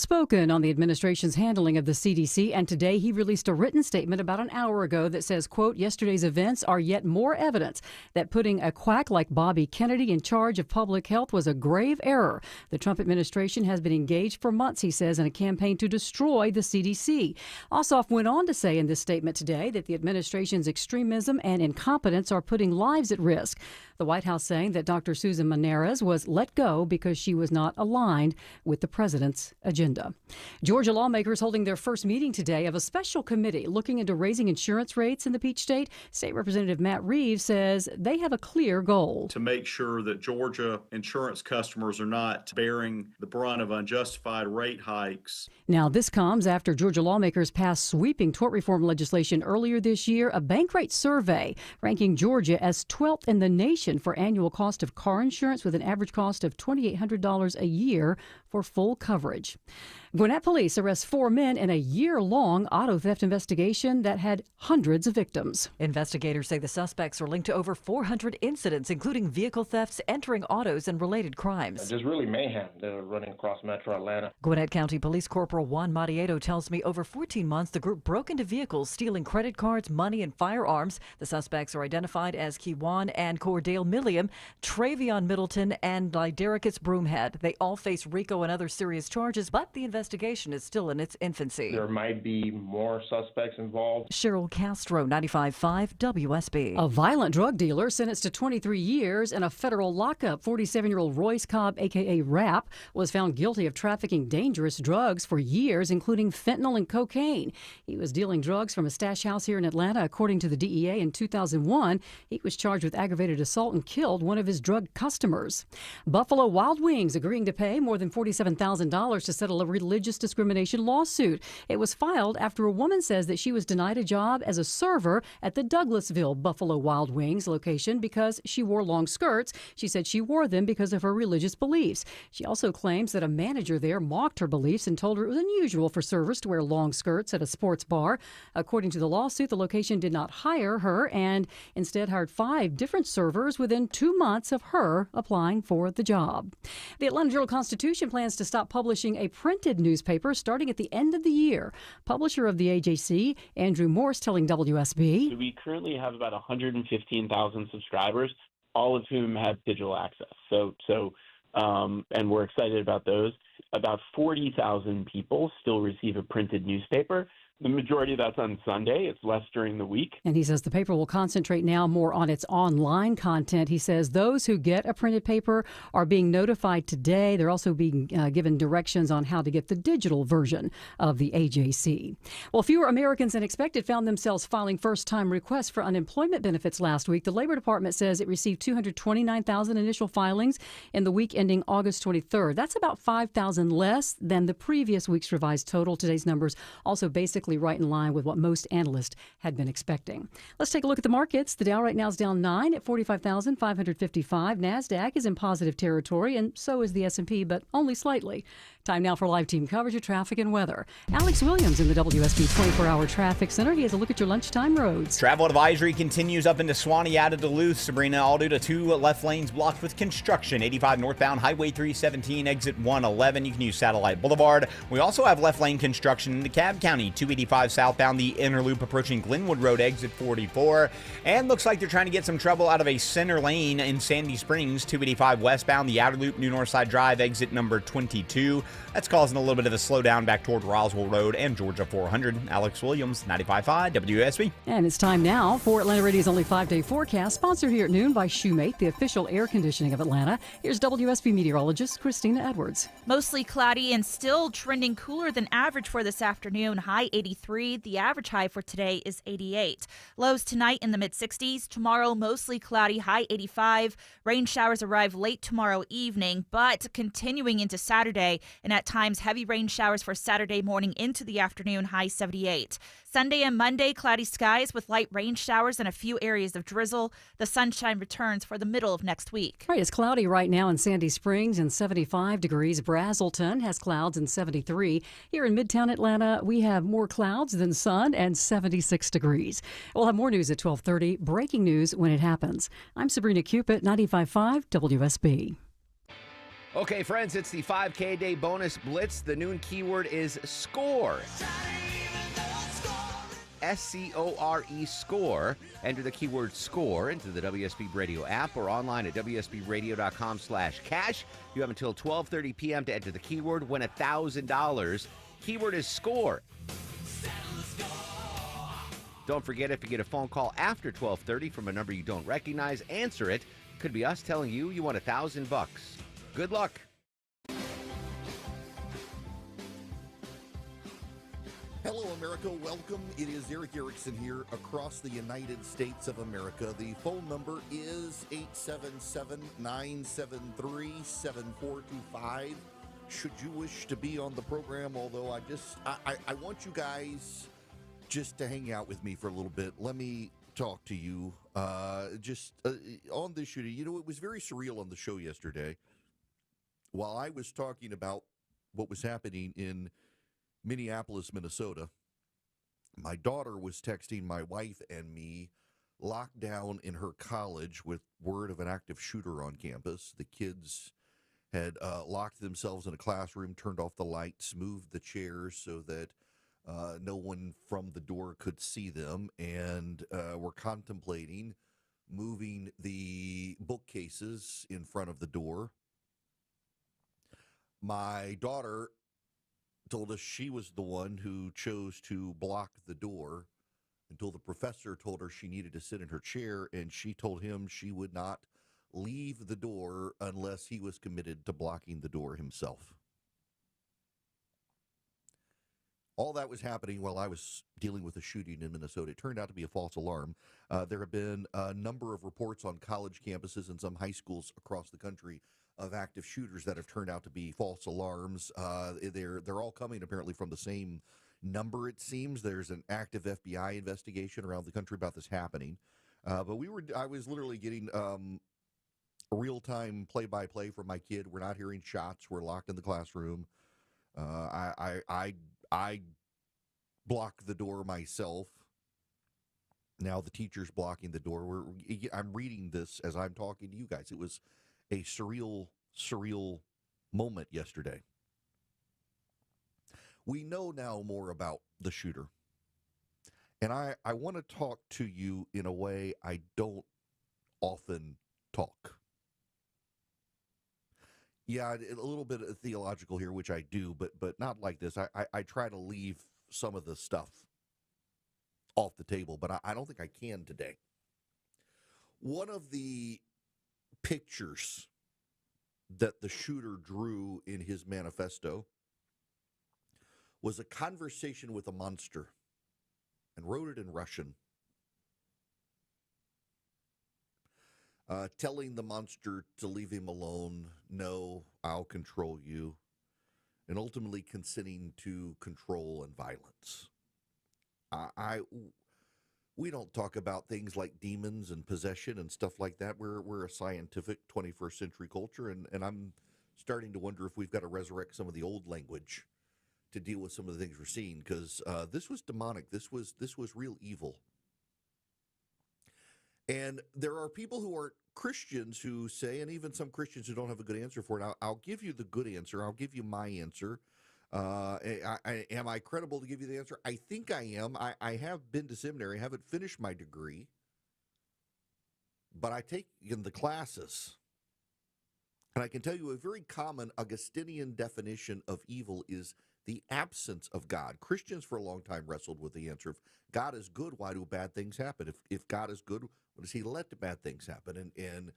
outspoken on the administration's handling of the CDC, and today he released a written statement about an hour ago that says, quote, yesterday's events are yet more evidence that putting a quack like Bobby Kennedy in charge of public health was a grave error. The Trump administration has been engaged for months, he says, in a campaign to destroy the CDC. Ossoff went on to say in this statement today that the administration's extremism and incompetence are putting lives at risk. The White House saying that Dr. Susan Maneras was let go because she was not aligned with the president's agenda. Georgia lawmakers holding their first meeting today of a special committee looking into raising insurance rates in the Peach State. State Representative Matt Reeves says they have a clear goal to make sure that Georgia insurance customers are not bearing the brunt of unjustified rate hikes. Now, this comes after Georgia lawmakers passed sweeping tort reform legislation earlier this year, a Bankrate survey ranking Georgia as 12th in the nation for annual cost of car insurance, with an average cost of $2,800 a year for full coverage. Gwinnett police arrest 4 men in a year-long auto theft investigation that had hundreds of victims. Investigators say the suspects are linked to over 400 incidents, including vehicle thefts, entering autos, and related crimes. Just really mayhem. They're running across metro Atlanta. Gwinnett County Police Corporal Juan Marieto tells me over 14 months the group broke into vehicles, stealing credit cards, money, and firearms. The suspects are identified as Kiwan and Cordale Milliam, Travion Middleton, and Lydericus Broomhead. They all face RICO and other serious charges, but the investigation is still in its infancy. There might be more suspects involved. Cheryl Castro, 95.5 WSB. A violent drug dealer sentenced to 23 years in a federal lockup. 47-year-old Royce Cobb, a.k.a. Rap, was found guilty of trafficking dangerous drugs for years, including fentanyl and cocaine. He was dealing drugs from a stash house here in Atlanta. According to the DEA, in 2001, he was charged with aggravated assault and killed one of his drug customers. Buffalo Wild Wings agreeing to pay more than $47,000 to settle a religious discrimination lawsuit. It was filed after a woman says that she was denied a job as a server at the Douglasville Buffalo Wild Wings location because she wore long skirts. She said she wore them because of her religious beliefs. She also claims that a manager there mocked her beliefs and told her it was unusual for servers to wear long skirts at a sports bar. According to the lawsuit, the location did not hire her and instead hired 5 different servers within 2 months of her applying for the job. The Atlanta Journal-Constitution plans to stop publishing a printed newspaper starting at the end of the year. Publisher of the AJC, Andrew Morse, telling WSB. We currently have about 115,000 subscribers, all of whom have digital access. And we're excited about those. About 40,000 people still receive a printed newspaper. The majority of that's on Sunday. It's less during the week. And he says the paper will concentrate now more on its online content. He says those who get a printed paper are being notified today. They're also being given directions on how to get the digital version of the AJC. Well, fewer Americans than expected found themselves filing first-time requests for unemployment benefits last week. The Labor Department says it received 229,000 initial filings in the week ending August 23rd. That's about 5,000 less than the previous week's revised total. Today's numbers also basically right in line with what most analysts had been expecting. Let's take a look at the markets. The Dow right now is down 9 at 45,555. NASDAQ is in positive territory, and so is the S&P, but only slightly. Time now for live team coverage of traffic and weather. Alex Williams in the WSB 24-hour traffic center. He has a look at your lunchtime roads. Travel advisory continues up into Swanee out of Duluth. Sabrina, all due to 2 left lanes blocked with construction. 85 northbound, Highway 317, exit 111. You can use Satellite Boulevard. We also have left lane construction in DeKalb County. 285 southbound, the inner loop approaching Glenwood Road, exit 44. And looks like they're trying to get some trouble out of a center lane in Sandy Springs. 285 westbound, the outer loop, New Northside Drive, exit number 22. That's causing a little bit of a slowdown back toward Roswell Road and Georgia 400. Alex Williams, 95.5 WSB. And it's time now for Atlanta Radio's only 5-day forecast, sponsored here at noon by Shoemate, the official air conditioning of Atlanta. Here's WSB meteorologist Christina Edwards. Mostly cloudy and still trending cooler than average for this afternoon. High 83. The average high for today is 88. Lows tonight in the mid-60s. Tomorrow, mostly cloudy, high 85. Rain showers arrive late tomorrow evening, but continuing into Saturday, and at times heavy rain showers for Saturday morning into the afternoon, high 78. Sunday and Monday, cloudy skies with light rain showers and a few areas of drizzle. The sunshine returns for the middle of next week. Right, it's cloudy right now in Sandy Springs and 75 degrees. Brazelton has clouds and 73. Here in Midtown Atlanta, we have more clouds than sun and 76 degrees. We'll have more news at 12:30. Breaking news when it happens. I'm Sabrina Cupid, 95.5 WSB. Okay, friends, it's the 5K day bonus blitz. The noon keyword is score. SCORE, score. Enter the keyword score into the WSB Radio app or online at WSBradio.com/cash. You have until 12:30 p.m. to enter the keyword. Win $1,000. Keyword is score. Don't forget, if you get a phone call after 12:30 from a number you don't recognize, answer it. Could be us telling you you won $1,000. Good luck. Hello, America. Welcome. It is Eric Erickson here across the United States of America. The phone number is 877-973-7425. Should you wish to be on the program, although I want you guys just to hang out with me for a little bit. Let me talk to you on this shooting. You know, it was very surreal on the show yesterday. While I was talking about what was happening in Minneapolis, Minnesota, my daughter was texting my wife and me, locked down in her college with word of an active shooter on campus. The kids had locked themselves in a classroom, turned off the lights, moved the chairs so that no one from the door could see them, and were contemplating moving the bookcases in front of the door. My daughter told us she was the one who chose to block the door until the professor told her she needed to sit in her chair, and she told him she would not leave the door unless he was committed to blocking the door himself. All that was happening while I was dealing with a shooting in Minnesota. It turned out to be a false alarm. There have been a number of reports on college campuses and some high schools across the country of active shooters that have turned out to be false alarms. They're all coming apparently from the same number, it seems. There's an active FBI investigation around the country about this happening. But I was literally getting real-time play-by-play from my kid. We're not hearing shots. We're locked in the classroom. I block the door myself. Now the teacher's blocking the door. I'm reading this as I'm talking to you guys. It was a surreal moment yesterday. We know now more about the shooter. And I want to talk to you in a way I don't often talk. Yeah, a little bit of theological here, which I do, but not like this. I try to leave some of the stuff off the table, but I don't think I can today. One of the pictures that the shooter drew in his manifesto was a conversation with a monster, and wrote it in Russian, telling the monster to leave him alone. No, I'll control you, and ultimately consenting to control and violence. We don't talk about things like demons and possession and stuff like that. We're a scientific 21st century culture, and I'm starting to wonder if we've got to resurrect some of the old language to deal with some of the things we're seeing, because this was demonic. This was real evil. And there are people who aren't Christians who say, and even some Christians who don't have a good answer for it. I'll give you the good answer. I'll give you my answer. Am I credible to give you the answer? I think I am. I have been to seminary. I haven't finished my degree, but I take in the classes. And I can tell you a very common Augustinian definition of evil is the absence of God. Christians for a long time wrestled with the answer: if God is good, why do bad things happen? If God is good, why does he let bad things happen? And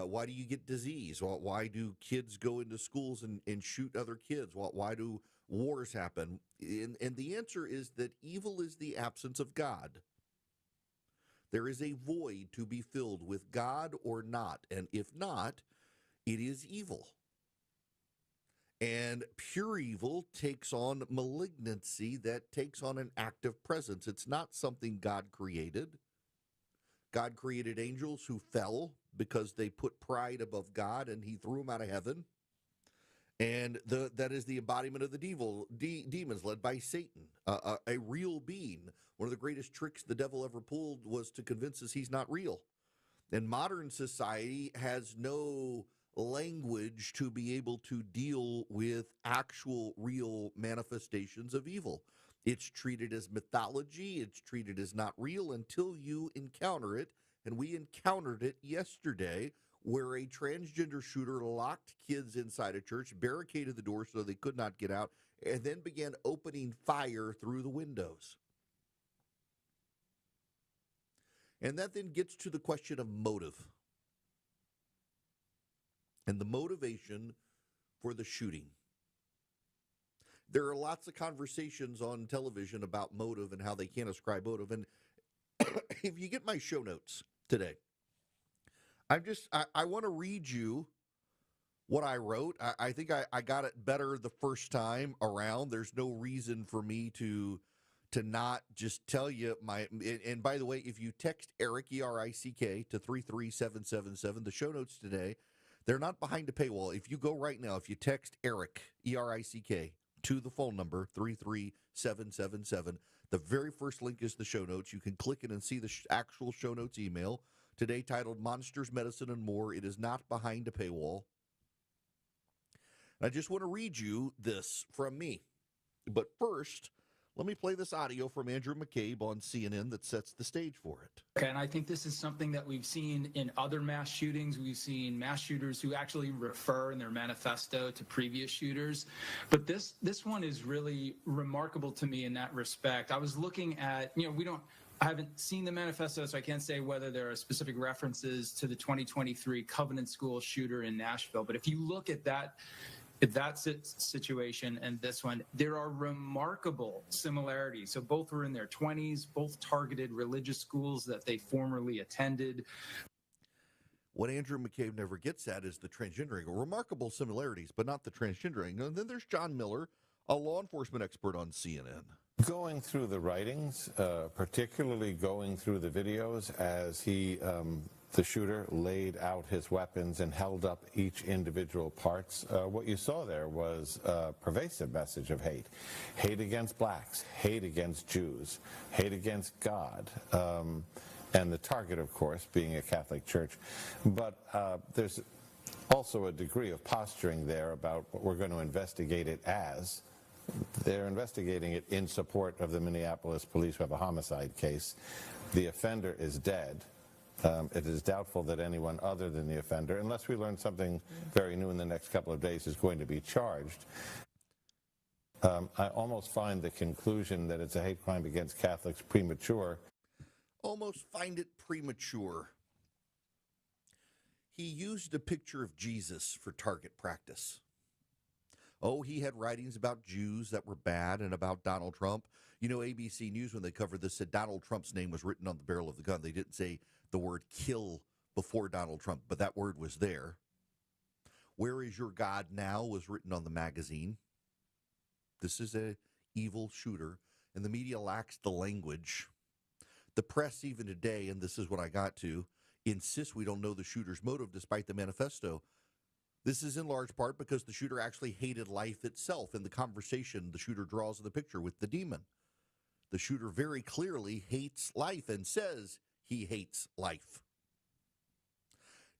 why do you get disease? Why do kids go into schools and shoot other kids? Why do wars happen? And the answer is that evil is the absence of God. There is a void to be filled with God or not. And if not, it is evil. And pure evil takes on malignancy that takes on an active presence. It's not something God created. God created angels who fell because they put pride above God, and he threw them out of heaven. And that is the embodiment of the demons led by Satan, a real being. One of the greatest tricks the devil ever pulled was to convince us he's not real. And modern society has no language to be able to deal with actual, real manifestations of evil. It's treated as mythology. It's treated as not real until you encounter it. And we encountered it yesterday, where a transgender shooter locked kids inside a church, barricaded the door so they could not get out, and then began opening fire through the windows. And that then gets to the question of motive and the motivation for the shooting. There are lots of conversations on television about motive and how they can't ascribe motive. And if you get my show notes today, I want to read you what I wrote. I think I got it better the first time around. There's no reason for me to not just tell you my, and by the way, if you text Eric, E-R-I-C-K, to 33777, the show notes today, they're not behind a paywall. If you go right now, if you text Eric, E-R-I-C-K, to the phone number 33777, the very first link is the show notes. You can click it and see the actual show notes email today, titled Monsters, Medicine, and More. It is not behind a paywall. I just want to read you this from me. But first, let me play this audio from Andrew McCabe on CNN that sets the stage for it. Okay, and I think this is something that we've seen in other mass shootings. We've seen mass shooters who actually refer in their manifesto to previous shooters. But this one is really remarkable to me in that respect. I was looking at, I haven't seen the manifesto, so I can't say whether there are specific references to the 2023 Covenant School shooter in Nashville. But if you look at that situation and this one, there are remarkable similarities. So both were in their 20s, both targeted religious schools that they formerly attended. What Andrew McCabe never gets at is the transgendering. Remarkable similarities, but not the transgendering. And then there's John Miller, a law enforcement expert on CNN. Going through the writings, particularly going through the videos as the shooter laid out his weapons and held up each individual parts, what you saw there was a pervasive message of hate. Hate against blacks, hate against Jews, hate against God, and the target, of course, being a Catholic church. But there's also a degree of posturing there about what we're going to investigate it as. They're investigating it in support of the Minneapolis police who have a homicide case. The offender is dead. It is doubtful that anyone other than the offender, unless we learn something very new in the next couple of days, is going to be charged. I almost find the conclusion that it's a hate crime against Catholics premature. Almost find it premature. He used a picture of Jesus for target practice. Oh, he had writings about Jews that were bad and about Donald Trump. You know, ABC News, when they covered this, said Donald Trump's name was written on the barrel of the gun. They didn't say the word kill before Donald Trump, but that word was there. Where is Your God Now was written on the magazine. This is an evil shooter, and the media lacks the language. The press, even today, and this is what I got to, insists we don't know the shooter's motive despite the manifesto. This is in large part because the shooter actually hated life itself. In the conversation, the shooter draws in the picture with the demon. The shooter very clearly hates life and says he hates life.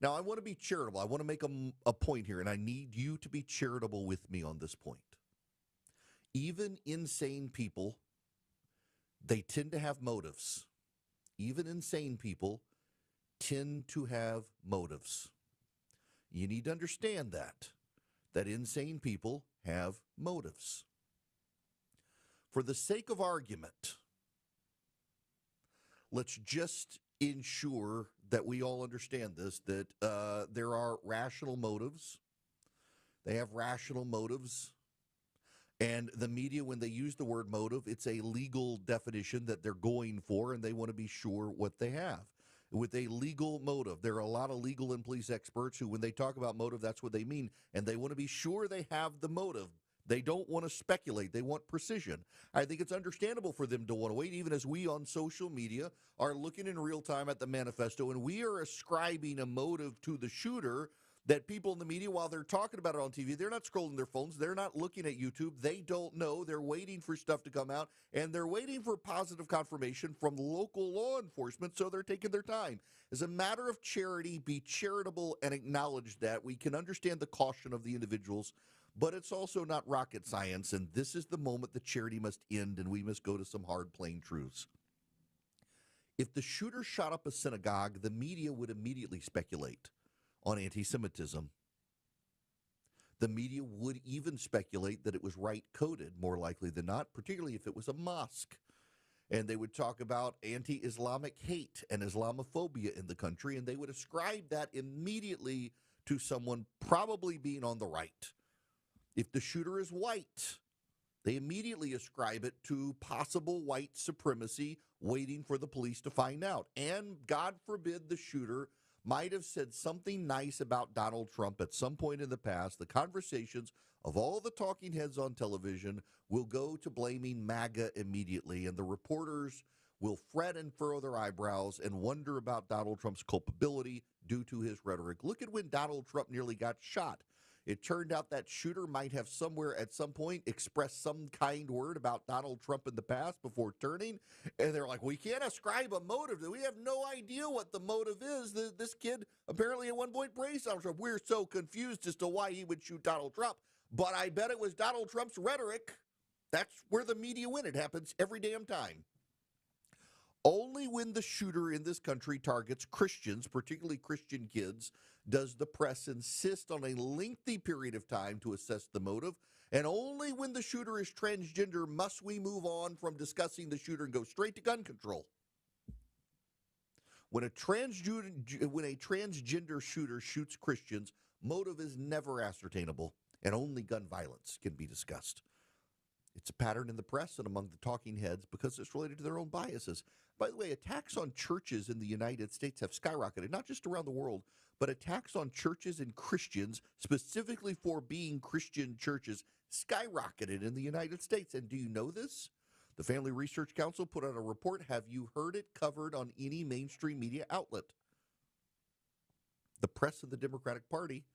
Now, I want to be charitable. I want to make a point here, and I need you to be charitable with me on this point. Even insane people, they tend to have motives. Even insane people tend to have motives. You need to understand that insane people have motives. For the sake of argument, let's just ensure that we all understand this, that there are rational motives. They have rational motives. And the media, when they use the word motive, it's a legal definition that they're going for, and they want to be sure what they have. With a legal motive. There are a lot of legal and police experts who, when they talk about motive, that's what they mean. And they want to be sure they have the motive. They don't want to speculate. They want precision. I think it's understandable for them to want to wait, even as we on social media are looking in real time at the manifesto, and we are ascribing a motive to the shooter that people in the media, while they're talking about it on TV, they're not scrolling their phones. They're not looking at YouTube. They don't know. They're waiting for stuff to come out, and they're waiting for positive confirmation from local law enforcement, so they're taking their time. As a matter of charity, be charitable and acknowledge that. We can understand the caution of the individuals, but it's also not rocket science, and this is the moment that charity must end, and we must go to some hard, plain truths. If the shooter shot up a synagogue, the media would immediately speculate on anti-Semitism. The media would even speculate that it was right-coded, more likely than not, particularly if it was a mosque. And they would talk about anti-Islamic hate and Islamophobia in the country, and they would ascribe that immediately to someone probably being on the right. If the shooter is white, they immediately ascribe it to possible white supremacy, waiting for the police to find out. And God forbid the shooter might have said something nice about Donald Trump at some point in the past. The conversations of all the talking heads on television will go to blaming MAGA immediately, and the reporters will fret and furrow their eyebrows and wonder about Donald Trump's culpability due to his rhetoric. Look at when Donald Trump nearly got shot. It turned out that shooter might have somewhere at some point expressed some kind word about Donald Trump in the past before turning. And they're like, we can't ascribe a motive. We have no idea what the motive is. This kid apparently at one point praised Donald Trump. We're so confused as to why he would shoot Donald Trump. But I bet it was Donald Trump's rhetoric. That's where the media win. It happens every damn time. Only when the shooter in this country targets Christians, particularly Christian kids, does the press insist on a lengthy period of time to assess the motive. And only when the shooter is transgender must we move on from discussing the shooter and go straight to gun control. When a transgender shooter shoots Christians, motive is never ascertainable, and only gun violence can be discussed. It's a pattern in the press and among the talking heads because it's related to their own biases. By the way, attacks on churches in the United States have skyrocketed, not just around the world, but attacks on churches and Christians, specifically for being Christian churches, skyrocketed in the United States. And do you know this? The Family Research Council put out a report. Have you heard it covered on any mainstream media outlet? The press and the Democratic Party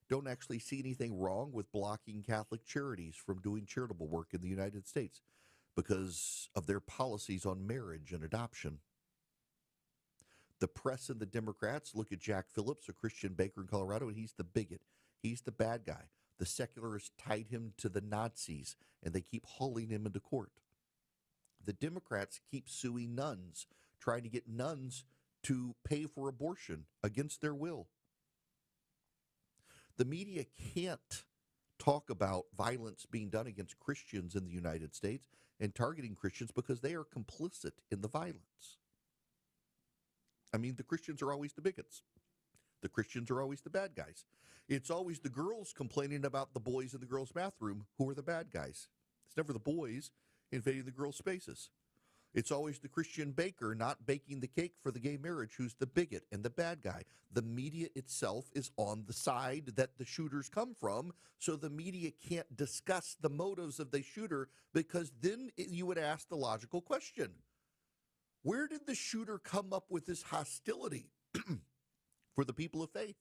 don't actually see anything wrong with blocking Catholic charities from doing charitable work in the United States because of their policies on marriage and adoption. The press and the Democrats look at Jack Phillips, a Christian baker in Colorado, and he's the bigot. He's the bad guy. The secularists tied him to the Nazis, and they keep hauling him into court. The Democrats keep suing nuns, trying to get nuns to pay for abortion against their will. The media can't talk about violence being done against Christians in the United States and targeting Christians because they are complicit in the violence. I mean, the Christians are always the bigots. The Christians are always the bad guys. It's always the girls complaining about the boys in the girls' bathroom who are the bad guys. It's never the boys invading the girls' spaces. It's always the Christian baker not baking the cake for the gay marriage who's the bigot and the bad guy. The media itself is on the side that the shooters come from, so the media can't discuss the motives of the shooter because then you would ask the logical question. Where did the shooter come up with this hostility for the people of faith?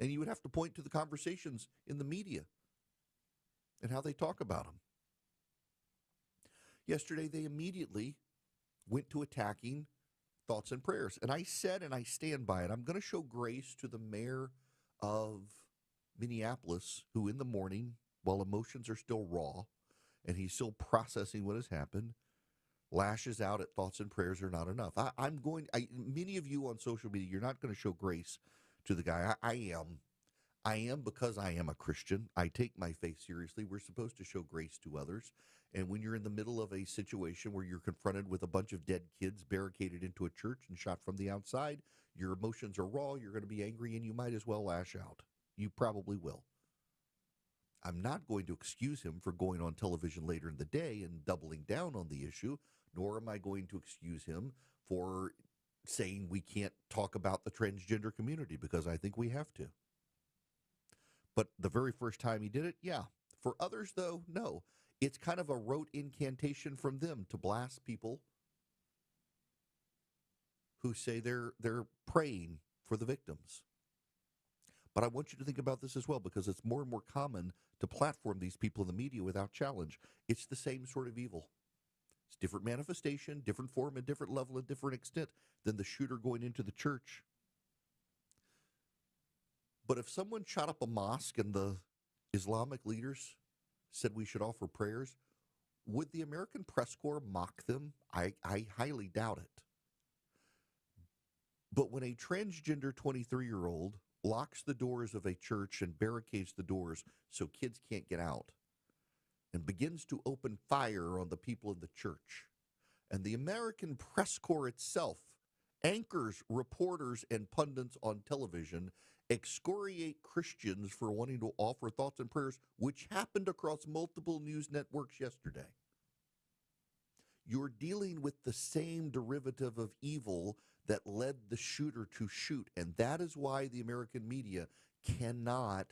And you would have to point to the conversations in the media and how they talk about them. Yesterday, they immediately went to attacking thoughts and prayers. And I said, and I stand by it, I'm going to show grace to the mayor of Minneapolis, who in the morning, while emotions are still raw, and he's still processing what has happened, lashes out at thoughts and prayers are not enough. Many of you on social media, you're not going to show grace to the guy. I am because I am a Christian. I take my faith seriously. We're supposed to show grace to others. And when you're in the middle of a situation where you're confronted with a bunch of dead kids barricaded into a church and shot from the outside, your emotions are raw, you're going to be angry, and you might as well lash out. You probably will. I'm not going to excuse him for going on television later in the day and doubling down on the issue, nor am I going to excuse him for saying we can't talk about the transgender community, because I think we have to. But the very first time he did it, yeah. For others, though, no. It's kind of a rote incantation from them to blast people who say they're praying for the victims. But I want you to think about this as well, because it's more and more common to platform these people in the media without challenge. It's the same sort of evil. It's different manifestation, different form, and different level and different extent than the shooter going into the church. But if someone shot up a mosque and the Islamic leaders said we should offer prayers, would the American Press Corps mock them? I highly doubt it. But when a transgender 23-year-old locks the doors of a church and barricades the doors so kids can't get out, and begins to open fire on the people in the church, and the American Press Corps itself, anchors, reporters, and pundits on television excoriate Christians for wanting to offer thoughts and prayers, which happened across multiple news networks yesterday. You're dealing with the same derivative of evil that led the shooter to shoot, and that is why the American media cannot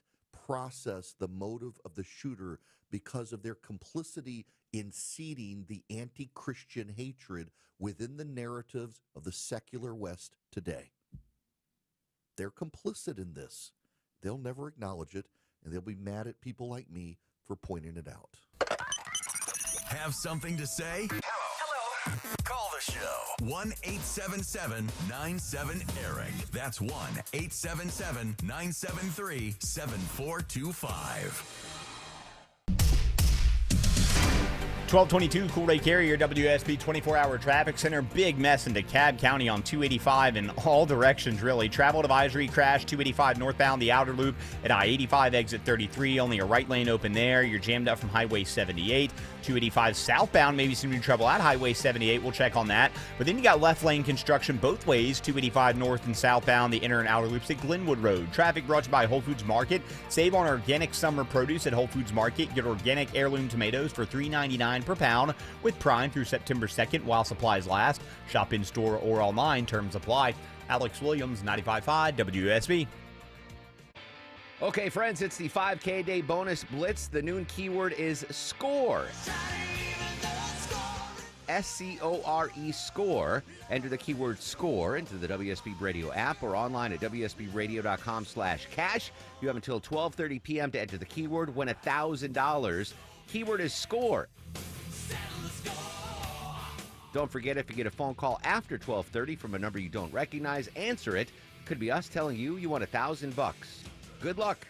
process the motive of the shooter, because of their complicity in seeding the anti-Christian hatred within the narratives of the secular West today. They're complicit in this. They'll never acknowledge it, and they'll be mad at people like me for pointing it out. Have something to say? Hello. Call the show. 1-877-97-ERIC. That's 1-877-973-7425. 1222 Cool Ray Carrier, WSB 24-hour traffic center. Big mess in DeKalb County on 285 in all directions, really. Travel advisory crash, 285 northbound, the outer loop at I-85 exit 33. Only a right lane open there. You're jammed up from Highway 78. 285 southbound, maybe some new trouble at Highway 78. We'll check on that. But then you got left lane construction both ways, 285 north and southbound, the inner and outer loops at Glenwood Road. Traffic brought to you by Whole Foods Market. Save on organic summer produce at Whole Foods Market. Get organic heirloom tomatoes for $3.99 per pound with Prime through September 2nd while supplies last. Shop in store or online. Terms apply. Alex Williams, 95.5 WSB. Okay, friends, it's the 5K Day Bonus Blitz. The noon keyword is SCORE. S-C-O-R-E, SCORE. Enter the keyword SCORE into the WSB Radio app or online at WSBradio.com/cash. You have until 12:30 p.m. to enter the keyword. Win $1,000. Keyword is SCORE. Don't forget, if you get a phone call after 12:30 from a number you don't recognize, answer it. Could be us telling you you won $1,000. Good luck.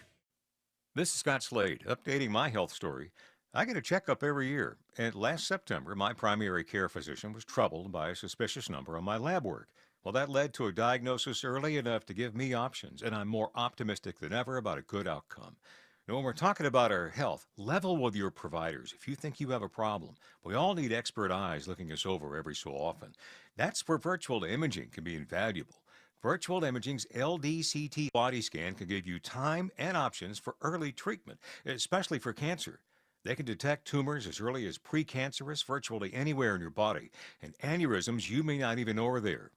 This is Scott Slade, updating my health story. I get a checkup every year, and last September, my primary care physician was troubled by a suspicious number on my lab work. Well, that led to a diagnosis early enough to give me options, and I'm more optimistic than ever about a good outcome. Now, when we're talking about our health, level with your providers if you think you have a problem. We all need expert eyes looking us over every so often. That's where virtual imaging can be invaluable. Virtual Imaging's LDCT body scan can give you time and options for early treatment, especially for cancer. They can detect tumors as early as precancerous virtually anywhere in your body, and aneurysms you may not even know are there.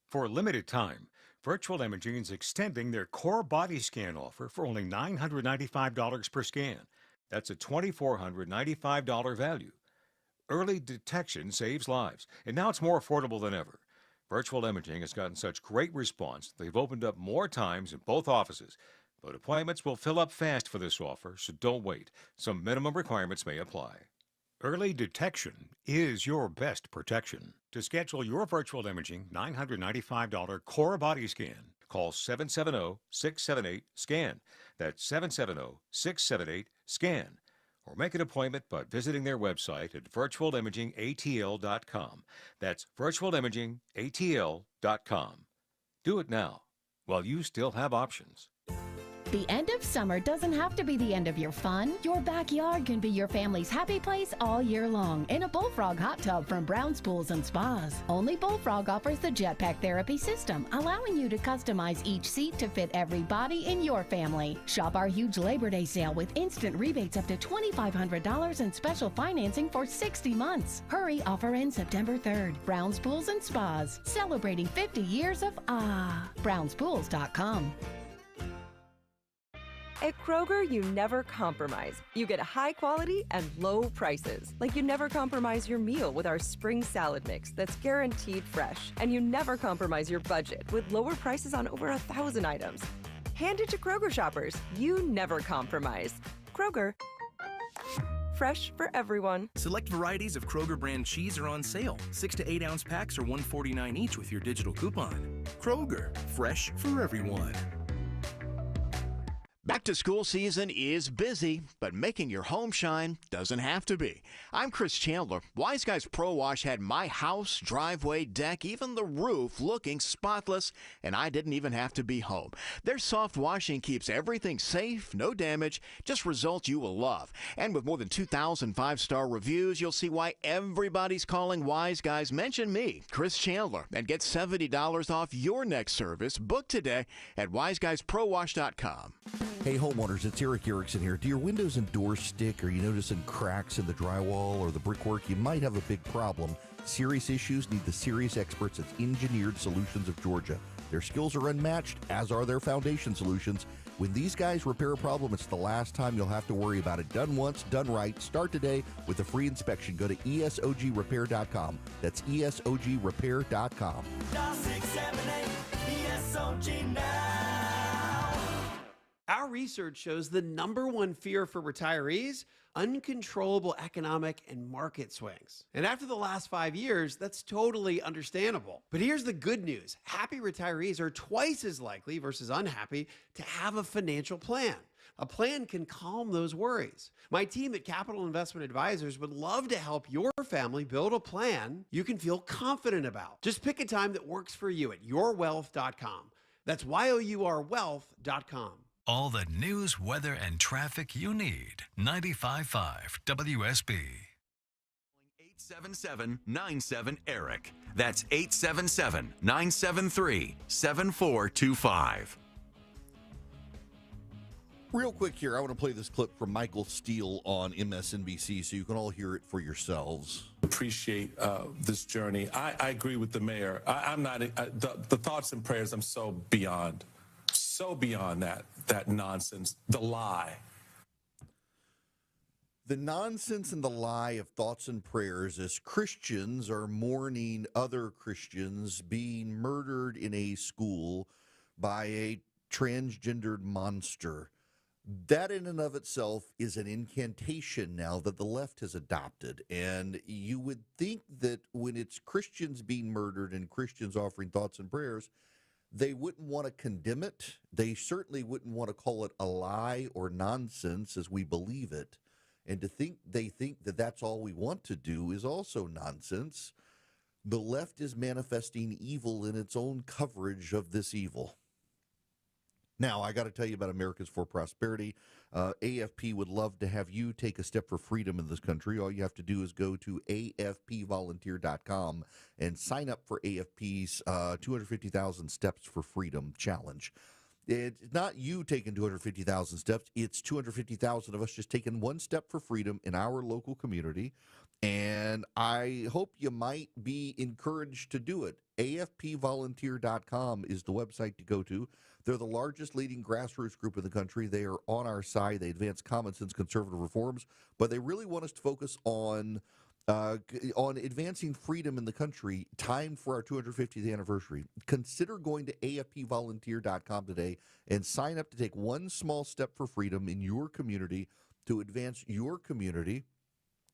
For a limited time, Virtual Imaging is extending their core body scan offer for only $995 per scan. That's a $2,495 value. Early detection saves lives, and now it's more affordable than ever. Virtual Imaging has gotten such great response, they've opened up more times in both offices. But appointments will fill up fast for this offer, so don't wait. Some minimum requirements may apply. Early detection is your best protection. To schedule your Virtual Imaging $995 core body scan, call 770-678-SCAN. That's 770-678-SCAN. Or make an appointment by visiting their website at virtualimagingatl.com. That's virtualimagingatl.com. Do it now, while you still have options. The end of summer doesn't have to be the end of your fun. Your backyard can be your family's happy place all year long in a Bullfrog hot tub from Brown's Pools and Spas. Only Bullfrog offers the Jetpack Therapy system, allowing you to customize each seat to fit every body in your family. Shop our huge Labor Day sale with instant rebates up to $2,500 and special financing for 60 months. Hurry, offer ends September 3rd. Brown's Pools and Spas, celebrating 50 years of brownspools.com. At Kroger, you never compromise. You get high quality and low prices. Like you never compromise your meal with our spring salad mix that's guaranteed fresh. And you never compromise your budget with lower prices on over 1,000 items. Hand it to Kroger shoppers. You never compromise. Kroger, fresh for everyone. Select varieties of Kroger brand cheese are on sale. 6 to 8 ounce packs are $1.49 each with your digital coupon. Kroger, fresh for everyone. Back to school season is busy, but making your home shine doesn't have to be. I'm Chris Chandler. Wise Guys Pro Wash had my house, driveway, deck, even the roof looking spotless, and I didn't even have to be home. Their soft washing keeps everything safe, no damage, just results you will love. And with more than 2,000 five-star reviews, you'll see why everybody's calling Wise Guys. Mention me, Chris Chandler, and get $70 off your next service. Book today at wiseguysprowash.com. Hey homeowners, it's Eric Erickson here. Do your windows and doors stick? Are you noticing cracks in the drywall or the brickwork? You might have a big problem. Serious issues need the serious experts at Engineered Solutions of Georgia. Their skills are unmatched, as are their foundation solutions. When these guys repair a problem, it's the last time you'll have to worry about it. Done once, done right. Start today with a free inspection. Go to ESOGrepair.com. That's ESOGrepair.com. Dial 678 ESOG now. Our research shows the number one fear for retirees: uncontrollable economic and market swings. And after the last 5 years, that's totally understandable. But here's the good news. Happy retirees are twice as likely versus unhappy to have a financial plan. A plan can calm those worries. My team at Capital Investment Advisors would love to help your family build a plan you can feel confident about. Just pick a time that works for you at yourwealth.com. That's YOURwealth.com. All the news, weather, and traffic you need. 95.5 WSB. 877-97-ERIC. That's 877-973-7425. Real quick here, I want to play this clip from Michael Steele on MSNBC so you can all hear it for yourselves. Appreciate this journey. I agree with the mayor. I'm not, the thoughts and prayers, I'm so beyond that nonsense, the lie. The nonsense and the lie of thoughts and prayers as Christians are mourning other Christians being murdered in a school by a transgendered monster. That in and of itself is an incantation now that the left has adopted. And you would think that when it's Christians being murdered and Christians offering thoughts and prayers, they wouldn't want to condemn it. They certainly wouldn't want to call it a lie or nonsense as we believe it. And to think they think that that's all we want to do is also nonsense. The left is manifesting evil in its own coverage of this evil. Now, I got to tell you about Americans for Prosperity. AFP would love to have you take a step for freedom in this country. All you have to do is go to afpvolunteer.com and sign up for AFP's 250,000 Steps for Freedom Challenge. It's not you taking 250,000 steps. It's 250,000 of us just taking one step for freedom in our local community. And I hope you might be encouraged to do it. AFPvolunteer.com is the website to go to. They're the largest leading grassroots group in the country. They are on our side. They advance common sense conservative reforms, but they really want us to focus on advancing freedom in the country. Time for our 250th anniversary. Consider going to AFPvolunteer.com today and sign up to take one small step for freedom in your community to advance your community.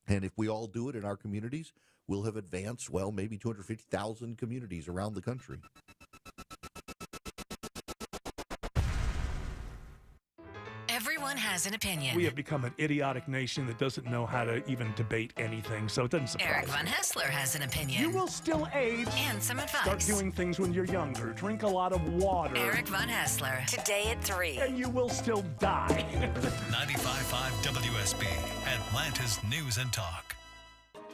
And if we all do it in our communities, we'll have advanced, well, maybe 250,000 communities around the country. Everyone has an opinion. We have become an idiotic nation that doesn't know how to even debate anything, so it doesn't surprise Eric me. Von Hessler has an opinion. You will still age. And some advice. Start doing things when you're younger. Drink a lot of water. Eric Von Hessler, today at 3. And you will still die. 95.5 WSB, Atlanta's News and Talk.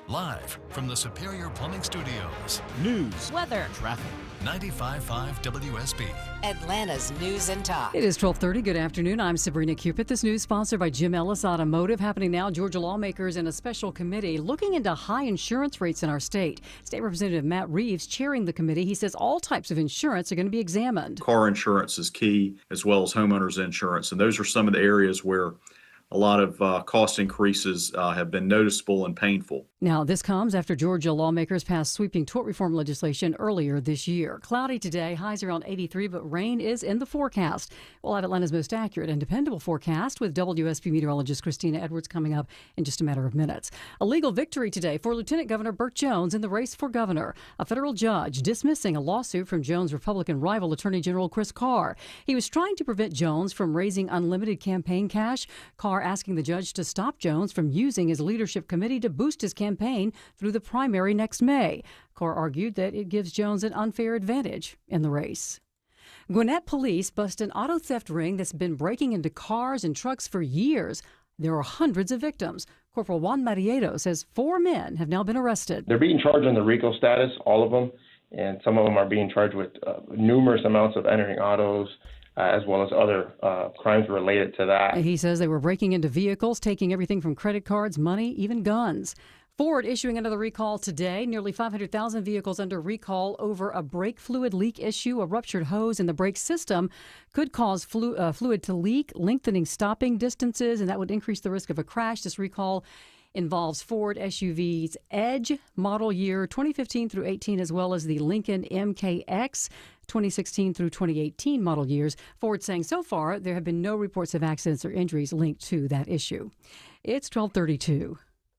Live from the Superior Plumbing Studios. News, weather, traffic. 95.5 WSB. Atlanta's News and Talk. It is 12:30. Good afternoon. I'm Sabrina Cupid. This news sponsored by Jim Ellis Automotive. Happening now, Georgia lawmakers in a special committee looking into high insurance rates in our state. State Representative Matt Reeves chairing the committee. He says all types of insurance are going to be examined. Car insurance is key, as well as homeowners insurance. And those are some of the areas where a lot of cost increases have been noticeable and painful. Now, this comes after Georgia lawmakers passed sweeping tort reform legislation earlier this year. Cloudy today, highs around 83, but rain is in the forecast. We'll have Atlanta's most accurate and dependable forecast with WSB meteorologist Christina Edwards coming up in just a matter of minutes. A legal victory today for Lieutenant Governor Burt Jones in the race for governor. A federal judge dismissing a lawsuit from Jones' Republican rival Attorney General Chris Carr. He was trying to prevent Jones from raising unlimited campaign cash. Carr asking the judge to stop Jones from using his leadership committee to boost his campaign through the primary next May. Carr argued that it gives Jones an unfair advantage in the race. Gwinnett police bust an auto theft ring that's been breaking into cars and trucks for years. There are hundreds of victims. Corporal Juan Marieto says 4 men have now been arrested. They're being charged on the RICO status, all of them, and some of them are being charged with numerous amounts of entering autos, as well as other crimes related to that. He says they were breaking into vehicles, taking everything from credit cards, money, even guns. Ford issuing another recall today. Nearly 500,000 vehicles under recall over a brake fluid leak issue. A ruptured hose in the brake system could cause fluid to leak, lengthening stopping distances, and that would increase the risk of a crash. This recall involves Ford SUVs Edge model year 2015 through 18, as well as the Lincoln MKX 2016 through 2018 model years. Ford saying so far there have been no reports of accidents or injuries linked to that issue. It's 12:32.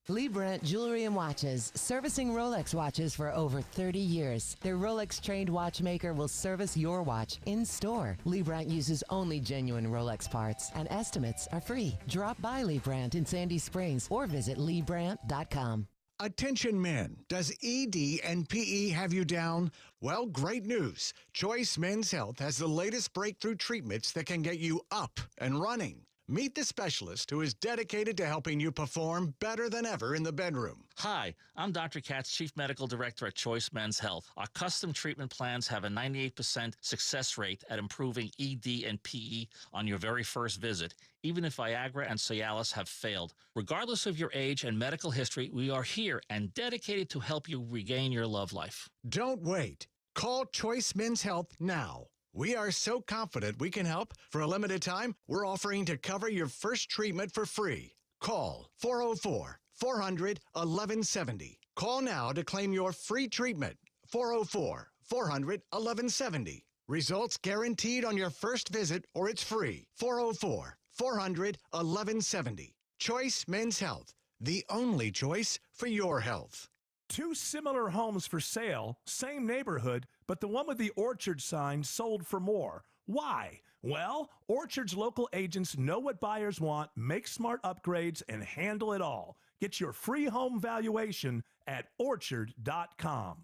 Lee Brandt Jewelry and Watches, servicing Rolex watches for over 30 years. Their Rolex-trained watchmaker will service your watch in store. Lee Brandt uses only genuine Rolex parts, and estimates are free. Drop by Lee Brandt in Sandy Springs or visit LeeBrandt.com. Attention men, does ED and PE have you down? Well, great news. Choice Men's Health has the latest breakthrough treatments that can get you up and running. Meet the specialist who is dedicated to helping you perform better than ever in the bedroom. Hi, I'm Dr. Katz, Chief Medical Director at Choice Men's Health. Our custom treatment plans have a 98% success rate at improving ED and PE on your very first visit, even if Viagra and Cialis have failed. Regardless of your age and medical history, we are here and dedicated to help you regain your love life. Don't wait. Call Choice Men's Health now. We are so confident we can help. For a limited time, we're offering to cover your first treatment for free. Call 404-400-1170. Call now to claim your free treatment. 404-400-1170. Results guaranteed on your first visit or it's free. 404-400-1170. Choice Men's Health, the only choice for your health. 2 similar homes for sale, same neighborhood, but the one with the Orchard sign sold for more. Why? Well, Orchard's local agents know what buyers want, make smart upgrades, and handle it all. Get your free home valuation at Orchard.com.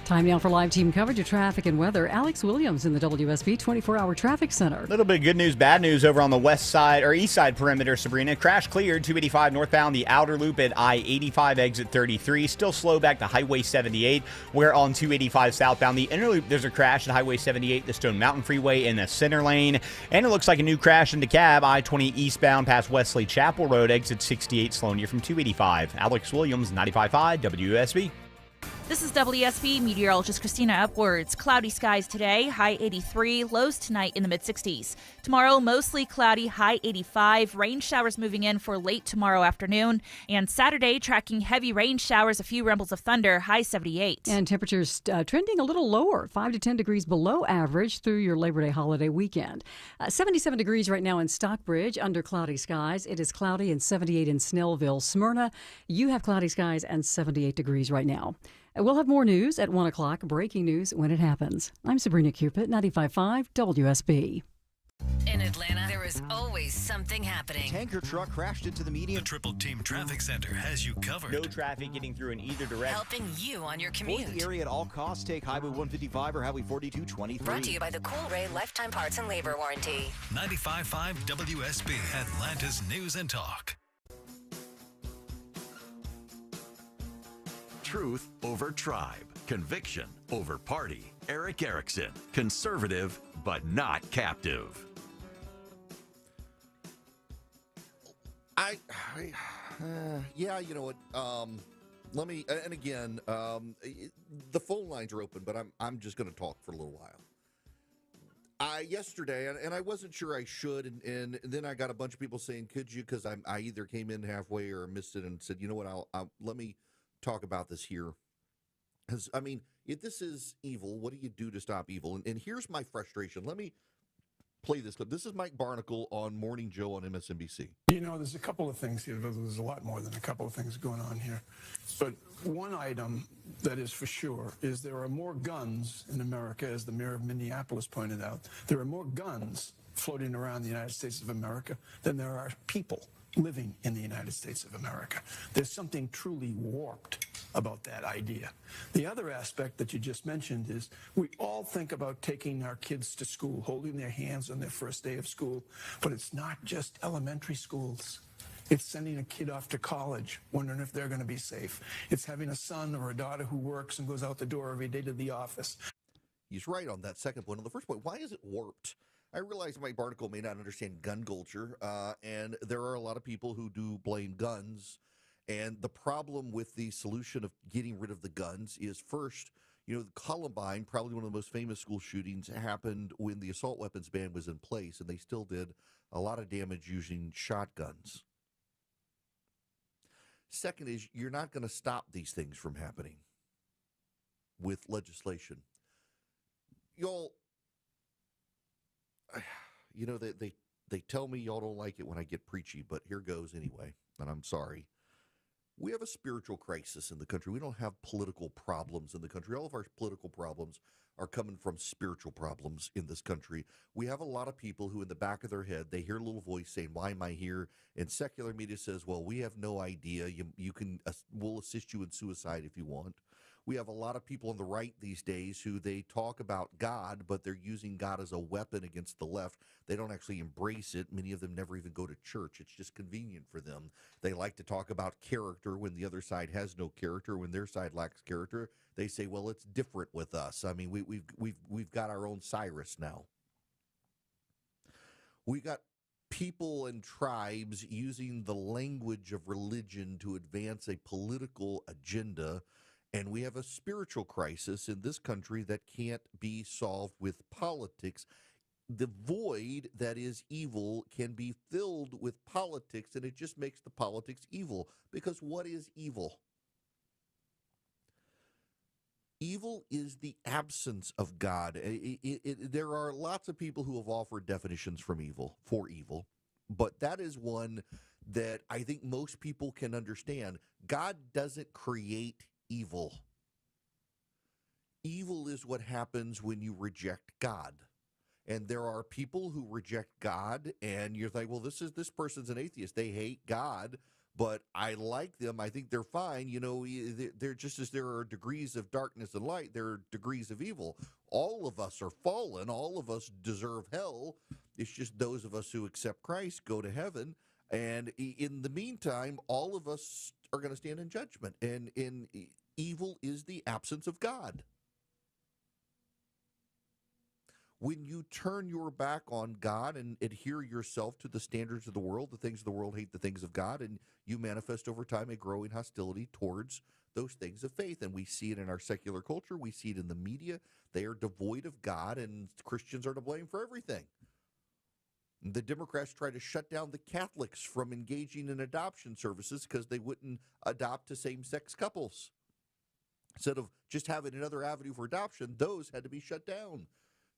Time now for live team coverage of traffic and weather. Alex Williams in the WSB 24-hour traffic center. A little bit of good news, bad news over on the west side or east side perimeter, Sabrina. Crash cleared 285 northbound, the outer loop at I-85 exit 33. Still slow back to Highway 78. Where on 285 southbound, the inner loop, there's a crash at Highway 78, the Stone Mountain Freeway in the center lane. And it looks like a new crash in DeKalb, I-20 eastbound past Wesley Chapel Road, exit 68, slowing you from 285. Alex Williams, 95.5 WSB. This is WSB meteorologist Christina Edwards. Cloudy skies today, high 83, lows tonight in the mid-60s. Tomorrow, mostly cloudy, high 85, rain showers moving in for late tomorrow afternoon. And Saturday, tracking heavy rain showers, a few rumbles of thunder, high 78. And temperatures trending a little lower, 5 to 10 degrees below average through your Labor Day holiday weekend. 77 degrees right now in Stockbridge under cloudy skies. It is cloudy and 78 in Snellville. Smyrna, you have cloudy skies and 78 degrees right now. We'll have more news at 1 o'clock, breaking news when it happens. I'm Sabrina Cupid, 95.5 WSB. In Atlanta, there is always something happening. Tanker truck crashed into the median. The Triple Team Traffic Center has you covered. No traffic getting through in either direction. Helping you on your commute. Avoid the area at all costs. Take Highway 155 or Highway 4223. Brought to you by the Cool Ray Lifetime Parts and Labor Warranty. 95.5 WSB, Atlanta's News and Talk. Truth over tribe. Conviction over party. Eric Erickson. Conservative, but not captive. Yeah, you know what? Let me, and again, the phone lines are open, but I'm just going to talk for a little while. Yesterday, and I wasn't sure I should, and then I got a bunch of people saying, "Could you?" Because I either came in halfway or missed it, and said, "You know what? I'll let me talk about this here." Because I mean, if this is evil, what do you do to stop evil? And here's my frustration. Let me play this clip. This is Mike Barnicle on Morning Joe on MSNBC. You know, there's a couple of things here. There's a lot more than a couple of things going on here. But one item that is for sure is there are more guns in America, as the mayor of Minneapolis pointed out. There are more guns floating around the United States of America than there are people living in the United States of America. There's something truly warped about that idea. The other aspect that you just mentioned is we all think about taking our kids to school, holding their hands on their first day of school, but it's not just elementary schools. It's sending a kid off to college, wondering if they're going to be safe. It's having a son or a daughter who works and goes out the door every day to the office. He's right on that second point. On the first point, why is it warped? I realize Mike Barnicle may not understand gun culture, and there are a lot of people who do blame guns. And the problem with the solution of getting rid of the guns is, first, you know, Columbine, probably one of the most famous school shootings, happened when the assault weapons ban was in place, and they still did a lot of damage using shotguns. Second is, you're not going to stop these things from happening with legislation. Y'all, you know, they tell me y'all don't like it when I get preachy, but here goes anyway, and I'm sorry. We have a spiritual crisis in the country. We don't have political problems in the country. All of our political problems are coming from spiritual problems in this country. We have a lot of people who in the back of their head, they hear a little voice saying, "Why am I here?" And secular media says, "Well, we have no idea. We'll assist you in suicide if you want." We have a lot of people on the right these days who they talk about God, but they're using God as a weapon against the left. They don't actually embrace it. Many of them never even go to church. It's just convenient for them. They like to talk about character when the other side has no character. When their side lacks character, they say, "Well, it's different with us." I mean, we've got our own Cyrus now. We got people and tribes using the language of religion to advance a political agenda. And we have a spiritual crisis in this country that can't be solved with politics. The void that is evil can be filled with politics, and it just makes the politics evil. Because what is evil? Evil is the absence of God. There are lots of people who have offered definitions for evil, but that is one that I think most people can understand. God doesn't create evil. Evil is what happens when you reject God. And there are people who reject God, and you're like, well, this person's an atheist. They hate God, but I like them. I think they're fine. You know, they're just as there are degrees of darkness and light, there are degrees of evil. All of us are fallen. All of us deserve hell. It's just those of us who accept Christ go to heaven. And in the meantime, all of us are going to stand in judgment. And evil is the absence of God. When you turn your back on God and adhere yourself to the standards of the world, the things of the world hate the things of God, and you manifest over time a growing hostility towards those things of faith. And we see it in our secular culture. We see it in the media. They are devoid of God, and Christians are to blame for everything. The Democrats try to shut down the Catholics from engaging in adoption services because they wouldn't adopt to same-sex couples. Instead of just having another avenue for adoption, those had to be shut down.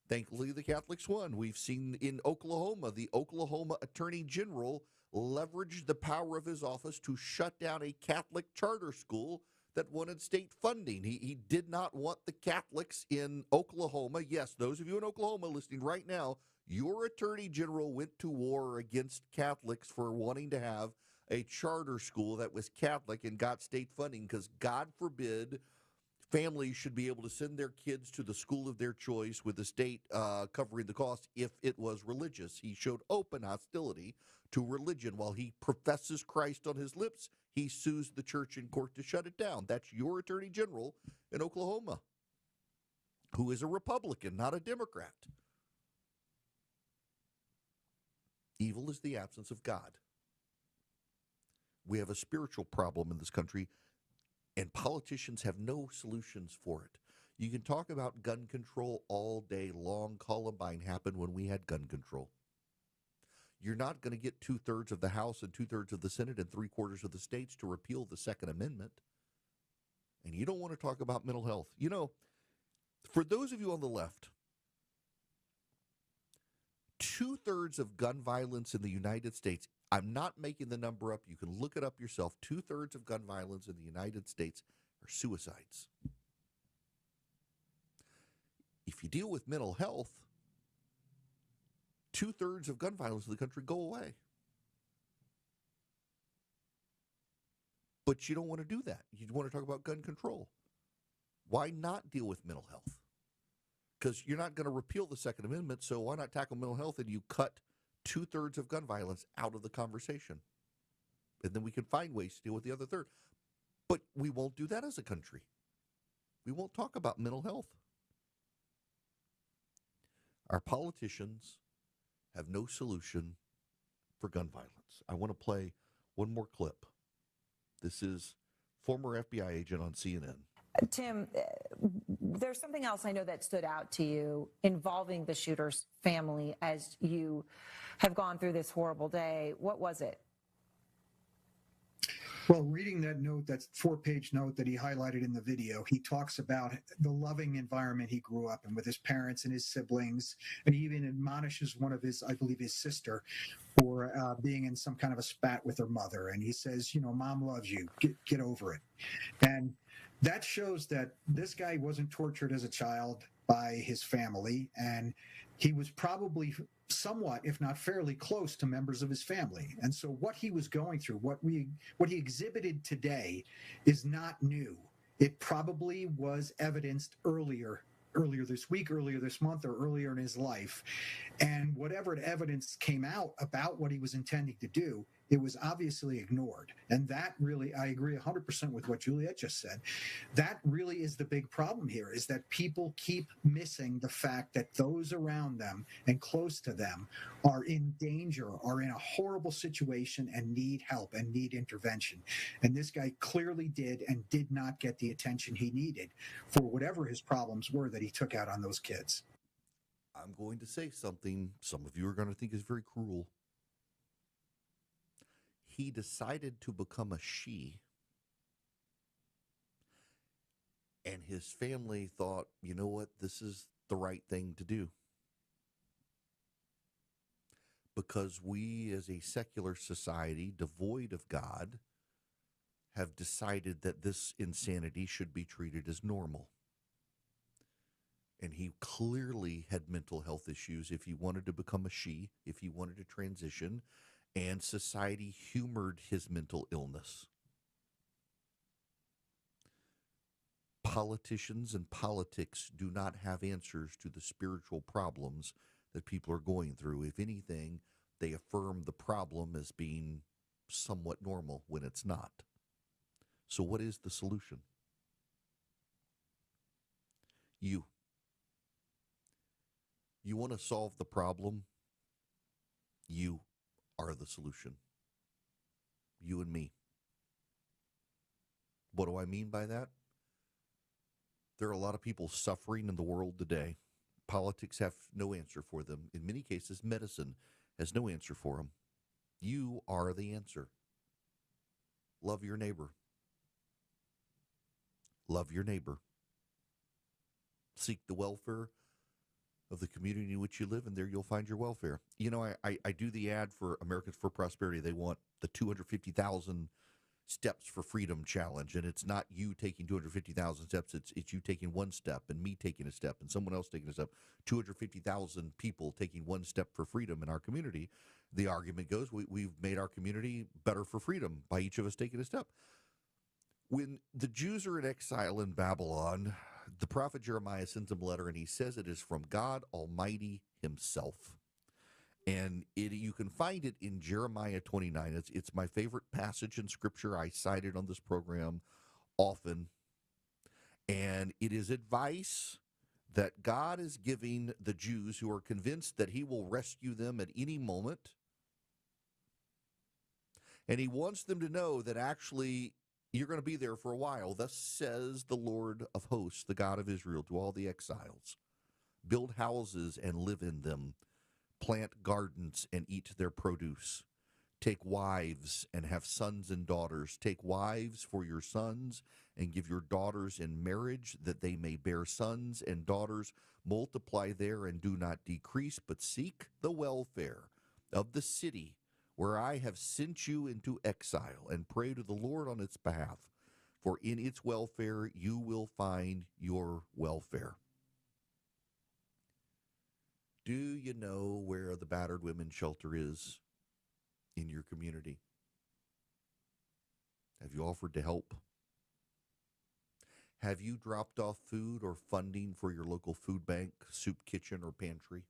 Thankfully, the Catholics won. We've seen in Oklahoma, the Oklahoma Attorney General leveraged the power of his office to shut down a Catholic charter school that wanted state funding. He did not want the Catholics in Oklahoma. Yes, those of you in Oklahoma listening right now, your Attorney General went to war against Catholics for wanting to have a charter school that was Catholic and got state funding because, God forbid, families should be able to send their kids to the school of their choice with the state covering the cost if it was religious. He showed open hostility to religion. While he professes Christ on his lips, he sues the church in court to shut it down. That's your Attorney General in Oklahoma, who is a Republican, not a Democrat. Evil is the absence of God. We have a spiritual problem in this country, and politicians have no solutions for it. You can talk about gun control all day long. Columbine happened when we had gun control. You're not going to get 2/3 of the House and 2/3 of the Senate and 3/4 of the states to repeal the Second Amendment. And you don't want to talk about mental health. You know, for those of you on the left, 2/3 of gun violence in the United States, I'm not making the number up. You can look it up yourself. 2/3 of gun violence in the United States are suicides. If you deal with mental health, 2/3 of gun violence in the country go away. But you don't want to do that. You want to talk about gun control. Why not deal with mental health? Because you're not going to repeal the Second Amendment, so why not tackle mental health and you cut 2/3 of gun violence out of the conversation? And then we can find ways to deal with the other third. But we won't do that as a country. We won't talk about mental health. Our politicians have no solution for gun violence. I want to play one more clip. This is former FBI agent on CNN. Tim, there's something else I know that stood out to you involving the shooter's family as you have gone through this horrible day. What was it? Well, reading that note, that 4-page note that he highlighted in the video, he talks about the loving environment he grew up in with his parents and his siblings, and he even admonishes one of his, I believe his sister, for being in some kind of a spat with her mother. And he says, you know, Mom loves you, get over it. And that shows that this guy wasn't tortured as a child by his family, and he was probably somewhat, if not fairly close to members of his family. And so what he was going through, what he exhibited today is not new. It probably was evidenced earlier this week, earlier this month, or earlier in his life. And whatever evidence came out about what he was intending to do, it was obviously ignored. And that really, I agree 100% with what Juliet just said. That really is the big problem here, is that people keep missing the fact that those around them and close to them are in danger, are in a horrible situation and need help and need intervention. And this guy clearly did and did not get the attention he needed for whatever his problems were that he took out on those kids. I'm going to say something some of you are going to think is very cruel. He decided to become a she, and his family thought, you know what, this is the right thing to do. Because we, as a secular society devoid of God, have decided that this insanity should be treated as normal. And he clearly had mental health issues if he wanted to become a she, if he wanted to transition, and society humored his mental illness. Politicians and politics do not have answers to the spiritual problems that people are going through. If anything, they affirm the problem as being somewhat normal when it's not. So what is the solution? You want to solve the problem? You are the solution. You and me. What do I mean by that? There are a lot of people suffering in the world today. Politics have no answer for them. In many cases, medicine has no answer for them. You are the answer. Love your neighbor. Love your neighbor. Seek the welfare of the community in which you live, and there you'll find your welfare. You know, I do the ad for Americans for Prosperity. They want the 250,000 Steps for Freedom challenge, and it's not you taking 250,000 steps. It's you taking one step, and me taking a step, and someone else taking a step. 250,000 people taking one step for freedom in our community. The argument goes, we've made our community better for freedom by each of us taking a step. When the Jews are in exile in Babylon, the prophet Jeremiah sends them a letter, and he says it is from God Almighty himself. And you can find it in Jeremiah 29. It's my favorite passage in Scripture. I cite it on this program often. And it is advice that God is giving the Jews who are convinced that he will rescue them at any moment. And he wants them to know that actually You're going to be there for a while. Thus says the Lord of hosts, the God of Israel, to all the exiles. Build houses and live in them. Plant gardens and eat their produce. Take wives and have sons and daughters. Take wives for your sons and give your daughters in marriage, that they may bear sons and daughters. Multiply there and do not decrease, but seek the welfare of the city where I have sent you into exile, and pray to the Lord on its behalf. For in its welfare you will find your welfare. Do you know where the battered women's shelter is in your community? Have you offered to help? Have you dropped off food or funding for your local food bank, soup kitchen, or pantry?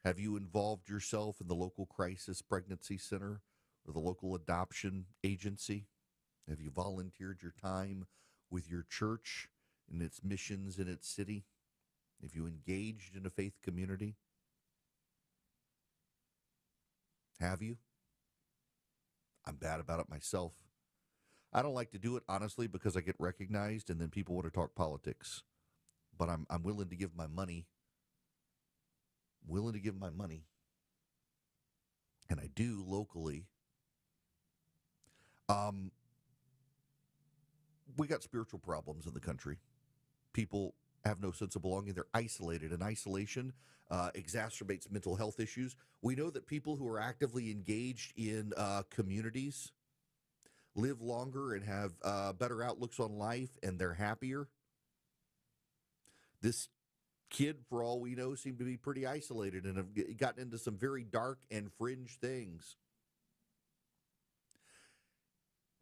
Have you involved yourself in the local crisis pregnancy center or the local adoption agency? Have you volunteered your time with your church and its missions in its city? Have you engaged in a faith community? Have you? I'm bad about it myself. I don't like to do it, honestly, because I get recognized and then people want to talk politics. But I'm willing to give my money. Willing to give my money. And I do locally. We got spiritual problems in the country. People have no sense of belonging. They're isolated, and isolation exacerbates mental health issues. We know that people who are actively engaged in communities live longer and have better outlooks on life, and they're happier. This kid, for all we know, seemed to be pretty isolated and have gotten into some very dark and fringe things.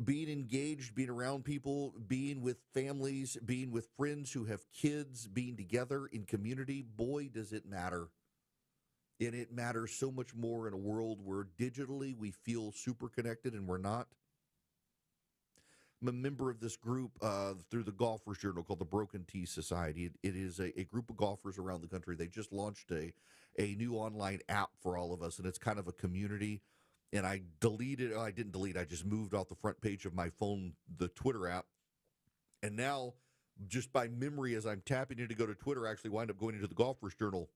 Being engaged, being around people, being with families, being with friends who have kids, being together in community, boy, does it matter. And it matters so much more in a world where digitally we feel super connected and we're not. I'm a member of this group through the Golfers Journal called the Broken Tee Society. It is a group of golfers around the country. They just launched a new online app for all of us, and it's kind of a community. And I just moved off the front page of my phone, the Twitter app. And now, just by memory, as I'm tapping in to go to Twitter, I actually wind up going into the Golfers Journal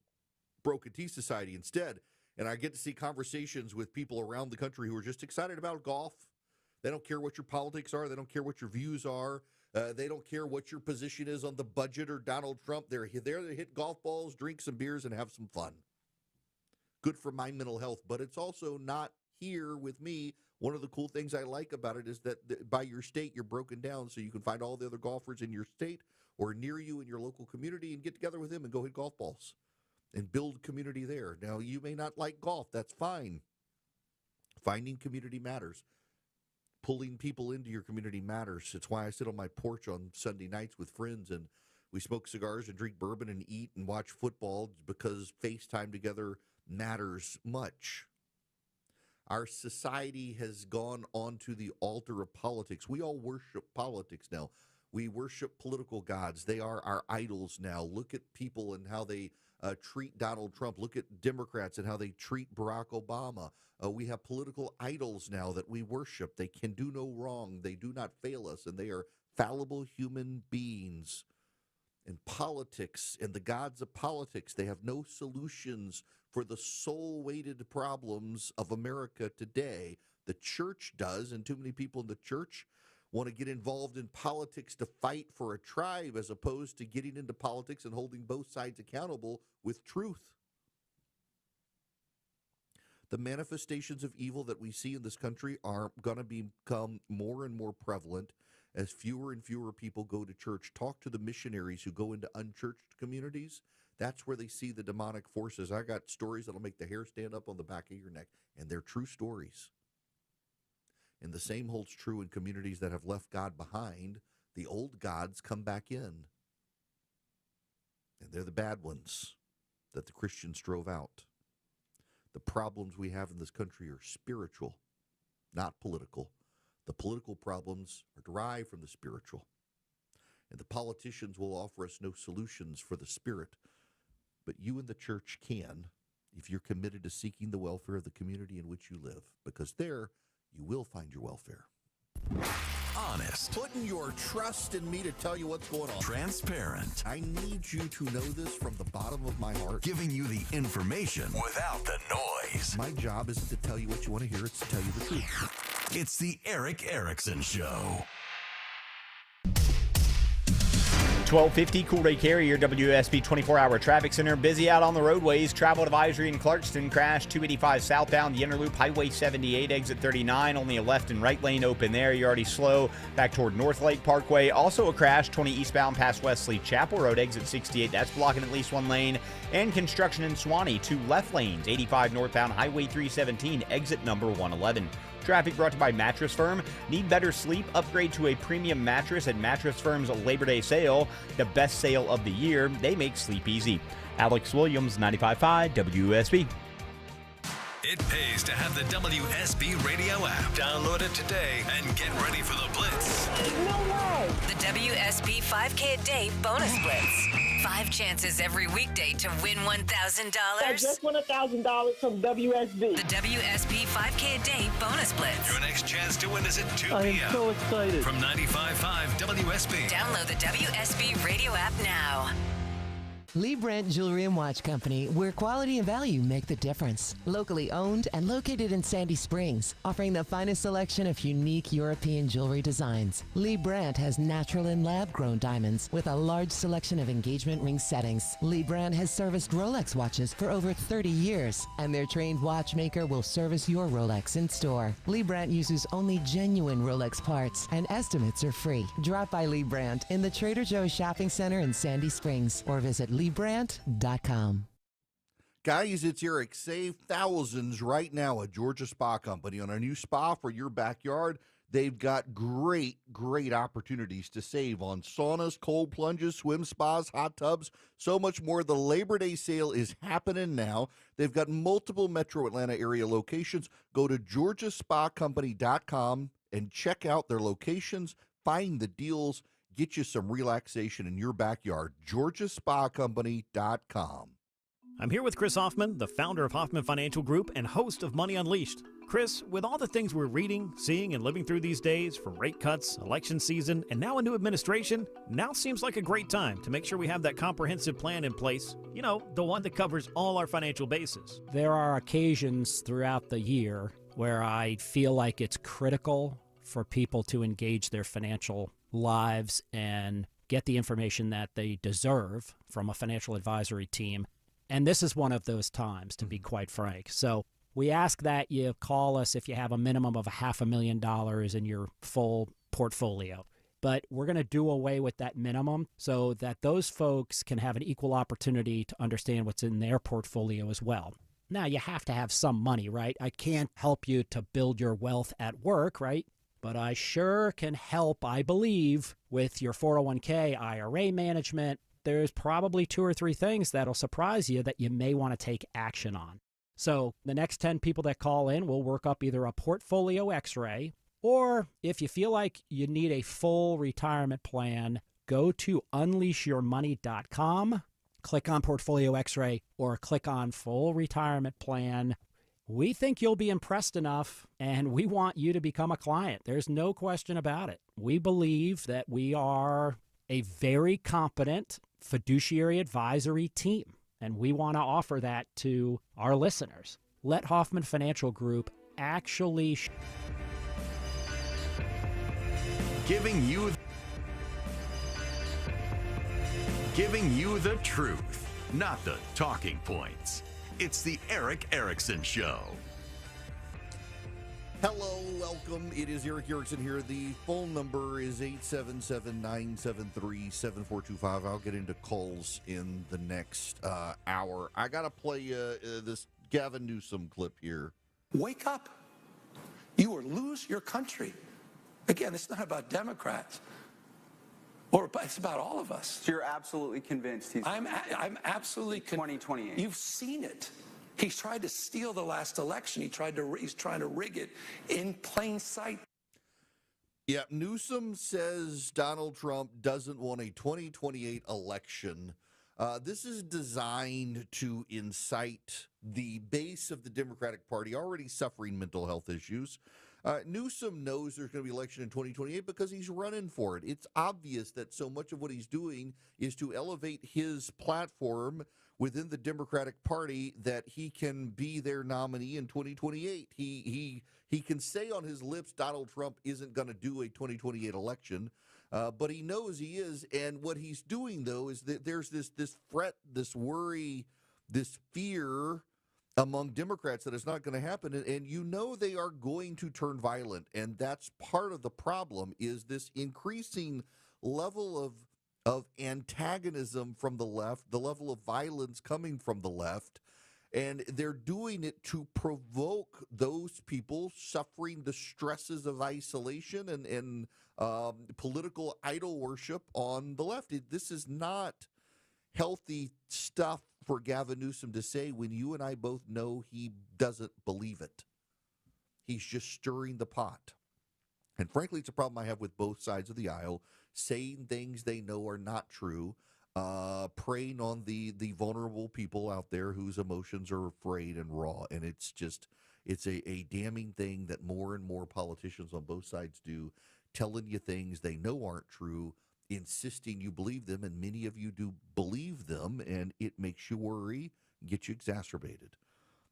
Broken Tee Society instead. And I get to see conversations with people around the country who are just excited about golf. They don't care what your politics are. They don't care what your views are. They don't care what your position is on the budget or Donald Trump. They're there to hit golf balls, drink some beers, and have some fun. Good for my mental health, but it's also not here with me. One of the cool things I like about it is that by your state, you're broken down so you can find all the other golfers in your state or near you in your local community and get together with them and go hit golf balls and build community there. Now, you may not like golf. That's fine. Finding community matters. Pulling people into your community matters. It's why I sit on my porch on Sunday nights with friends and we smoke cigars and drink bourbon and eat and watch football, because FaceTime together matters much. Our society has gone onto the altar of politics. We all worship politics now. We worship political gods. They are our idols now. Look at people and how they treat Donald Trump. Look at Democrats and how they treat Barack Obama. We have political idols now that we worship. They can do no wrong. They do not fail us, and they are fallible human beings. And politics and the gods of politics, they have no solutions for the soul-weighted problems of America today. The church does, and too many people in the church want to get involved in politics to fight for a tribe as opposed to getting into politics and holding both sides accountable with truth. The manifestations of evil that we see in this country are going to become more and more prevalent as fewer and fewer people go to church. Talk to the missionaries who go into unchurched communities. That's where they see the demonic forces. I got stories that'll make the hair stand up on the back of your neck, and they're true stories. And the same holds true in communities that have left God behind. The old gods come back in. And they're the bad ones that the Christians drove out. The problems we have in this country are spiritual, not political. The political problems are derived from the spiritual. And the politicians will offer us no solutions for the spirit. But you and the church can, if you're committed to seeking the welfare of the community in which you live, because there you will find your welfare. Honest. Putting your trust in me to tell you what's going on. Transparent. I need you to know this from the bottom of my heart. Giving you the information without the noise. My job isn't to tell you what you want to hear, it's to tell you the truth. It's the Eric Erickson Show. 1250 Cool Ray Carrier, WSB 24-hour traffic center. Busy out on the roadways. Travel advisory in Clarkston. Crash 285 southbound. The Interloop Highway 78, exit 39. Only a left and right lane open there. You're already slow back toward North Lake Parkway. Also a crash 20 eastbound past Wesley Chapel Road, exit 68. That's blocking at least one lane. And construction in Swanee. 2 left lanes. 85 northbound Highway 317, exit number 111. Traffic brought to you by Mattress Firm. Need better sleep? Upgrade to a premium mattress at Mattress Firm's Labor Day sale, the best sale of the year. They make sleep easy. Alex Williams, 95.5 WSB. It pays to have the WSB radio app. Download it today and get ready for the Blitz. No way! The WSB 5K a day bonus blitz. 5 chances every weekday to win $1,000. I just won $1,000 from WSB. The WSB 5K a day bonus blitz. Your next chance to win is at 2 I p.m. am so excited. From 95.5 WSB. Download the WSB radio app now. Lee Brandt Jewelry and Watch Company, where quality and value make the difference. Locally owned and located in Sandy Springs, offering the finest selection of unique European jewelry designs. Lee Brandt has natural and lab-grown diamonds with a large selection of engagement ring settings. Lee Brandt has serviced Rolex watches for over 30 years, and their trained watchmaker will service your Rolex in store. Lee Brandt uses only genuine Rolex parts, and estimates are free. Drop by Lee Brandt in the Trader Joe's Shopping Center in Sandy Springs, or visit LeeBrandt.com. Guys, it's Eric. Save thousands right now at Georgia Spa Company on a new spa for your backyard. They've got great opportunities to save on saunas, cold plunges, swim spas, hot tubs, so much more. The Labor Day sale is happening now. They've got multiple Metro Atlanta area locations. Go to georgiaSpaCompany.com and check out their locations, find the deals, get you some relaxation in your backyard. georgiaspacompany.com. I'm here with Chris Hoffman, the founder of Hoffman Financial Group and host of Money Unleashed. Chris, with all the things we're reading, seeing, and living through these days, from rate cuts, election season, and now a new administration, now seems like a great time to make sure we have that comprehensive plan in place. You know, the one that covers all our financial bases. There are occasions throughout the year where I feel like it's critical for people to engage their financial lives and get the information that they deserve from a financial advisory team. And this is one of those times, to be quite frank. So we ask that you call us if you have a minimum of $500,000 in your full portfolio. But we're going to do away with that minimum so that those folks can have an equal opportunity to understand what's in their portfolio as well. Now, you have to have some money, right? I can't help you to build your wealth at work, right? But I sure can help, I believe, with your 401k, IRA management. There's probably 2 or 3 things that'll surprise you that you may want to take action on. So the next 10 people that call in, we'll work up either a portfolio x-ray, or if you feel like you need a full retirement plan, go to unleashyourmoney.com, click on portfolio x-ray, or click on full retirement plan. We think you'll be impressed enough, and we want you to become a client. There's no question about it. We believe that we are a very competent fiduciary advisory team, and we want to offer that to our listeners. Let Hoffman Financial Group actually Giving you the truth, not the talking points. It's the Eric Erickson Show. Hello, welcome. It is Eric Erickson here. The phone number is 877-973-7425. I'll get into calls in the next hour. I got to play this Gavin Newsom clip here. Wake up. You will lose your country. Again, it's not about Democrats. Or it's about all of us. So you're absolutely convinced he's... I'm absolutely... 2028. You've seen it. He's tried to steal the last election. He's trying to rig it in plain sight. Yeah, Newsom says Donald Trump doesn't want a 2028 election. This is designed to incite the base of the Democratic Party, already suffering mental health issues. Newsom knows there's going to be election in 2028 because he's running for it. It's obvious that so much of what he's doing is to elevate his platform within the Democratic Party that he can be their nominee in 2028. He can say on his lips Donald Trump isn't going to do a 2028 election, but he knows he is. And what he's doing, though, is that there's this fret, this worry, this fear among Democrats that it's not going to happen. And you know they are going to turn violent. And that's part of the problem, is this increasing level of antagonism from the left, the level of violence coming from the left. And they're doing it to provoke those people suffering the stresses of isolation and political idol worship on the left. This is not healthy stuff for Gavin Newsom to say when you and I both know he doesn't believe it. He's just stirring the pot. And frankly, it's a problem I have with both sides of the aisle, saying things they know are not true, preying on the vulnerable people out there whose emotions are frayed and raw. And it's a damning thing that more and more politicians on both sides do, telling you things they know aren't true, insisting you believe them, and many of you do believe them, and it makes you worry, gets you exacerbated.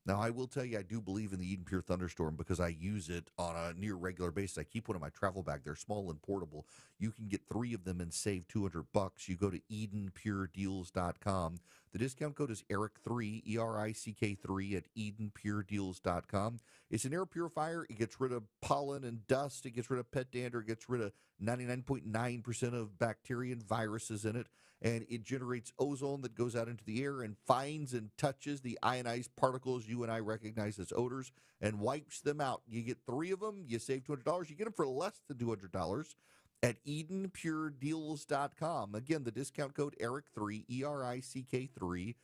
Now, I will tell you, I do believe in the Eden Pure Thunderstorm because I use it on a near regular basis. I keep one in my travel bag. They're small and portable. You can get 3 of them and save $200. You go to EdenPureDeals.com. The discount code is ERIC3, ERICK3 at EdenPureDeals.com. It's an air purifier. It gets rid of pollen and dust. It gets rid of pet dander. It gets rid of 99.9% of bacteria and viruses in it. And it generates ozone that goes out into the air and finds and touches the ionized particles you and I recognize as odors and wipes them out. You get 3 of them. You save $200. You get them for less than $200 at EdenPureDeals.com. Again, the discount code ERIC3, ERICK3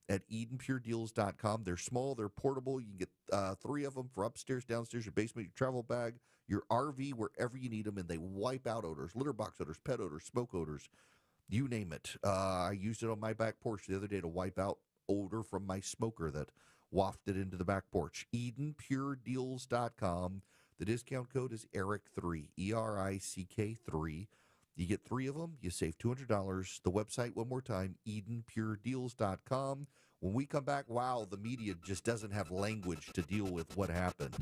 at EdenPureDeals.com. They're small. They're portable. You can get 3 of them for upstairs, downstairs, your basement, your travel bag, your RV, wherever you need them, and they wipe out odors, litter box odors, pet odors, smoke odors. You name it. I used it on my back porch the other day to wipe out odor from my smoker that wafted into the back porch. EdenPureDeals.com. The discount code is ERIC3, ERICK3. You get 3 of them. You save $200. The website, one more time, EdenPureDeals.com. When we come back, wow, the media just doesn't have language to deal with what happened.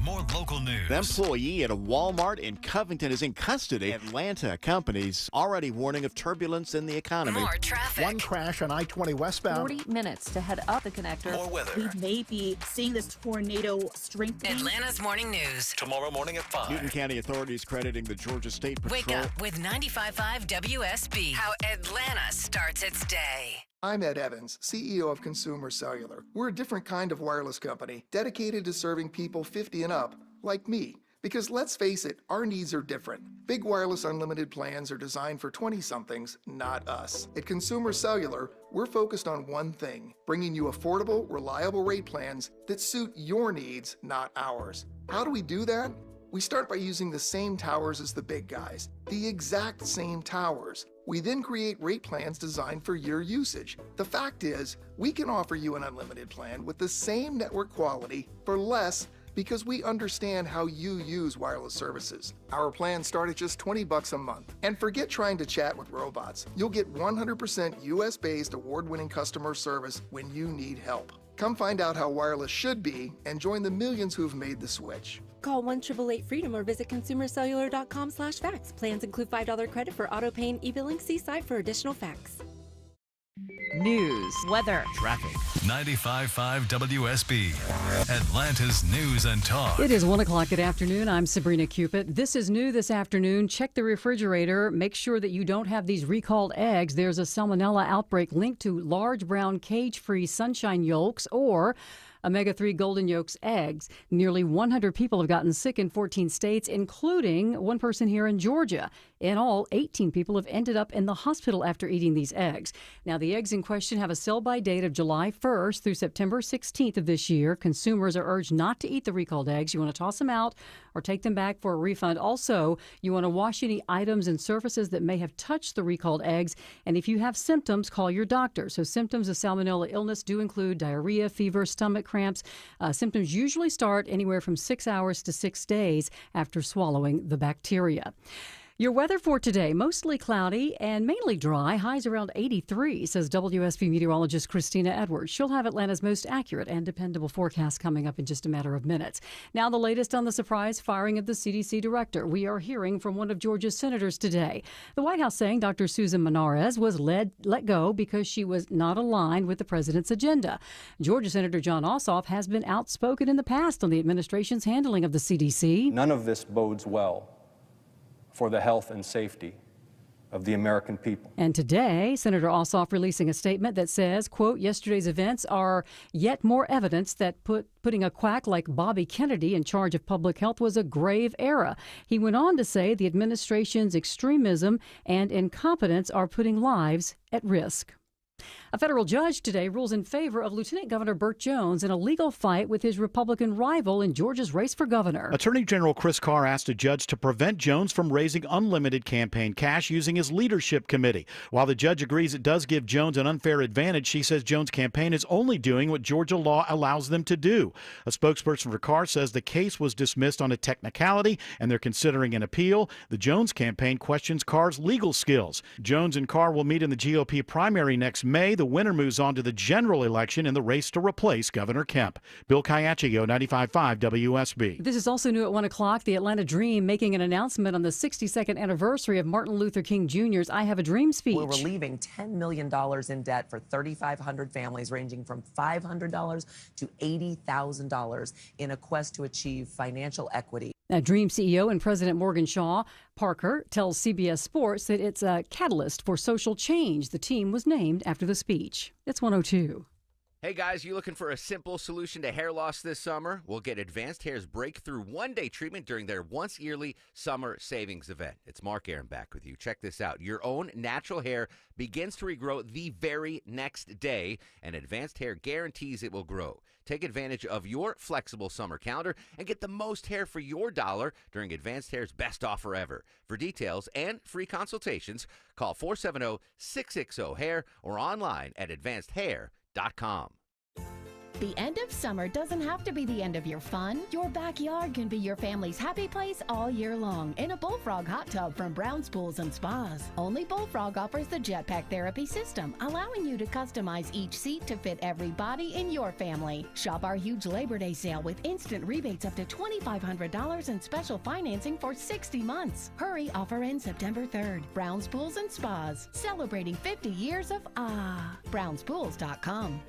More local news. An employee at a Walmart in Covington is in custody. Atlanta companies already warning of turbulence in the economy. More traffic. One crash on I-20 westbound. 40 minutes to head up the connector. More weather. We may be seeing this tornado strengthening. Atlanta's morning news. Tomorrow morning at 5. Newton County authorities crediting the Georgia State Patrol. Wake up with 95.5 WSB. How Atlanta starts its day. I'm Ed Evans, CEO of Consumer Cellular. We're a different kind of wireless company dedicated to serving people 50 and up, like me. Because let's face it, our needs are different. Big wireless unlimited plans are designed for 20-somethings, not us. At Consumer Cellular, we're focused on one thing, bringing you affordable, reliable rate plans that suit your needs, not ours. How do we do that? We start by using the same towers as the big guys, the exact same towers. We then create rate plans designed for your usage. The fact is, we can offer you an unlimited plan with the same network quality for less because we understand how you use wireless services. Our plans start at just $20 a month. And forget trying to chat with robots. You'll get 100% US-based award-winning customer service when you need help. Come find out how wireless should be and join the millions who've made the switch. Call 1-888-FREEDOM or visit consumercellular.com/facts. Plans include $5 credit for auto pay and e-billing. See site for additional facts. News, weather, traffic. 95.5 WSB, Atlanta's News and Talk. It is 1 o'clock good afternoon. I'm Sabrina Cupid. This is new this afternoon. Check the refrigerator. Make sure that you don't have these recalled eggs. There's a salmonella outbreak linked to large brown cage-free sunshine yolks or Omega-3 Golden Yolk's eggs. Nearly 100 people have gotten sick in 14 states, including one person here in Georgia. In all, 18 people have ended up in the hospital after eating these eggs. Now, the eggs in question have a sell-by date of July 1st through September 16th of this year. Consumers are urged not to eat the recalled eggs. You want to toss them out or take them back for a refund. Also, you want to wash any items and surfaces that may have touched the recalled eggs. And if you have symptoms, call your doctor. So symptoms of salmonella illness do include diarrhea, fever, stomach cramps. Symptoms usually start anywhere from 6 hours to 6 days after swallowing the bacteria. Your weather for today, mostly cloudy and mainly dry. Highs around 83, says WSB meteorologist Christina Edwards. She'll have Atlanta's most accurate and dependable forecast coming up in just a matter of minutes. Now, the latest on the surprise firing of the CDC director. We are hearing from one of Georgia's senators today. The White House saying Dr. Susan Menares was let go because she was not aligned with the president's agenda. Georgia Senator Jon Ossoff has been outspoken in the past on the administration's handling of the CDC. None of this bodes well for the health and safety of the American people. And today, Senator Ossoff releasing a statement that says, quote, yesterday's events are yet more evidence that putting a quack like Bobby Kennedy in charge of public health was a grave error. He went on to say the administration's extremism and incompetence are putting lives at risk. A federal judge today rules in favor of Lieutenant Governor Burt Jones in a legal fight with his Republican rival in Georgia's race for governor. Attorney General Chris Carr asked a judge to prevent Jones from raising unlimited campaign cash using his leadership committee. While the judge agrees it does give Jones an unfair advantage, she says Jones' campaign is only doing what Georgia law allows them to do. A spokesperson for Carr says the case was dismissed on a technicality and they're considering an appeal. The Jones campaign questions Carr's legal skills. Jones and Carr will meet in the GOP primary next May. The winner moves on to the general election in the race to replace Governor Kemp. Bill Caiaccio, 95.5 WSB. This is also new at 1 o'clock. The Atlanta Dream making an announcement on the 62nd anniversary of Martin Luther King Jr.'s I Have a Dream speech. We're relieving $10 million in debt for 3,500 families, ranging from $500 to $80,000 in a quest to achieve financial equity. Dream CEO and President Morgan Shaw Parker tells CBS Sports that it's a catalyst for social change. The team was named after the speech. It's 102. Hey guys, you looking for a simple solution to hair loss this summer? Well, get Advanced Hair's breakthrough one-day treatment during their once-yearly summer savings event. It's Mark Aaron back with you. Check this out. Your own natural hair begins to regrow the very next day, and Advanced Hair guarantees it will grow. Take advantage of your flexible summer calendar and get the most hair for your dollar during Advanced Hair's best offer ever. For details and free consultations, call 470-660-HAIR or online at advancedhair.com. The end of summer doesn't have to be the end of your fun. Your backyard can be your family's happy place all year long in a Bullfrog hot tub from Brown's Pools and Spas. Only Bullfrog offers the Jetpack Therapy system, allowing you to customize each seat to fit every body in your family. Shop our huge Labor Day sale with instant rebates up to $2,500 and special financing for 60 months. Hurry, offer ends September 3rd. Brown's Pools and Spas, celebrating 50 years of Brown'sPools.com.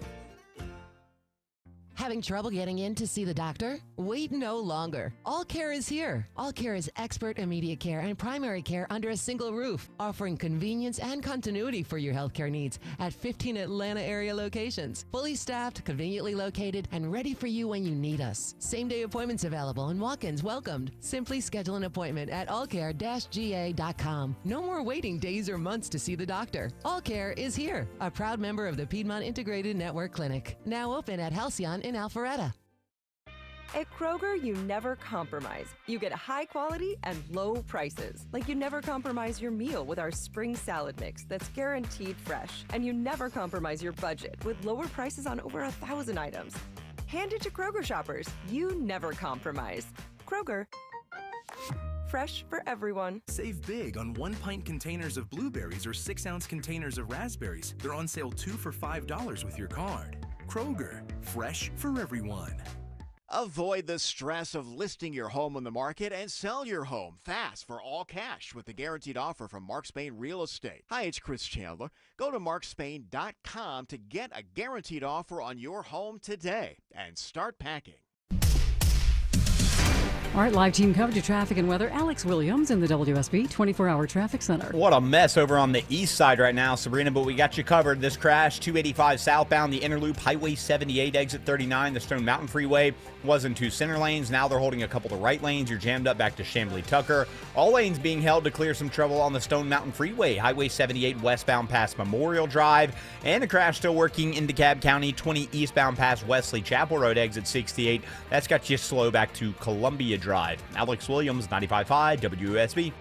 Having trouble getting in to see the doctor? Wait no longer. All Care is here. All Care is expert immediate care and primary care under a single roof, offering convenience and continuity for your healthcare needs at 15 Atlanta area locations. Fully staffed, conveniently located, and ready for you when you need us. Same-day appointments available and walk-ins welcomed. Simply schedule an appointment at allcare-ga.com. No more waiting days or months to see the doctor. All Care is here. A proud member of the Piedmont Integrated Network Clinic. Now open at Halcyon in Alpharetta. At Kroger, you never compromise. You get high quality and low prices. Like you never compromise your meal with our spring salad mix that's guaranteed fresh. And you never compromise your budget with lower prices on over 1,000 items. Hand it to Kroger shoppers. You never compromise. Kroger. Fresh for everyone. Save big on 1-pint containers of blueberries or 6-ounce containers of raspberries. They're on sale 2 for $5 with your card. Kroger, fresh for everyone. Avoid the stress of listing your home on the market and sell your home fast for all cash with the guaranteed offer from Mark Spain Real Estate. Hi, it's Chris Chandler. Go to markspain.com to get a guaranteed offer on your home today and start packing. All right, live team coverage of traffic and weather. Alex Williams in the WSB 24-hour traffic center. What a mess over on the east side right now, Sabrina, but we got you covered. This crash, 285 southbound, the inner loop, Highway 78, exit 39, the Stone Mountain Freeway was in 2 center lanes. Now they're holding a couple of right lanes. You're jammed up back to Chamblee-Tucker. All lanes being held to clear some trouble on the Stone Mountain Freeway, Highway 78 westbound past Memorial Drive, and a crash still working in DeKalb County, 20 eastbound past Wesley Chapel Road, exit 68. That's got you slow back to Columbia Drive. Alex Williams, 95.5 WSB.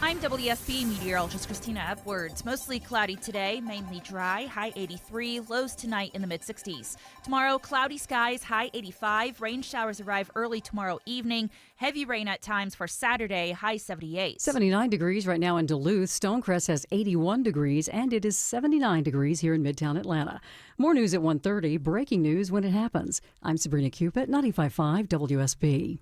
I'm WSB meteorologist Christina Edwards. Mostly cloudy today, mainly dry, high 83, lows tonight in the mid-60s. Tomorrow, cloudy skies, high 85. Rain showers arrive early tomorrow evening. Heavy rain at times for Saturday, high 78. 79 degrees right now in Duluth. Stonecrest has 81 degrees, and it is 79 degrees here in Midtown Atlanta. More news at 1:30. Breaking news when it happens. I'm Sabrina Cupid, 95.5 WSB.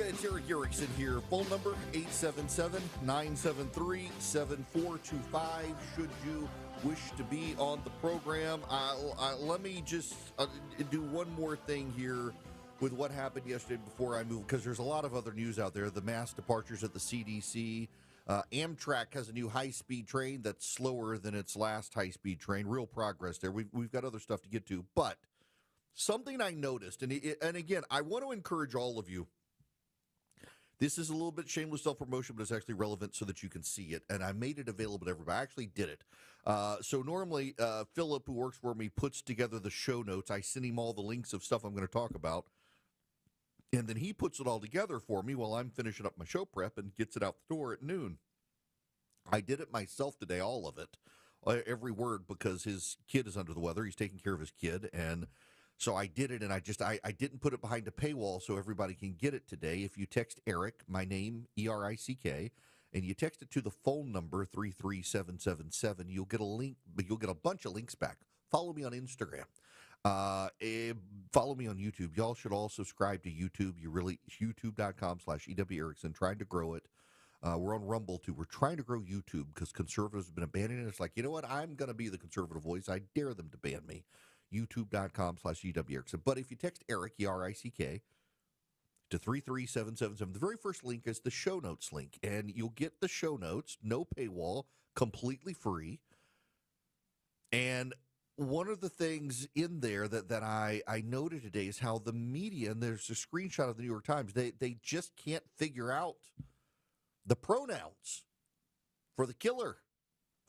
It's Eric Erickson here. Phone number 877-973-7425. Should you wish to be on the program, let me just do one more thing here with what happened yesterday before I move, because there's a lot of other news out there. The mass departures at the CDC. Amtrak has a new high-speed train that's slower than its last high-speed train. Real progress there. We've got other stuff to get to, but something I noticed, and again, I want to encourage all of you. This is a little bit shameless self-promotion, but it's actually relevant so that you can see it. And I made it available to everybody. I actually did it. So normally, Philip, who works for me, puts together the show notes. I send him all the links of stuff I'm going to talk about. And then he puts it all together for me while I'm finishing up my show prep and gets it out the door at noon. I did it myself today, all of it, every word, because his kid is under the weather. He's taking care of his kid, and so I did it, and I didn't put it behind a paywall so everybody can get it today. If you text Eric, my name, E-R-I-C-K, and you text it to the phone number 33777, you'll get a link, but you'll get a bunch of links back. Follow me on Instagram. Follow me on YouTube. Y'all should all subscribe to YouTube. YouTube.com/EW Erickson, trying to grow it. We're on Rumble, too. We're trying to grow YouTube because conservatives have been abandoning it. It's like, you know what? I'm going to be the conservative voice. I dare them to ban me. YouTube.com/EW Erickson. But if you text Eric, E-R-I-C-K, to 33777, the very first link is the show notes link. And you'll get the show notes, no paywall, completely free. And one of the things in there that I noted today is how the media, and there's a screenshot of the New York Times, they just can't figure out the pronouns for the killer.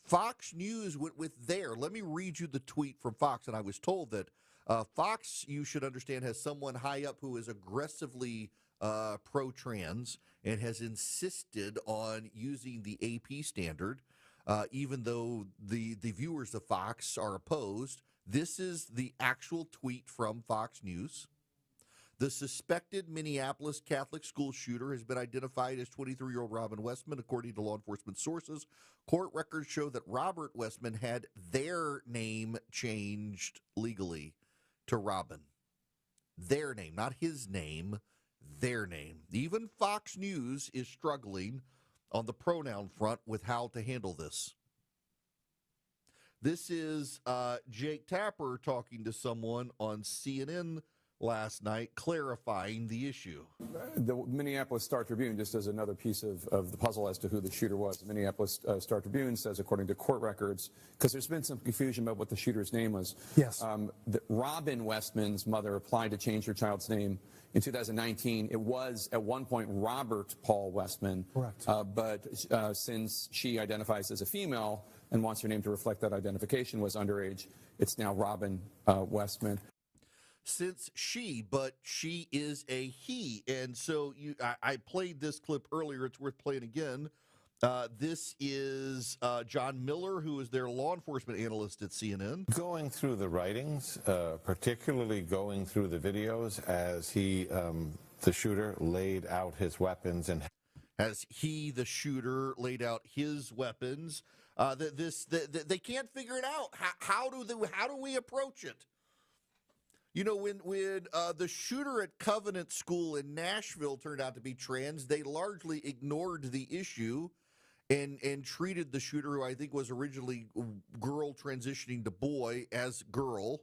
Fox News went with their. Let me read you the tweet from Fox. And I was told that Fox, you should understand, has someone high up who is aggressively pro-trans and has insisted on using the AP standard, even though the viewers of Fox are opposed. This is the actual tweet from Fox News. The suspected Minneapolis Catholic school shooter has been identified as 23-year-old Robin Westman, according to law enforcement sources. Court records show that Robert Westman had their name changed legally to Robin. Their name, not his name, their name. Even Fox News is struggling on the pronoun front with how to handle this. This is Jake Tapper talking to someone on CNN last night, clarifying the issue. The Minneapolis Star-Tribune, just as another piece of the puzzle as to who the shooter was, the Minneapolis Star-Tribune says, according to court records, because there's been some confusion about what the shooter's name was. Yes. Robin Westman's mother applied to change her child's name in 2019. It was, at one point, Robert Paul Westman. Correct. But since she identifies as a female and wants her name to reflect that identification, was underage, it's now Robin Westman. Since but she is a he. And so I played this clip earlier. It's worth playing again. This is John Miller, who is their law enforcement analyst at CNN. Going through the writings, particularly going through the videos as the shooter, laid out his weapons. And as the shooter, laid out his weapons, they can't figure it out. How do we approach it? You know, when the shooter at Covenant School in Nashville turned out to be trans, they largely ignored the issue and treated the shooter, who I think was originally girl transitioning to boy, as girl.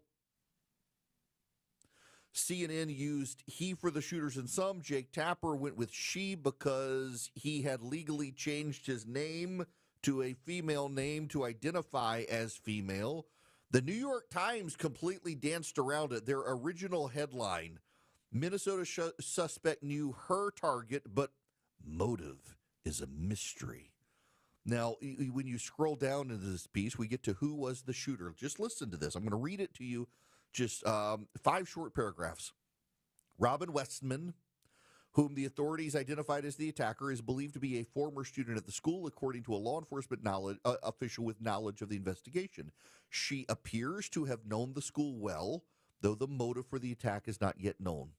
CNN used he for the shooters in some. Jake Tapper went with she because he had legally changed his name to a female name to identify as female. The New York Times completely danced around it. Their original headline, Minnesota suspect knew her target, but motive is a mystery. Now, when you scroll down into this piece, we get to who was the shooter. Just listen to this. I'm going to read it to you, just 5 short paragraphs. Robin Westman, whom the authorities identified as the attacker, is believed to be a former student at the school, according to a law enforcement official with knowledge of the investigation. She appears to have known the school well, though the motive for the attack is not yet known.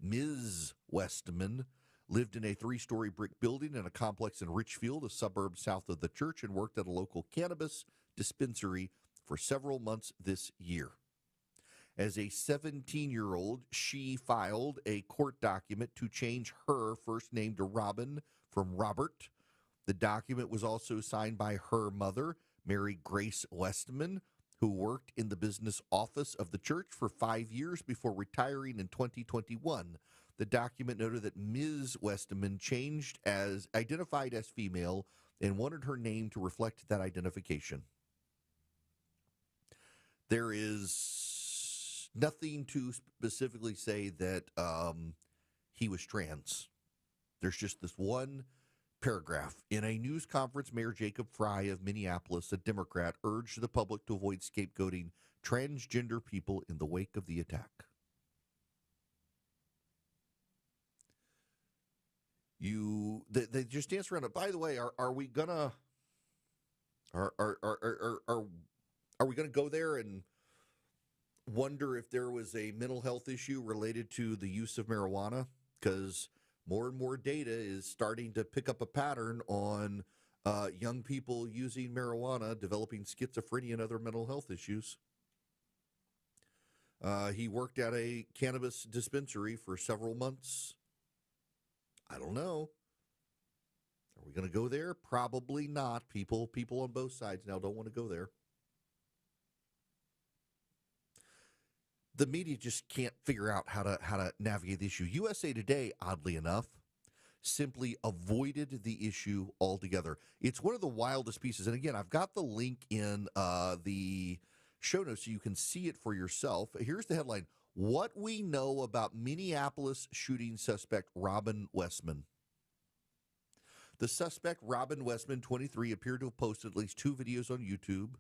Ms. Westman lived in a 3-story brick building in a complex in Richfield, a suburb south of the church, and worked at a local cannabis dispensary for several months this year. As a 17-year-old, she filed a court document to change her first name to Robin from Robert. The document was also signed by her mother, Mary Grace Westman, who worked in the business office of the church for 5 years before retiring in 2021. The document noted that Ms. Westman identified as female and wanted her name to reflect that identification. There is nothing to specifically say that he was trans. There's just this one paragraph. In a news conference, Mayor Jacob Fry of Minneapolis, a Democrat, urged the public to avoid scapegoating transgender people in the wake of the attack. They just dance around it. By the way, are we gonna go there and wonder if there was a mental health issue related to the use of marijuana? Because more and more data is starting to pick up a pattern on young people using marijuana, developing schizophrenia and other mental health issues. He worked at a cannabis dispensary for several months. I don't know. Are we going to go there? Probably not. People on both sides now don't want to go there. The media just can't figure out how to navigate the issue. USA Today, oddly enough, simply avoided the issue altogether. It's one of the wildest pieces. And again, I've got the link in the show notes so you can see it for yourself. Here's the headline: What we know about Minneapolis shooting suspect Robin Westman. The suspect, Robin Westman, 23, appeared to have posted at least 2 videos on YouTube.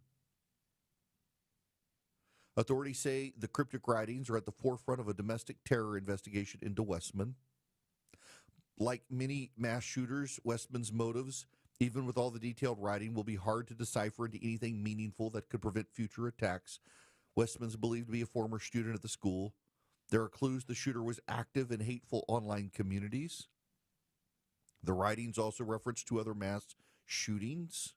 Authorities say the cryptic writings are at the forefront of a domestic terror investigation into Westman. Like many mass shooters, Westman's motives, even with all the detailed writing, will be hard to decipher into anything meaningful that could prevent future attacks. Westman's believed to be a former student at the school. There are clues the shooter was active in hateful online communities. The writings also reference 2 other mass shootings.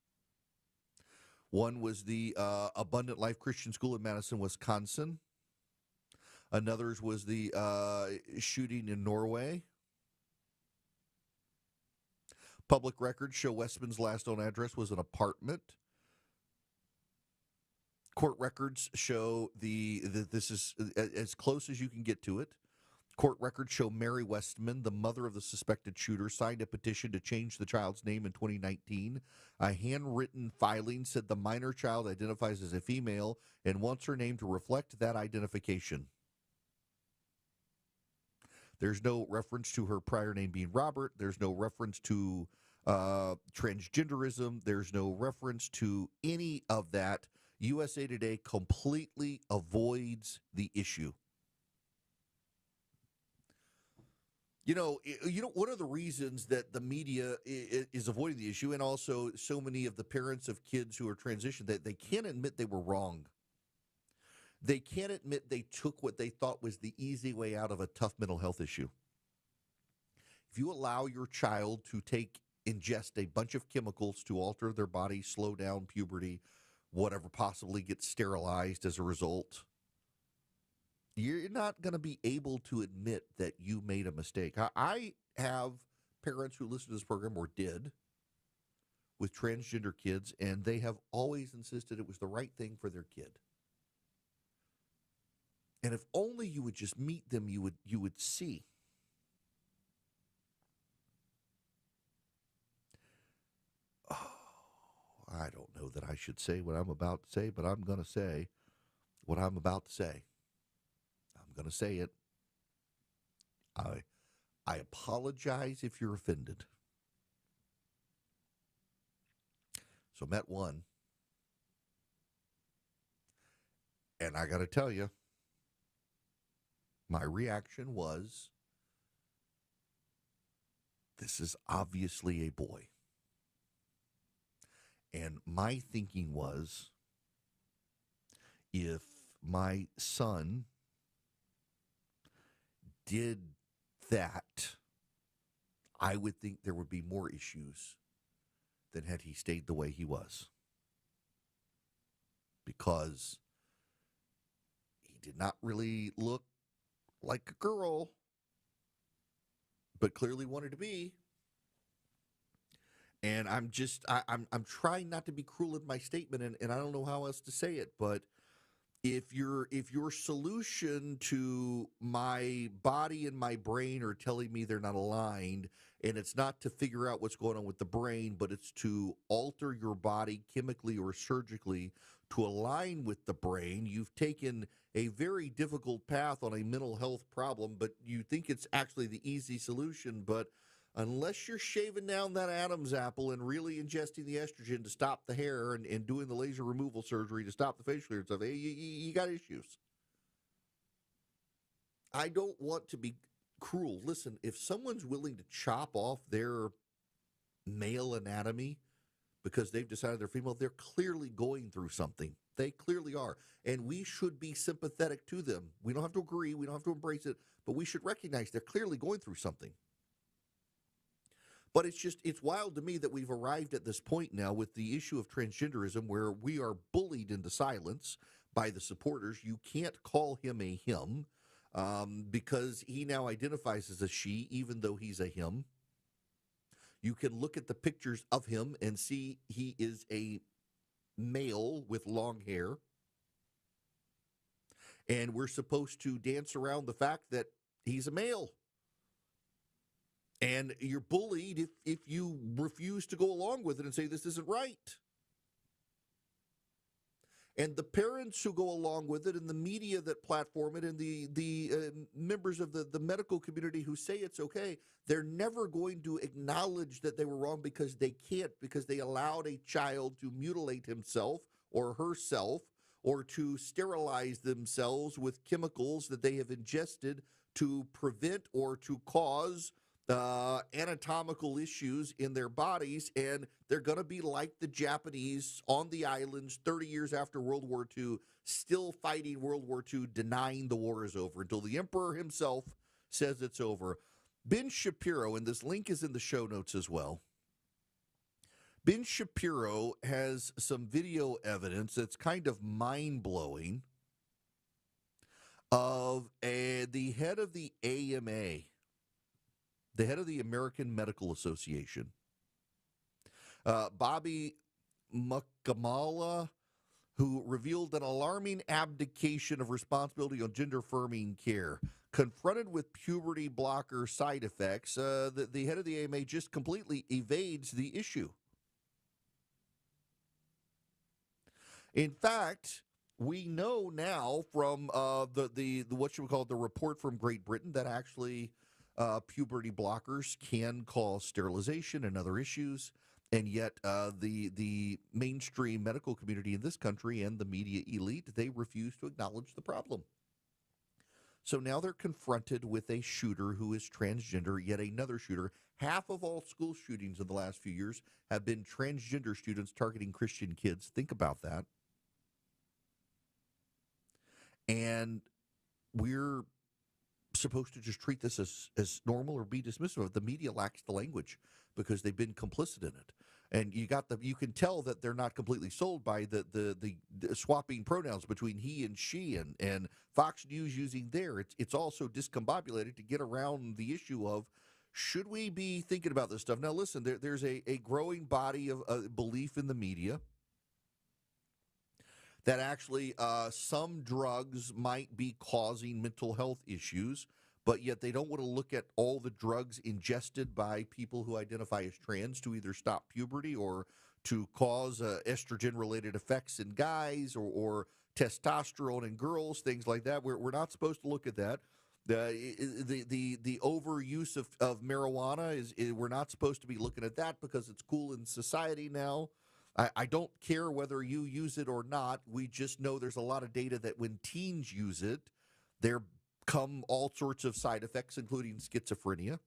One was the Abundant Life Christian School in Madison, Wisconsin. Another was the shooting in Norway. Public records show Westman's last known address was an apartment. Court records show that this is as close as you can get to it. Court records show Mary Westman, the mother of the suspected shooter, signed a petition to change the child's name in 2019. A handwritten filing said the minor child identifies as a female and wants her name to reflect that identification. There's no reference to her prior name being Robert. There's no reference to transgenderism. There's no reference to any of that. USA Today completely avoids the issue. You know, one of the reasons that the media is avoiding the issue, and also so many of the parents of kids who are transitioned, that they can't admit they were wrong. They can't admit they took what they thought was the easy way out of a tough mental health issue. If you allow your child to ingest a bunch of chemicals to alter their body, slow down puberty, whatever, possibly get sterilized as a result, You're not going to be able to admit that you made a mistake. I have parents who listen to this program or did with transgender kids, and they have always insisted it was the right thing for their kid. And if only you would just meet them, you would see. Oh, I don't know that I should say what I'm about to say, but I'm going to say what I'm about to say. I'm going to say it. I apologize if you're offended. So met one. And I got to tell you, my reaction was, this is obviously a boy. And my thinking was, if my son did that, I would think there would be more issues than had he stayed the way he was. Because he did not really look like a girl, but clearly wanted to be. And I'm trying not to be cruel in my statement, and I don't know how else to say it, but if your solution to my body and my brain are telling me they're not aligned, and it's not to figure out what's going on with the brain, but it's to alter your body chemically or surgically to align with the brain, you've taken a very difficult path on a mental health problem, but you think it's actually the easy solution. But unless you're shaving down that Adam's apple and really ingesting the estrogen to stop the hair and doing the laser removal surgery to stop the facial hair and stuff, you got issues. I don't want to be cruel. Listen, if someone's willing to chop off their male anatomy because they've decided they're female, they're clearly going through something. They clearly are. And we should be sympathetic to them. We don't have to agree. We don't have to embrace it. But we should recognize they're clearly going through something. But it's wild to me that we've arrived at this point now with the issue of transgenderism where we are bullied into silence by the supporters. You can't call him a him because he now identifies as a she, even though he's a him. You can look at the pictures of him and see he is a male with long hair. And we're supposed to dance around the fact that he's a male. And you're bullied if you refuse to go along with it and say this isn't right. And the parents who go along with it and the media that platform it and the members of the medical community who say it's okay, they're never going to acknowledge that they were wrong because they can't, because they allowed a child to mutilate himself or herself or to sterilize themselves with chemicals that they have ingested to prevent or to cause anatomical issues in their bodies, and they're going to be like the Japanese on the islands 30 years after World War II, still fighting World War II, denying the war is over until the emperor himself says it's over. Ben Shapiro, and this link is in the show notes as well. Ben Shapiro has some video evidence that's kind of mind-blowing of the head of the AMA, the head of the American Medical Association, Bobby Mukamala, who revealed an alarming abdication of responsibility on gender-affirming care. Confronted with puberty blocker side effects, the head of the AMA just completely evades the issue. In fact, we know now from the what should we call it, the report from Great Britain that actually puberty blockers can cause sterilization and other issues, and yet the mainstream medical community in this country and the media elite, they refuse to acknowledge the problem. So now they're confronted with a shooter who is transgender, yet another shooter. Half of all school shootings in the last few years have been transgender students targeting Christian kids. Think about that. And we're supposed to just treat this as normal or be dismissive of it. The media lacks the language because they've been complicit in it. And you can tell that they're not completely sold by the swapping pronouns between he and she, and Fox News using their. It's also discombobulated to get around the issue of, should we be thinking about this stuff? Now, listen, there's a growing body of belief in the media that actually some drugs might be causing mental health issues, but yet they don't want to look at all the drugs ingested by people who identify as trans to either stop puberty or to cause estrogen-related effects in guys or testosterone in girls, things like that. We're not supposed to look at that. The overuse of marijuana we're not supposed to be looking at that because it's cool in society now. I don't care whether you use it or not. We just know there's a lot of data that when teens use it, there come all sorts of side effects, including schizophrenia.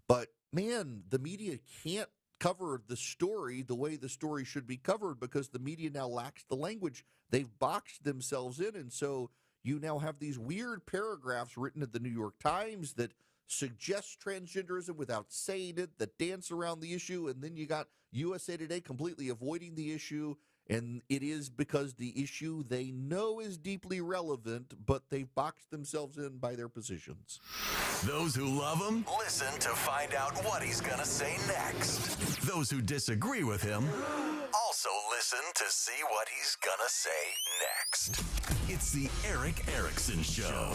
But, man, the media can't cover the story the way the story should be covered because the media now lacks the language. They've boxed themselves in, and so you now have these weird paragraphs written at the New York Times that suggest transgenderism without saying it, that dance around the issue, and then you got USA Today completely avoiding the issue, and it is because the issue they know is deeply relevant, but they've boxed themselves in by their positions. Those who love him, listen to find out what he's going to say next. Those who disagree with him, also listen to see what he's going to say next. It's the Erick Erickson Show.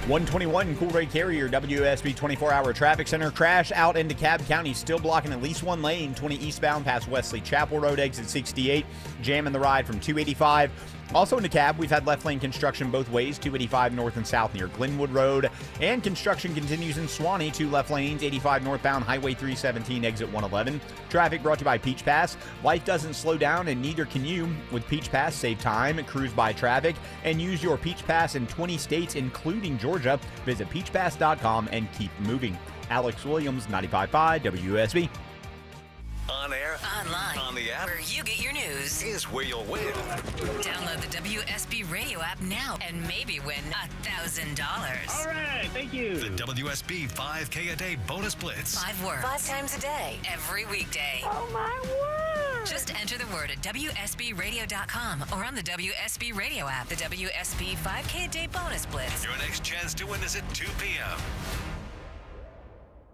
121 Coolray Carrier WSB 24-hour traffic center. Crash out into Cobb County, still blocking at least one lane. 20 eastbound past Wesley Chapel Road, exit 68. Jamming the ride from 285. Also into Cobb, we've had left lane construction both ways, 285 north and south near Glenwood Road. And construction continues in Suwanee, 2 left lanes, 85 northbound, Highway 317, exit 111. Traffic brought to you by Peach Pass. Life doesn't slow down, and neither can you. With Peach Pass, save time, cruise by traffic, and use your Peach Pass in 20 states, including Georgia. Visit peachpass.com and keep moving. Alex Williams, 95.5 WSB. On air, online, on the app, where you get your news is where you'll win. Download the WSB radio app now and maybe win $1,000. All right, thank you. The WSB 5K a day bonus blitz. 5 words, 5 times a day, every weekday. Oh my word! Just enter the word at WSBradio.com or on the WSB radio app. The WSB 5K a day bonus blitz. Your next chance to win is at 2 p.m.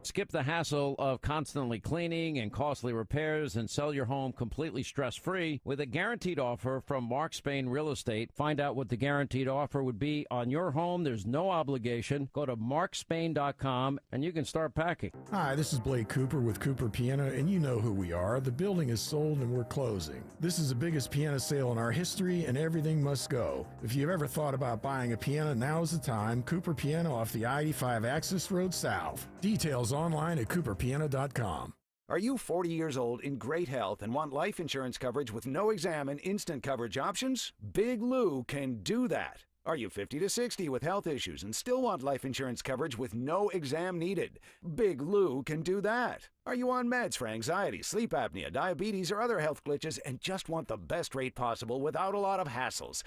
Skip the hassle of constantly cleaning and costly repairs and sell your home completely stress-free with a guaranteed offer from Mark Spain Real Estate. Find out what the guaranteed offer would be on your home. There's no obligation. Go to markspain.com and you can start packing. Hi, this is Blake Cooper with Cooper Piano, and you know who we are. The building is sold and we're closing. This is the biggest piano sale in our history, and everything must go. If you've ever thought about buying a piano, now is the time. Cooper Piano off the I-85 Access Road South. Details online at cooperpiano.com. Are you 40 years old in great health and want life insurance coverage with no exam and instant coverage options? Big Lou can do that. Are you 50 to 60 with health issues and still want life insurance coverage with no exam needed? Big Lou can do that. Are you on meds for anxiety, sleep apnea, diabetes, or other health glitches and just want the best rate possible without a lot of hassles?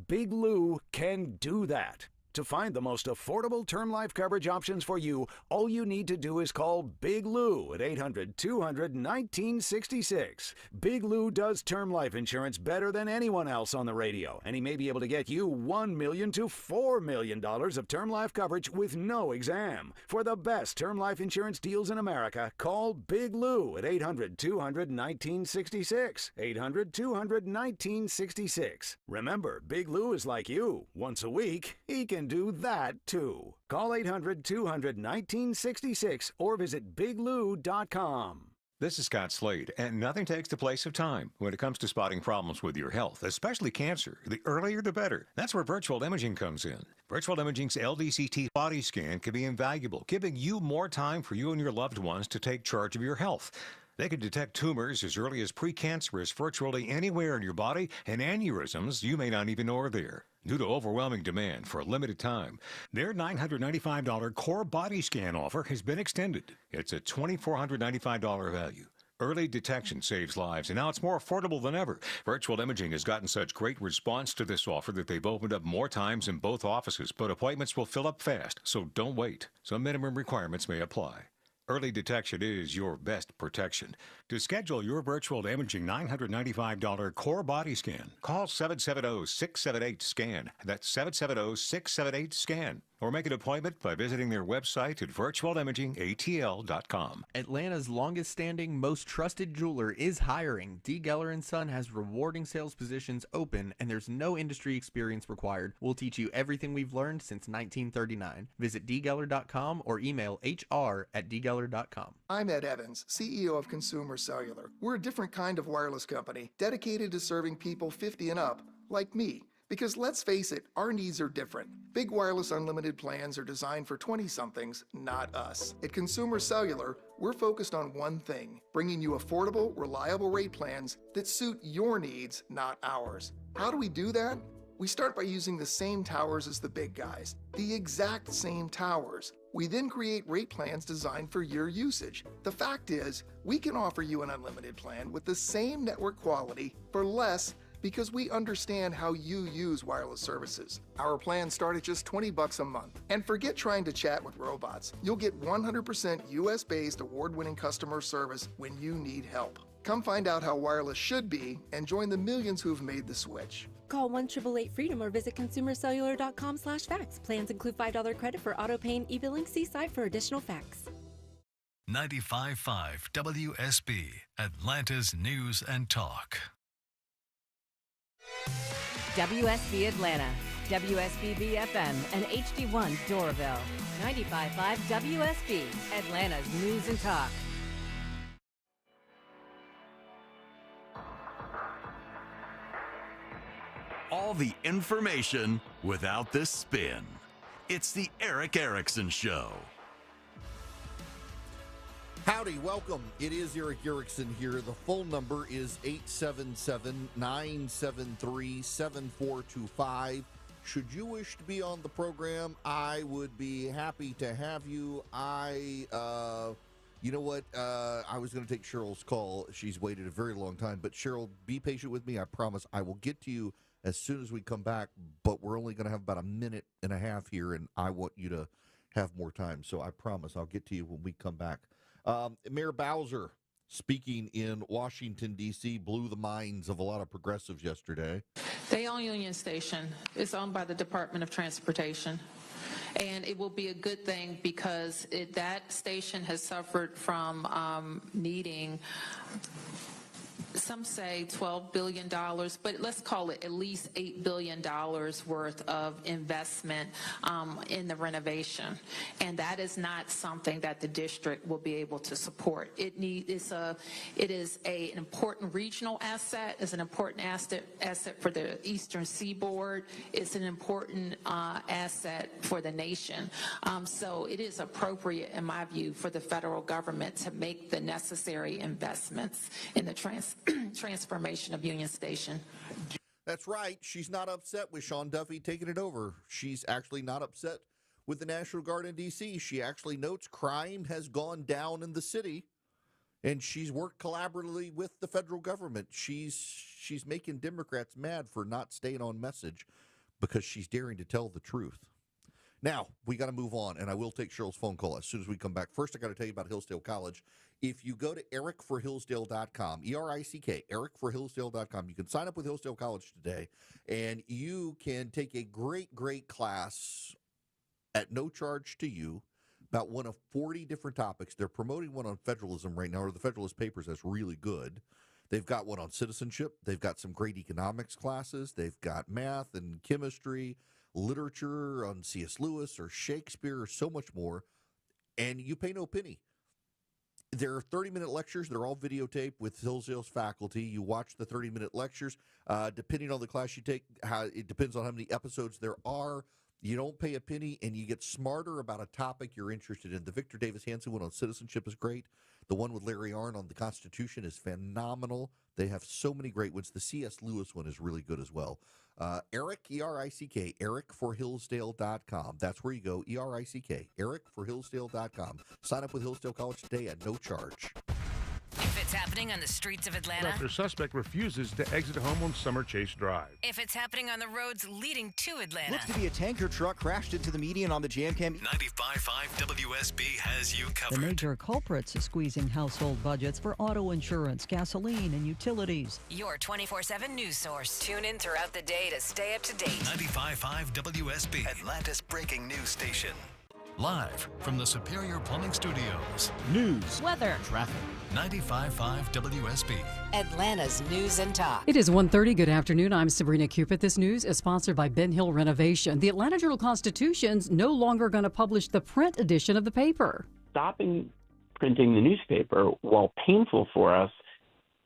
Big Lou can do that. To find the most affordable term life coverage options for you, all you need to do is call Big Lou at 800-200-1966. Big Lou does term life insurance better than anyone else on the radio, and he may be able to get you $1 million to $4 million of term life coverage with no exam. For the best term life insurance deals in America, call Big Lou at 800-200-1966. 800-200-1966. Remember, Big Lou is like you. Once a week, he can do that too. Call 800-200-1966 or visit biglou.com. This is Scott Slade, and nothing takes the place of time when it comes to spotting problems with your health, especially cancer. The earlier the better. That's where virtual imaging comes in. Virtual imaging's LDCT body scan can be invaluable, giving you more time for you and your loved ones to take charge of your health. They can detect tumors as early as precancerous virtually anywhere in your body, and aneurysms you may not even know are there. Due to overwhelming demand for a limited time, their $995 core body scan offer has been extended. It's a $2,495 value. Early detection saves lives, and now it's more affordable than ever. Virtual Imaging has gotten such great response to this offer that they've opened up more times in both offices, but appointments will fill up fast, so don't wait. Some minimum requirements may apply. Early detection is your best protection. To schedule your virtual imaging $995 core body scan, call 770-678-SCAN. That's 770-678-SCAN. Or make an appointment by visiting their website at virtualimagingatl.com. Atlanta's longest-standing, most trusted jeweler is hiring. D. Geller & Son has rewarding sales positions open, and there's no industry experience required. We'll teach you everything we've learned since 1939. Visit dgeller.com or email hr@dgeller.com. I'm Ed Evans, CEO of Consumer Cellular. We're a different kind of wireless company, dedicated to serving people 50 and up, like me. Because let's face it, our needs are different. Big wireless unlimited plans are designed for 20-somethings, not us. At Consumer Cellular, we're focused on one thing, bringing you affordable, reliable rate plans that suit your needs, not ours. How do we do that? We start by using the same towers as the big guys, the exact same towers. We then create rate plans designed for your usage. The fact is, we can offer you an unlimited plan with the same network quality for less because we understand how you use wireless services. Our plans start at just $20 a month. And forget trying to chat with robots. You'll get 100% US-based award-winning customer service when you need help. Come find out how wireless should be and join the millions who've made the switch. Call 1-888-FREEDOM or visit consumercellular.com/facts. Plans include $5 credit for auto pay and e-billing. See site for additional facts. 95.5 WSB, Atlanta's News and Talk. WSB Atlanta, WSB BFM, and HD1 Doraville. 95.5 WSB, Atlanta's News and Talk. All the information without the spin. It's the Erick Erickson Show. Howdy, welcome. It is Erick Erickson here. The phone number is 877-973-7425. Should you wish to be on the program, I would be happy to have you. You know what? I was going to take Cheryl's call. She's waited a very long time. But Cheryl, be patient with me. I promise I will get to you as soon as we come back. But we're only going to have about a minute and a half here, and I want you to have more time. So I promise I'll get to you when we come back. Mayor Bowser, speaking in Washington, D.C., blew the minds of a lot of progressives yesterday. They own Union Station. It's owned by the Department of Transportation. And it will be a good thing because that station has suffered from needing, some say $12 billion, but let's call it at least $8 billion worth of investment in the renovation. And that is not something that the district will be able to support. It is an important regional asset. It's an important asset for the Eastern Seaboard. It's an important asset for the nation. So it is appropriate, in my view, for the federal government to make the necessary investments in the transformation of Union Station. That's right. She's not upset with Sean Duffy taking it over. She's actually not upset with the National Guard in D.C. She actually notes crime has gone down in the city, and she's worked collaboratively with the federal government. She's making Democrats mad for not staying on message because she's daring to tell the truth. Now, we got to move on, and I will take Cheryl's phone call as soon as we come back. First, I got to tell you about Hillsdale College. If you go to erickforhillsdale.com, E-R-I-C-K, erickforhillsdale.com, you can sign up with Hillsdale College today, and you can take a great, great class at no charge to you about one of 40 different topics. They're promoting one on federalism right now, or the Federalist Papers. That's really good. They've got one on citizenship. They've got some great economics classes. They've got math and chemistry, literature on C.S. Lewis or Shakespeare or so much more, and you pay no penny. There are 30-minute lectures. They're all videotaped with Hillsdale's faculty. You watch the 30-minute lectures. Depending on the class you take, it depends on how many episodes there are. You don't pay a penny, and you get smarter about a topic you're interested in. The Victor Davis Hanson one on citizenship is great. The one with Larry Arnn on the Constitution is phenomenal. They have so many great ones. The C.S. Lewis one is really good as well. Erick, E-R-I-C-K, erickforhillsdale.com. That's where you go, E-R-I-C-K, erickforhillsdale.com. Sign up with Hillsdale College today at no charge. If it's happening on the streets of Atlanta. After suspect refuses to exit home on Summer Chase Drive. If it's happening on the roads leading to Atlanta. Looks to be a tanker truck crashed into the median on the JamCam. 95.5 WSB has you covered. The major culprits squeezing household budgets for auto insurance, gasoline, and utilities. Your 24/7 news source. Tune in throughout the day to stay up to date. 95.5 WSB, Atlanta's breaking news station. Live from the Superior Plumbing Studios. News, weather, traffic. 95.5 WSB. Atlanta's News and Talk. It is 1:30. Good afternoon. I'm Sabrina Cupid. This news is sponsored by Ben Hill Renovation. The Atlanta Journal-Constitution's no longer going to publish the print edition of the paper. Stopping printing the newspaper, while painful for us,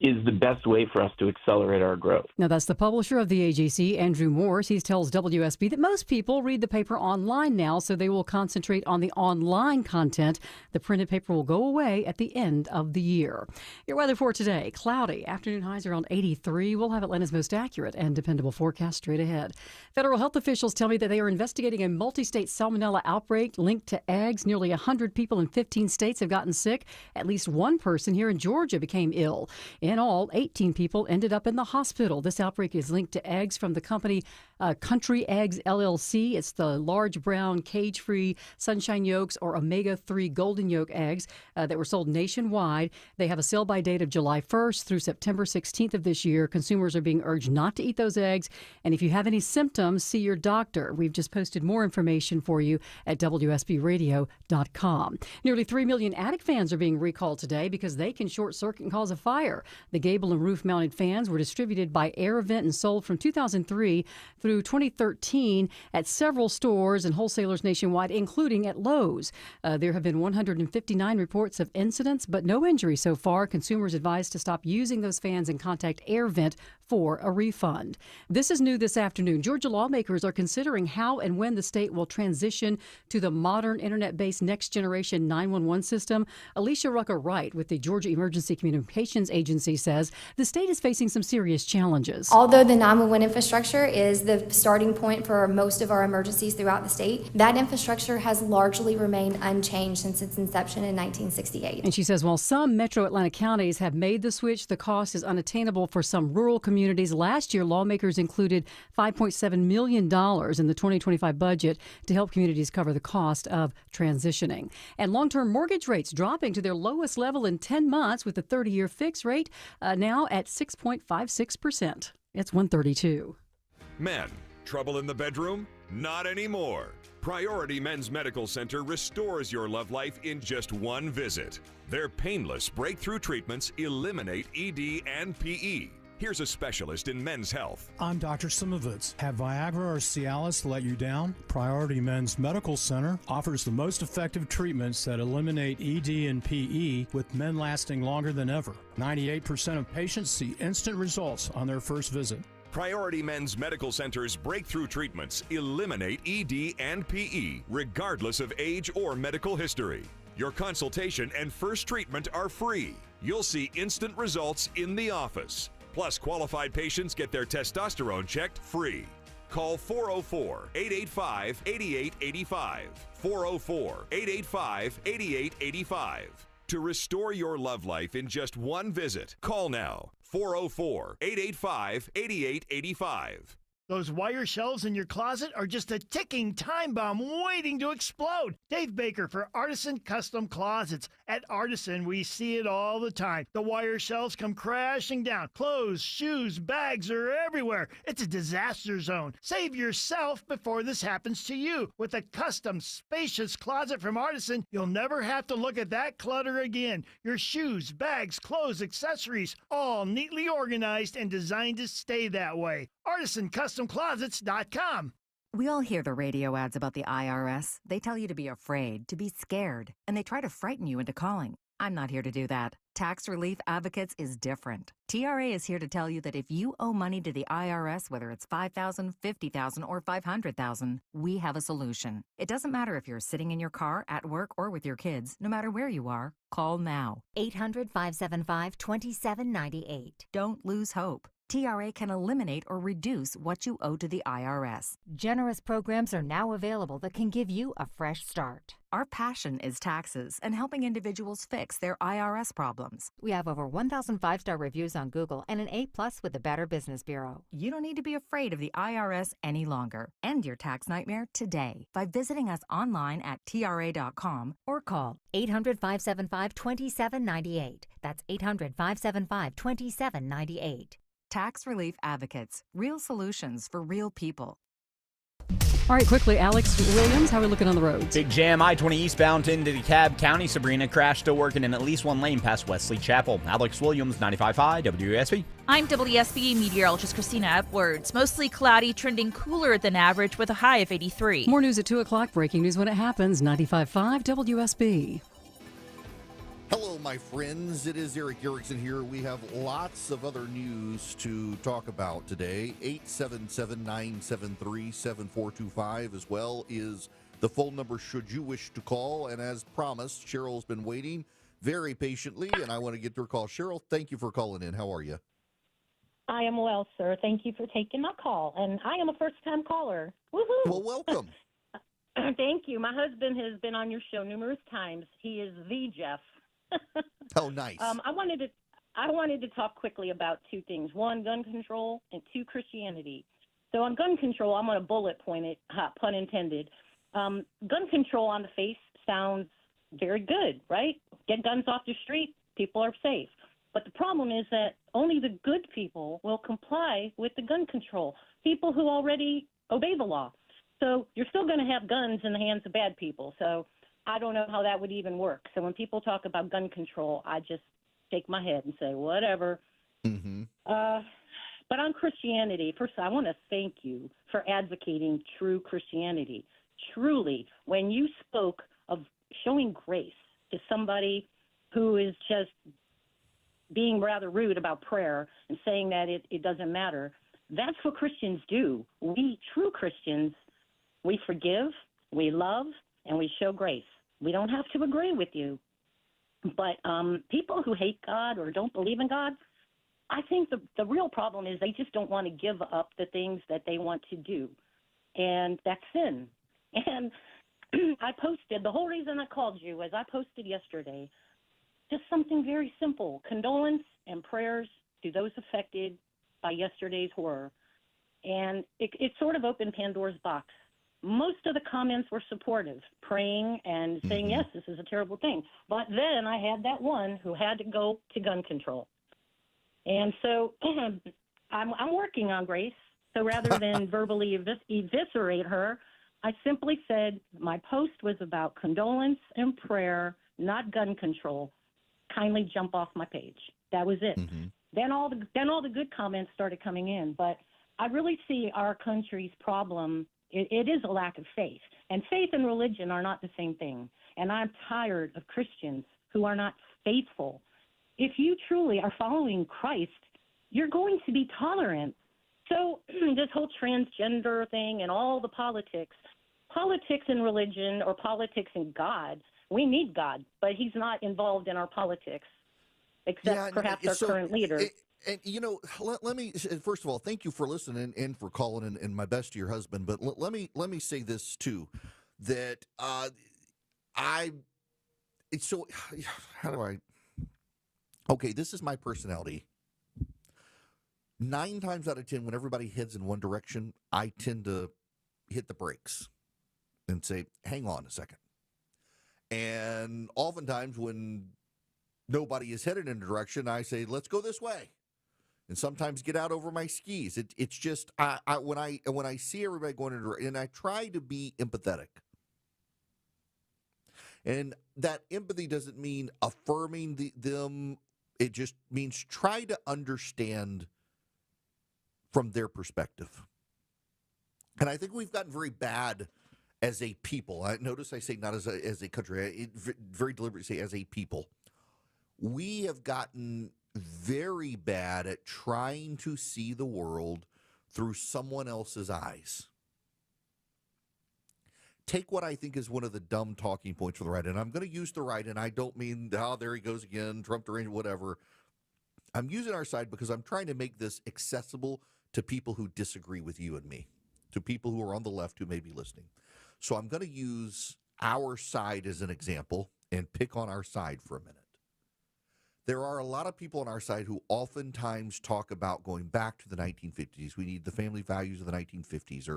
is the best way for us to accelerate our growth. Now, that's the publisher of the AJC, Andrew Morse. He tells WSB that most people read the paper online now, so they will concentrate on the online content. The printed paper will go away at the end of the year. Your weather for today, cloudy. Afternoon highs around 83. We'll have Atlanta's most accurate and dependable forecast straight ahead. Federal health officials tell me that they are investigating a multi-state salmonella outbreak linked to eggs. Nearly 100 people in 15 states have gotten sick. At least one person here in Georgia became ill. In all, 18 people ended up in the hospital. This outbreak is linked to eggs from the company Country Eggs LLC. It's the large brown cage-free sunshine yolks or omega-3 golden yolk eggs that were sold nationwide. They have a sell-by date of July 1st through September 16th of this year. Consumers are being urged not to eat those eggs. And if you have any symptoms, see your doctor. We've just posted more information for you at WSBradio.com. Nearly 3 million attic fans are being recalled today because they can short-circuit and cause a fire. The gable and roof-mounted fans were distributed by AirVent and sold from 2003 through 2013 at several stores and wholesalers nationwide, including at Lowe's. There have been 159 reports of incidents, but no injuries so far. Consumers advised to stop using those fans and contact AirVent for a refund. This is new this afternoon. Georgia lawmakers are considering how and when the state will transition to the modern internet-based next-generation 911 system. Alicia Rucker-Wright with the Georgia Emergency Communications Agency says the state is facing some serious challenges. Although the 911 infrastructure is the starting point for most of our emergencies throughout the state, that infrastructure has largely remained unchanged since its inception in 1968. And she says while some metro Atlanta counties have made the switch, the cost is unattainable for some rural communities. Last year, lawmakers included $5.7 million in the 2025 budget to help communities cover the cost of transitioning. And long-term mortgage rates dropping to their lowest level in 10 months with the 30-year fixed rate now at 6.56%. It's 132. Men, trouble in the bedroom? Not anymore. Priority Men's Medical Center restores your love life in just one visit. Their painless breakthrough treatments eliminate ED and PE. Here's a specialist in men's health. I'm Dr. Simovitz. Have Viagra or Cialis let you down? Priority Men's Medical Center offers the most effective treatments that eliminate ED and PE, with men lasting longer than ever. 98% of patients see instant results on their first visit. Priority Men's Medical Center's breakthrough treatments eliminate ED and PE, regardless of age or medical history. Your consultation and first treatment are free. You'll see instant results in the office. Plus, qualified patients get their testosterone checked free. Call 404-885-8885. 404-885-8885. To restore your love life in just one visit, call now. 404-885-8885. Those wire shelves in your closet are just a ticking time bomb waiting to explode. Dave Baker for Artisan Custom Closets. At Artisan, we see it all the time. The wire shelves come crashing down. Clothes, shoes, bags are everywhere. It's a disaster zone. Save yourself before this happens to you. With a custom, spacious closet from Artisan, you'll never have to look at that clutter again. Your shoes, bags, clothes, accessories, all neatly organized and designed to stay that way. ArtisanCustomClosets.com. We all hear the radio ads about the IRS. They tell you to be afraid, to be scared, and they try to frighten you into calling. I'm not here to do that. Tax Relief Advocates is different. TRA is here to tell you that if you owe money to the IRS, whether it's $5,000, $50,000, or $500,000, we have a solution. It doesn't matter if you're sitting in your car, at work, or with your kids. No matter where you are, call now. 800-575-2798. Don't lose hope. TRA can eliminate or reduce what you owe to the IRS. Generous programs are now available that can give you a fresh start. Our passion is taxes and helping individuals fix their IRS problems. We have over 1,000 5-star reviews on Google and an A+ with the Better Business Bureau. You don't need to be afraid of the IRS any longer. End your tax nightmare today by visiting us online at TRA.com or call 800-575-2798. That's 800-575-2798. Tax Relief Advocates. Real solutions for real people. All right, quickly, Alex Williams, how are we looking on the roads? Big jam, I-20 eastbound into DeKalb County. Sabrina, crash still working in at least one lane past Wesley Chapel. Alex Williams, 95.5 WSB. I'm WSB meteorologist Christina Edwards. Mostly cloudy, trending cooler than average with a high of 83. More news at 2 o'clock. Breaking news when it happens. 95.5 WSB. Hello, my friends. It is Eric Erickson here. We have lots of other news to talk about today. 877-973-7425 as well is the phone number should you wish to call. And as promised, Cheryl's been waiting very patiently, and I want to get to her call. Cheryl, thank you for calling in. How are you? I am well, sir. Thank you for taking my call. And I am a first-time caller. Woohoo! Well, welcome. Thank you. My husband has been on your show numerous times. He is the Jeff. Oh, nice. I wanted to talk quickly about two things. One, gun control, and two, Christianity. So on gun control, I'm going to bullet point it, pun intended. Gun control on the face sounds very good, right? Get guns off the street, people are safe. But the problem is that only the good people will comply with the gun control, people who already obey the law. So you're still going to have guns in the hands of bad people. So I don't know how that would even work. So when people talk about gun control, I just shake my head and say, whatever. Mm-hmm. But on Christianity, first, I want to thank you for advocating true Christianity. Truly, when you spoke of showing grace to somebody who is just being rather rude about prayer and saying that it doesn't matter, that's what Christians do. We true Christians, we forgive, we love, and we show grace. We don't have to agree with you. But people who hate God or don't believe in God, I think the real problem is they just don't want to give up the things that they want to do. And that's sin. And I posted, the whole reason I called you was I posted yesterday just something very simple, condolence and prayers to those affected by yesterday's horror. And it sort of opened Pandora's box. Most of the comments were supportive, praying and saying, yes, this is a terrible thing. But then I had that one who had to go to gun control. And so I'm working on Grace. So rather than verbally eviscerate her, I simply said my post was about condolence and prayer, not gun control. Kindly jump off my page. That was it. Mm-hmm. Then all the good comments started coming in. But I really see our country's problem. It is a lack of faith. And faith and religion are not the same thing. And I'm tired of Christians who are not faithful. If you truly are following Christ, you're going to be tolerant. So this whole transgender thing and all the politics and religion or politics and God, we need God, but he's not involved in our politics, except perhaps our current leader. And, you know, let me, first of all, thank you for listening and for calling and my best to your husband. But let me say this, too, that how do I, okay, this is my personality. 9 times out of 10, when everybody heads in one direction, I tend to hit the brakes and say, hang on a second. And oftentimes when nobody is headed in a direction, I say, let's go this way. And sometimes get out over my skis. It's just when I see everybody going in, and I try to be empathetic. And that empathy doesn't mean affirming them. It just means try to understand from their perspective. And I think we've gotten very bad as a people. Notice I say not as a country. Very deliberately say as a people. We have gotten very bad at trying to see the world through someone else's eyes. Take what I think is one of the dumb talking points for the right, and I'm going to use the right, and I don't mean, there he goes again, Trump deranged, whatever. I'm using our side because I'm trying to make this accessible to people who disagree with you and me, to people who are on the left who may be listening. So I'm going to use our side as an example and pick on our side for a minute. There are a lot of people on our side who oftentimes talk about going back to the 1950s. We need the family values of the 1950s,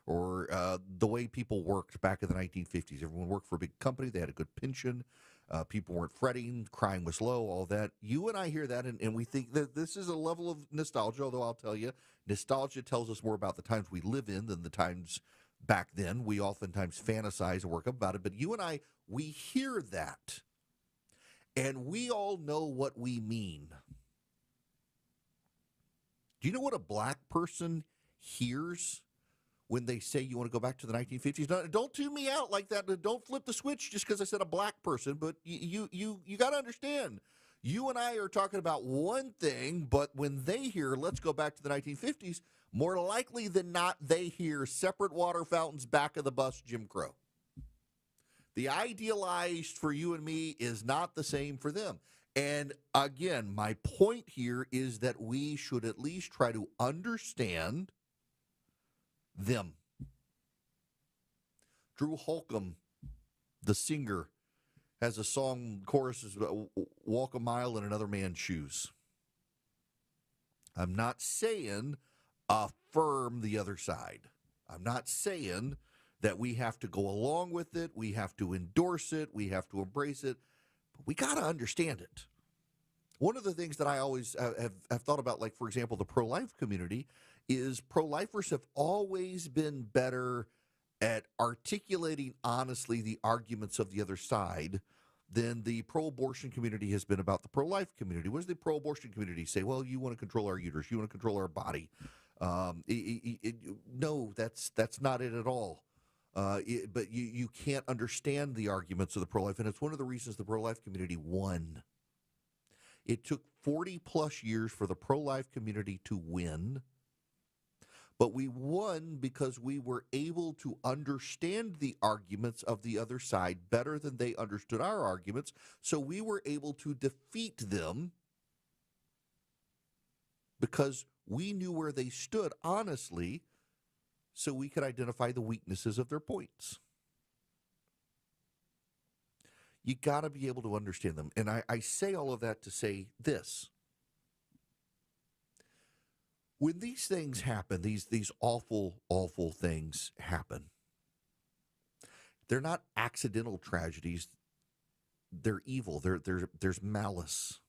or the way people worked back in the 1950s. Everyone worked for a big company. They had a good pension. People weren't fretting. Crime was low, all that. You and I hear that, and we think that this is a level of nostalgia, although I'll tell you, nostalgia tells us more about the times we live in than the times back then. We oftentimes fantasize and work up about it. But you and I, we hear that. And we all know what we mean. Do you know what a black person hears when they say you want to go back to the 1950s? Don't tune me out like that. Don't flip the switch just because I said a black person. But you got to understand, you and I are talking about one thing, but when they hear let's go back to the 1950s, more likely than not, they hear separate water fountains, back of the bus, Jim Crow. The idealized for you and me is not the same for them. And again, my point here is that we should at least try to understand them. Drew Holcomb, the singer, has a song, choruses, walk a mile in another man's shoes. I'm not saying affirm the other side. I'm not saying that we have to go along with it, we have to endorse it, we have to embrace it, but we got to understand it. One of the things that I always have thought about, like, for example, the pro-life community, is pro-lifers have always been better at articulating honestly the arguments of the other side than the pro-abortion community has been about the pro-life community. What does the pro-abortion community say? Well, you want to control our uterus, you want to control our body. No, that's not it at all. But you can't understand the arguments of the pro-life, and it's one of the reasons the pro-life community won. It took 40-plus years for the pro-life community to win, but we won because we were able to understand the arguments of the other side better than they understood our arguments, so we were able to defeat them because we knew where they stood honestly, so we could identify the weaknesses of their points. You got to be able to understand them. And I say all of that to say this. When these things happen, these awful, awful things happen, they're not accidental tragedies. They're evil. There's malice.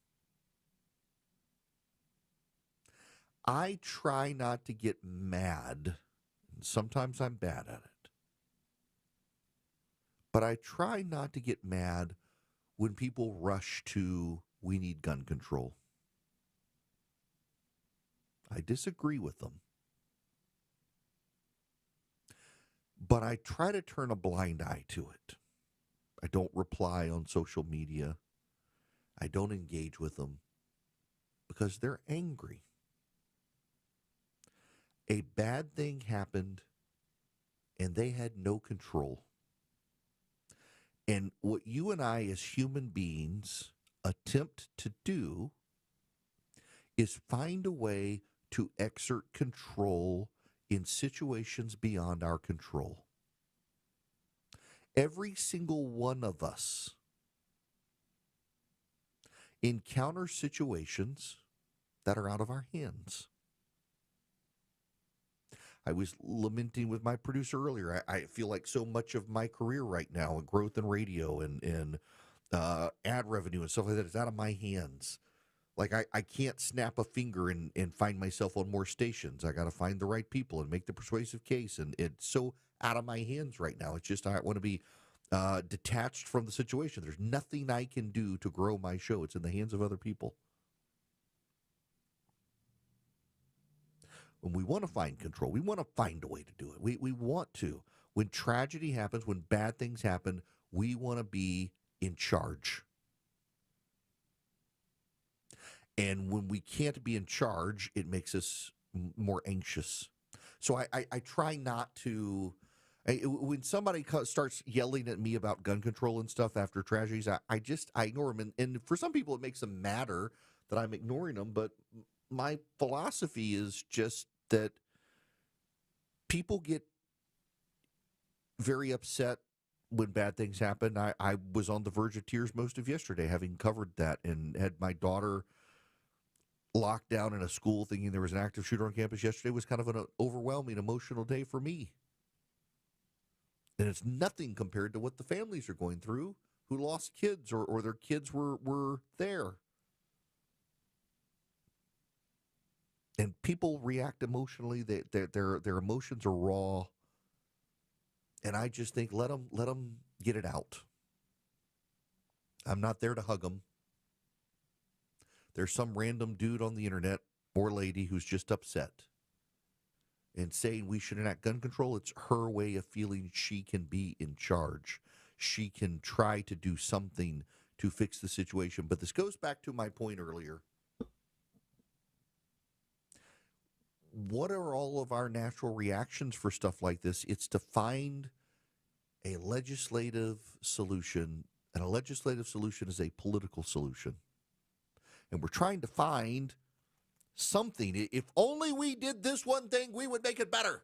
I try not to get mad. Sometimes I'm bad at it. But I try not to get mad when people rush to, we need gun control. I disagree with them. But I try to turn a blind eye to it. I don't reply on social media. I don't engage with them because they're angry. A bad thing happened, and they had no control. And what you and I as human beings attempt to do is find a way to exert control in situations beyond our control. Every single one of us encounter situations that are out of our hands. I was lamenting with my producer earlier. I feel like so much of my career right now, and growth in radio and ad revenue and stuff like that, is out of my hands. Like I can't snap a finger and find myself on more stations. I got to find the right people and make the persuasive case. And it's so out of my hands right now. It's just I want to be detached from the situation. There's nothing I can do to grow my show. It's in the hands of other people. When we want to find control, we want to find a way to do it. We want to. When tragedy happens, when bad things happen, we want to be in charge. And when we can't be in charge, it makes us more anxious. So I try not to. When somebody starts yelling at me about gun control and stuff after tragedies, I ignore them. And for some people, it makes them madder that I'm ignoring them, but my philosophy is just that people get very upset when bad things happen. I was on the verge of tears most of yesterday, having covered that, and had my daughter locked down in a school thinking there was an active shooter on campus yesterday. Was kind of an overwhelming, emotional day for me. And it's nothing compared to what the families are going through who lost kids or their kids were there. And people react emotionally. Their emotions are raw. And I just think let them get it out. I'm not there to hug them. There's some random dude on the internet or lady who's just upset and saying we should enact gun control. It's her way of feeling she can be in charge. She can try to do something to fix the situation. But this goes back to my point earlier. What are all of our natural reactions for stuff like this? It's to find a legislative solution, and a legislative solution is a political solution. And we're trying to find something. If only we did this one thing, we would make it better.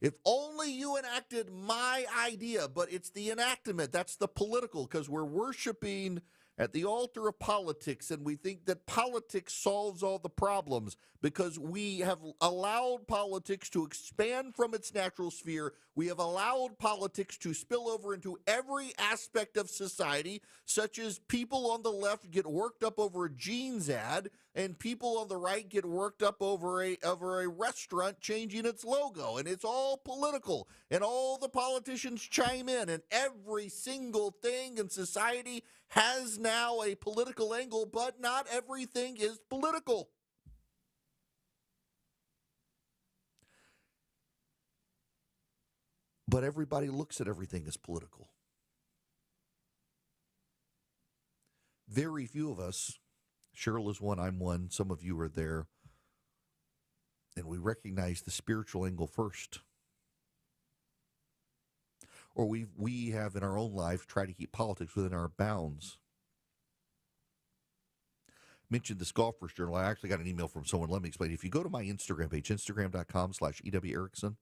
If only you enacted my idea, but it's the enactment. That's the political, because we're worshiping at the altar of politics, and we think that politics solves all the problems because we have allowed politics to expand from its natural sphere. We have allowed politics to spill over into every aspect of society, such as people on the left get worked up over a jeans ad, and people on the right get worked up over a restaurant changing its logo. And it's all political, and all the politicians chime in, and every single thing in society has now a political angle, but not everything is political. But everybody looks at everything as political. Very few of us, Cheryl is one, I'm one, some of you are there, and we recognize the spiritual angle first. Or we have in our own life tried to keep politics within our bounds. Mentioned this Golfers Journal. I actually got an email from someone. Let me explain. If you go to my Instagram page, instagram.com/EW Erickson,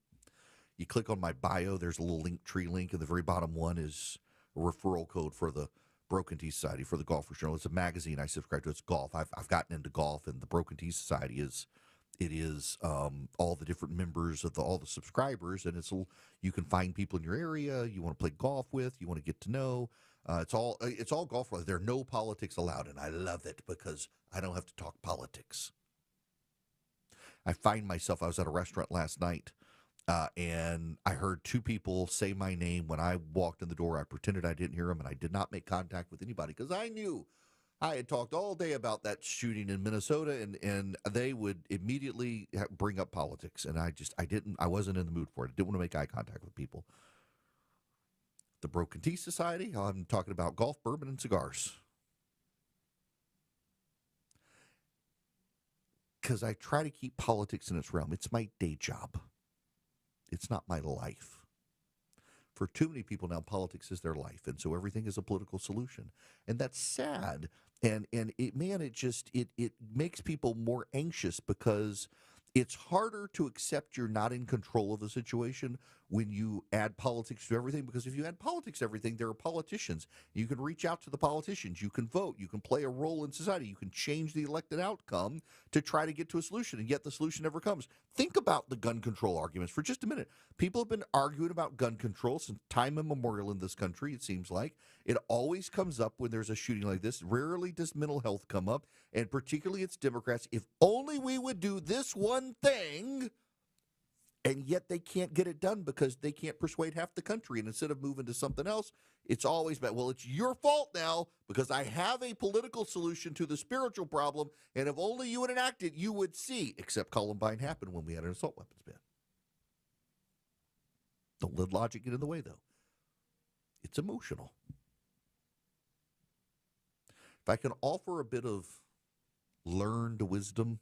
you click on my bio, there's a little Linktree link, and the very bottom one is a referral code for the Broken Tea Society, for the Golfers Journal. It's a magazine I subscribe to. It's golf. I've gotten into golf, and the Broken Tea Society is all the different members of all the subscribers, and you can find people in your area you want to play golf with, you want to get to know. It's all golf related. There are no politics allowed, and I love it because I don't have to talk politics. I find myself, I was at a restaurant last night, and I heard two people say my name. When I walked in the door, I pretended I didn't hear them, and I did not make contact with anybody because I knew I had talked all day about that shooting in Minnesota, and they would immediately bring up politics, and I wasn't in the mood for it. I didn't want to make eye contact with people. The Broken Tea Society, I'm talking about golf, bourbon, and cigars. Because I try to keep politics in its realm. It's my day job. It's not my life. For too many people now, politics is their life, and so everything is a political solution. And that's sad. And it makes people more anxious because it's harder to accept you're not in control of the situation when you add politics to everything, because if you add politics to everything, there are politicians. You can reach out to the politicians. You can vote. You can play a role in society. You can change the elected outcome to try to get to a solution, and yet the solution never comes. Think about the gun control arguments for just a minute. People have been arguing about gun control since time immemorial in this country, it seems like. It always comes up when there's a shooting like this. Rarely does mental health come up, and particularly it's Democrats. If only we would do this one thing, and yet they can't get it done because they can't persuade half the country. And instead of moving to something else, it's always about, well, it's your fault now because I have a political solution to the spiritual problem, and if only you would enact it, you would see. Except Columbine happened when we had an assault weapons ban. Don't let logic get in the way, though. It's emotional. If I can offer a bit of learned wisdom,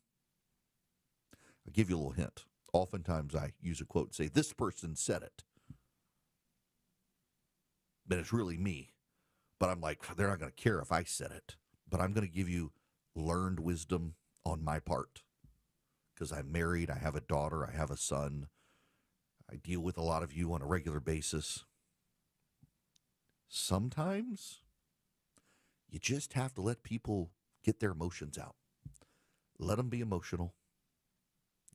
I'll give you a little hint. Oftentimes I use a quote and say, this person said it. But it's really me. But I'm like, they're not going to care if I said it. but I'm going to give you learned wisdom on my part because I'm married, I have a daughter, I have a son. I deal with a lot of you on a regular basis. Sometimes you just have to let people get their emotions out. Let them be emotional.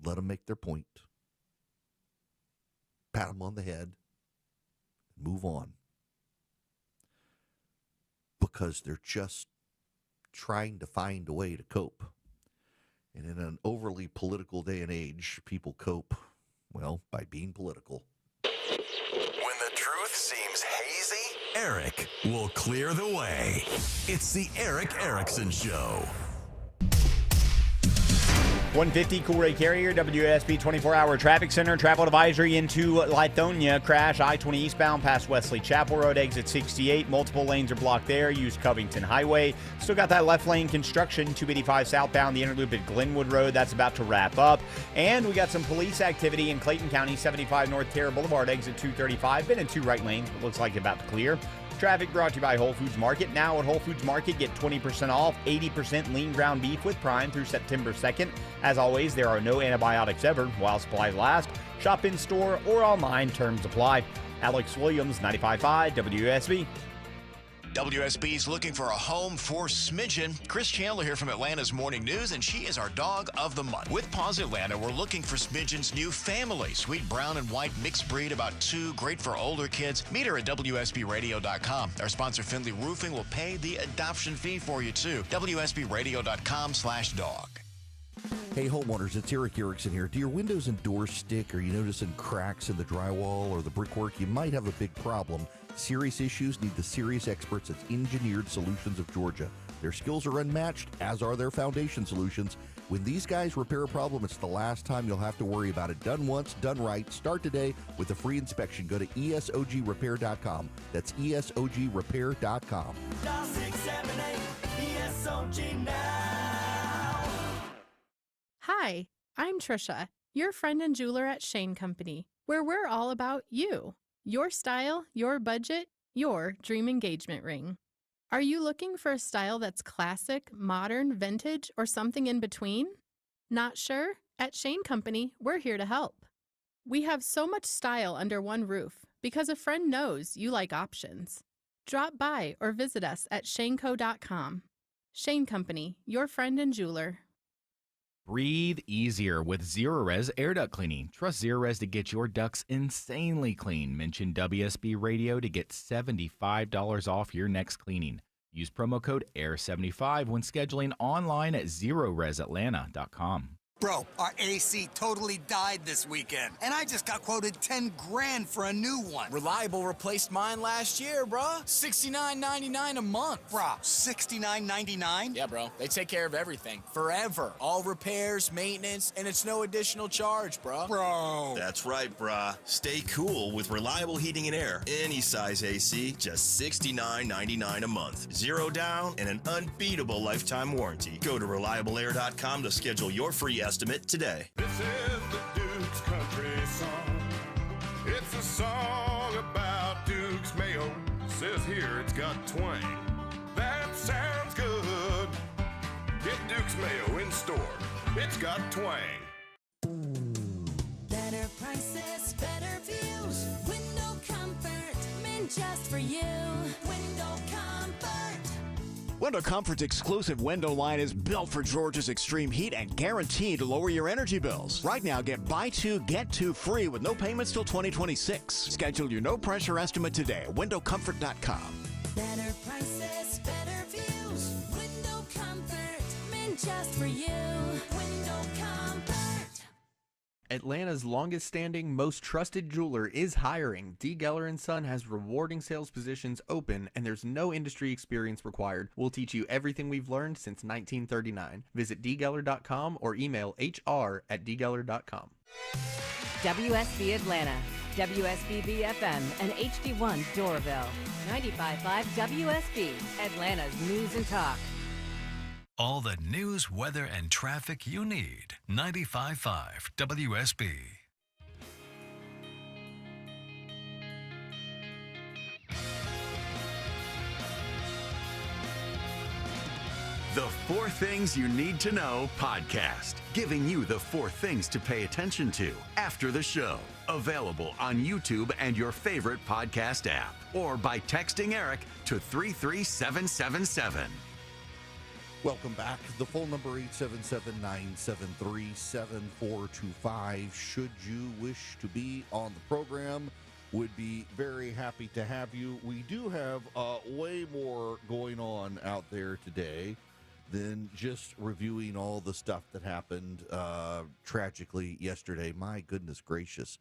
Let them make their point. Pat them on the head. Move on. Because they're just trying to find a way to cope. And in an overly political day and age, people cope, well, by being political. When the truth seems hazy, Eric will clear the way. It's the Eric Erickson Show. 150 Coolray Carrier, WSB 24-hour traffic center. Travel advisory into Lithonia. Crash I-20 eastbound past Wesley Chapel Road, exit 68. Multiple lanes are blocked there. Use Covington Highway. Still got that left lane construction. 285 southbound, the interloop at Glenwood Road. That's about to wrap up. And we got some police activity in Clayton County, 75 North Terra Boulevard, exit 235. Been in 2 right lanes, but looks like about to clear. Traffic brought to you by Whole Foods Market. Now at Whole Foods Market, get 20% off 80% lean ground beef with Prime through September 2nd. As always, there are no antibiotics ever while supplies last. Shop in store or online. Terms apply. Alex Williams, 95.5 WSB. WSB's looking for a home for Smidgen. Chris Chandler here from Atlanta's Morning News, and she is our dog of the month. With Paws Atlanta, we're looking for Smidgen's new family. Sweet brown and white mixed breed, about 2, great for older kids. Meet her at WSBRadio.com. Our sponsor, Findlay Roofing, will pay the adoption fee for you, too. WSBRadio.com/dog. Hey homeowners, it's Eric Erickson here. Do your windows and doors stick? Are you noticing cracks in the drywall or the brickwork? You might have a big problem. Serious issues need the serious experts at Engineered Solutions of Georgia. Their skills are unmatched, as are their foundation solutions. When these guys repair a problem, it's the last time you'll have to worry about it. Done once, done right. Start today with a free inspection. Go to ESOGrepair.com. That's ESOGrepair.com. Dial 678 ESOG now. Hi, I'm Trisha, your friend and jeweler at Shane Company, where we're all about you. Your style, your budget, your dream engagement ring. Are you looking for a style that's classic, modern, vintage, or something in between? Not sure? At Shane Company, we're here to help. We have so much style under one roof because a friend knows you like options. Drop by or visit us at shaneco.com. Shane Company, your friend and jeweler. Breathe easier with Zerorez air duct cleaning. Trust Zerorez to get your ducts insanely clean. Mention WSB Radio to get $75 off your next cleaning. Use promo code AIR75 when scheduling online at ZeroResAtlanta.com. Bro, our AC totally died this weekend, and I just got quoted $10,000 for a new one. Reliable replaced mine last year, bruh. $69.99 a month. Bruh, $69.99? Yeah, bro. They take care of everything. Forever. All repairs, maintenance, and it's no additional charge, bruh. Bro. That's right, bruh. Stay cool with reliable heating and air. Any size AC, just $69.99 a month. 0 down and an unbeatable lifetime warranty. Go to reliableair.com to schedule your free estimate today. This is the Duke's Country Song. It's a song about Duke's Mayo. Says here it's got twang. That sounds good. Get Duke's Mayo in store. It's got twang. Better prices, better views. Window comfort, meant just for you. Window comfort. Window Comfort's exclusive window line is built for Georgia's extreme heat and guaranteed to lower your energy bills. Right now, get buy 2, get 2 free with no payments till 2026. Schedule your no-pressure estimate today at windowcomfort.com. Better prices, better views. Window comfort, meant just for you. Window comfort. Atlanta's longest-standing, most trusted jeweler is hiring. D. Geller & Son has rewarding sales positions open, and there's no industry experience required. We'll teach you everything we've learned since 1939. Visit dgeller.com or email hr@dgeller.com. WSB Atlanta, WSBB FM, and HD1 Doraville. 95.5 WSB, Atlanta's News and Talk. All the news, weather, and traffic you need. 95.5 WSB. 4 Things You Need to Know podcast, giving you the 4 things to pay attention to after the show. Available on YouTube and your favorite podcast app, or by texting Eric to 33777. Welcome back. The phone number 877-973-7425. Should you wish to be on the program, would be very happy to have you. We do have way more going on out there today than just reviewing all the stuff that happened tragically yesterday. My goodness gracious.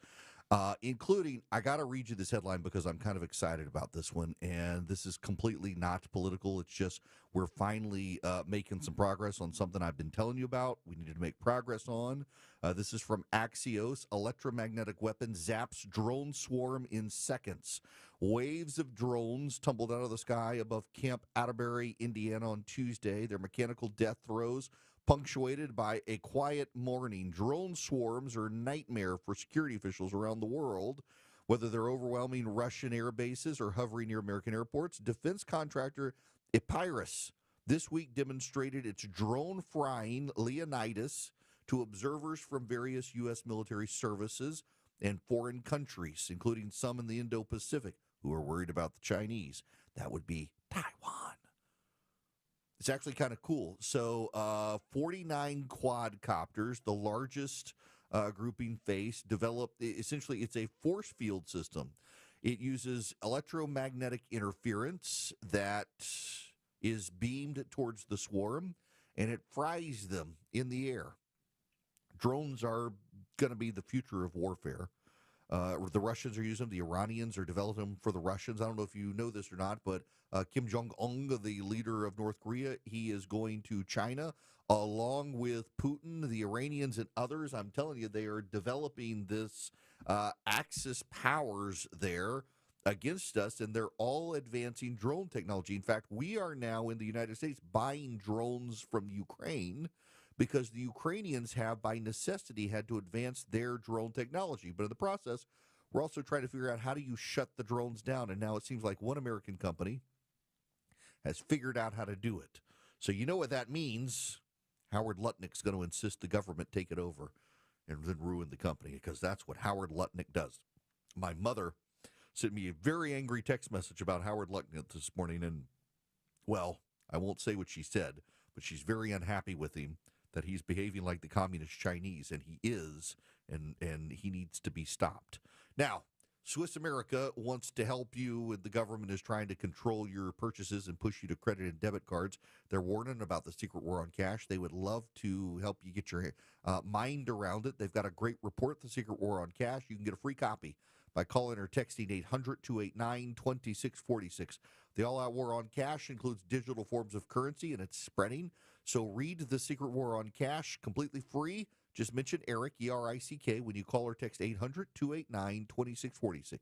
Including, I got to read you this headline because I'm kind of excited about this one, and this is completely not political. It's just we're finally making some progress on something I've been telling you about. We needed to make progress on. This is from Axios. Electromagnetic weapon zaps drone swarm in seconds. Waves of drones tumbled out of the sky above Camp Atterbury, Indiana on Tuesday. Their mechanical death throes punctuated by a quiet morning. Drone swarms are a nightmare for security officials around the world, whether they're overwhelming Russian air bases or hovering near American airports. Defense contractor Epirus this week demonstrated its drone flying Leonidas to observers from various U.S. military services and foreign countries, including some in the Indo-Pacific, who are worried about the Chinese. That would be Taiwan. It's actually kind of cool. So 49 quadcopters, the largest grouping face, developed. Essentially, it's a force field system. It uses electromagnetic interference that is beamed towards the swarm, and it fries them in the air. Drones are going to be the future of warfare. The Russians are using them. The Iranians are developing them for the Russians. I don't know if you know this or not, but Kim Jong-un, the leader of North Korea, he is going to China along with Putin, the Iranians, and others. I'm telling you, they are developing this Axis powers there against us, and they're all advancing drone technology. In fact, we are now in the United States buying drones from Ukraine because the Ukrainians have, by necessity, had to advance their drone technology. But in the process, we're also trying to figure out how do you shut the drones down. And now it seems like one American company has figured out how to do it. So you know what that means. Howard Lutnick's going to insist the government take it over and then ruin the company, because that's what Howard Lutnick does. My mother sent me a very angry text message about Howard Lutnick this morning. And, well, I won't say what she said, but she's very unhappy with him, that he's behaving like the communist Chinese, and he is, and he needs to be stopped. Now, Swiss America wants to help you, and the government is trying to control your purchases and push you to credit and debit cards. They're warning about the secret war on cash. They would love to help you get your mind around it. They've got a great report, The Secret War on Cash. You can get a free copy by calling or texting 800-289-2646. The all-out war on cash includes digital forms of currency, and it's spreading. So read The Secret War on Cash completely free. Just mention Eric, E-R-I-C-K, when you call or text 800-289-2646.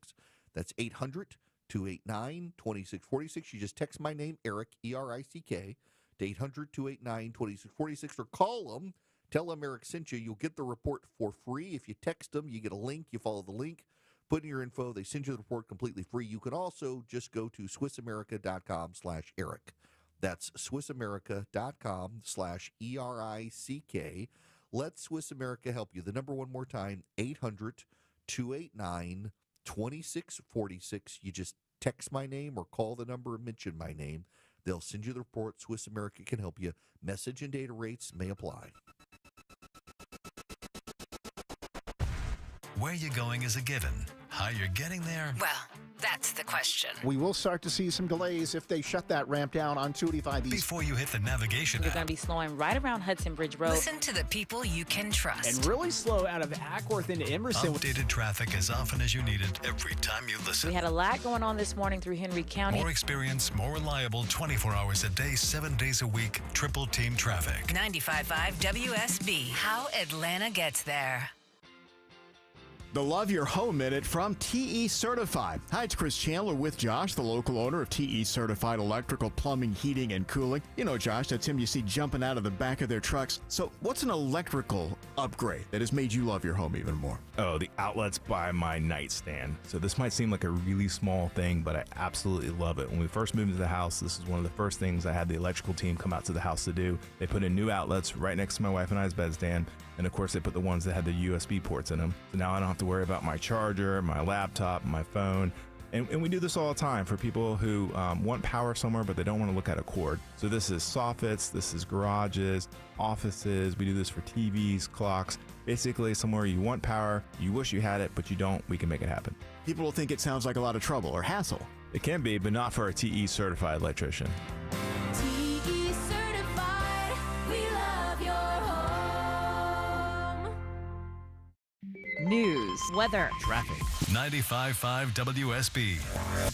That's 800-289-2646. You just text my name, Eric, E-R-I-C-K, to 800-289-2646, or call them. Tell them Eric sent you. You'll get the report for free. If you text them, you get a link. You follow the link, put in your info. They send you the report completely free. You can also just go to SwissAmerica.com/Eric. That's SwissAmerica.com/ERICK. Let Swiss America help you. The number one more time, 800-289-2646. You just text my name or call the number and mention my name. They'll send you the report. Swiss America can help you. Message and data rates may apply. Where you're going is a given. How you're getting there? Well, that's the question. We will start to see some delays if they shut that ramp down on 285 East. Before you hit the navigation You're going to be slowing right around Hudson Bridge Road. Listen to the people you can trust. And really slow out of Ackworth into Emerson. Updated traffic as often as you need it every time you listen. We had a lot going on this morning through Henry County. More experience, more reliable, 24 hours a day, 7 days a week, triple team traffic. 95.5 WSB. How Atlanta gets there. The Love Your Home Minute from TE Certified. Hi, it's Chris Chandler with Josh, the local owner of TE Certified Electrical, Plumbing, Heating, and Cooling. You know, Josh, that's him you see jumping out of the back of their trucks. So what's an electrical upgrade that has made you love your home even more? Oh, the outlets by my nightstand. So this might seem like a really small thing, but I absolutely love it. When we first moved into the house, this is one of the first things I had the electrical team come out to the house to do. They put in new outlets right next to my wife and I's bedstand. And of course, they put the ones that had the USB ports in them. So now I don't have to worry about my charger, my laptop, my phone. And we do this all the time for people who want power somewhere, but they don't want to look at a cord. So this is soffits, this is garages, offices. We do this for TVs, clocks. Basically, somewhere you want power, you wish you had it, but you don't, we can make it happen. People will think it sounds like a lot of trouble or hassle. It can be, but not for a TE certified electrician. TE certified, we love your home. News, weather, traffic. 95.5 WSB,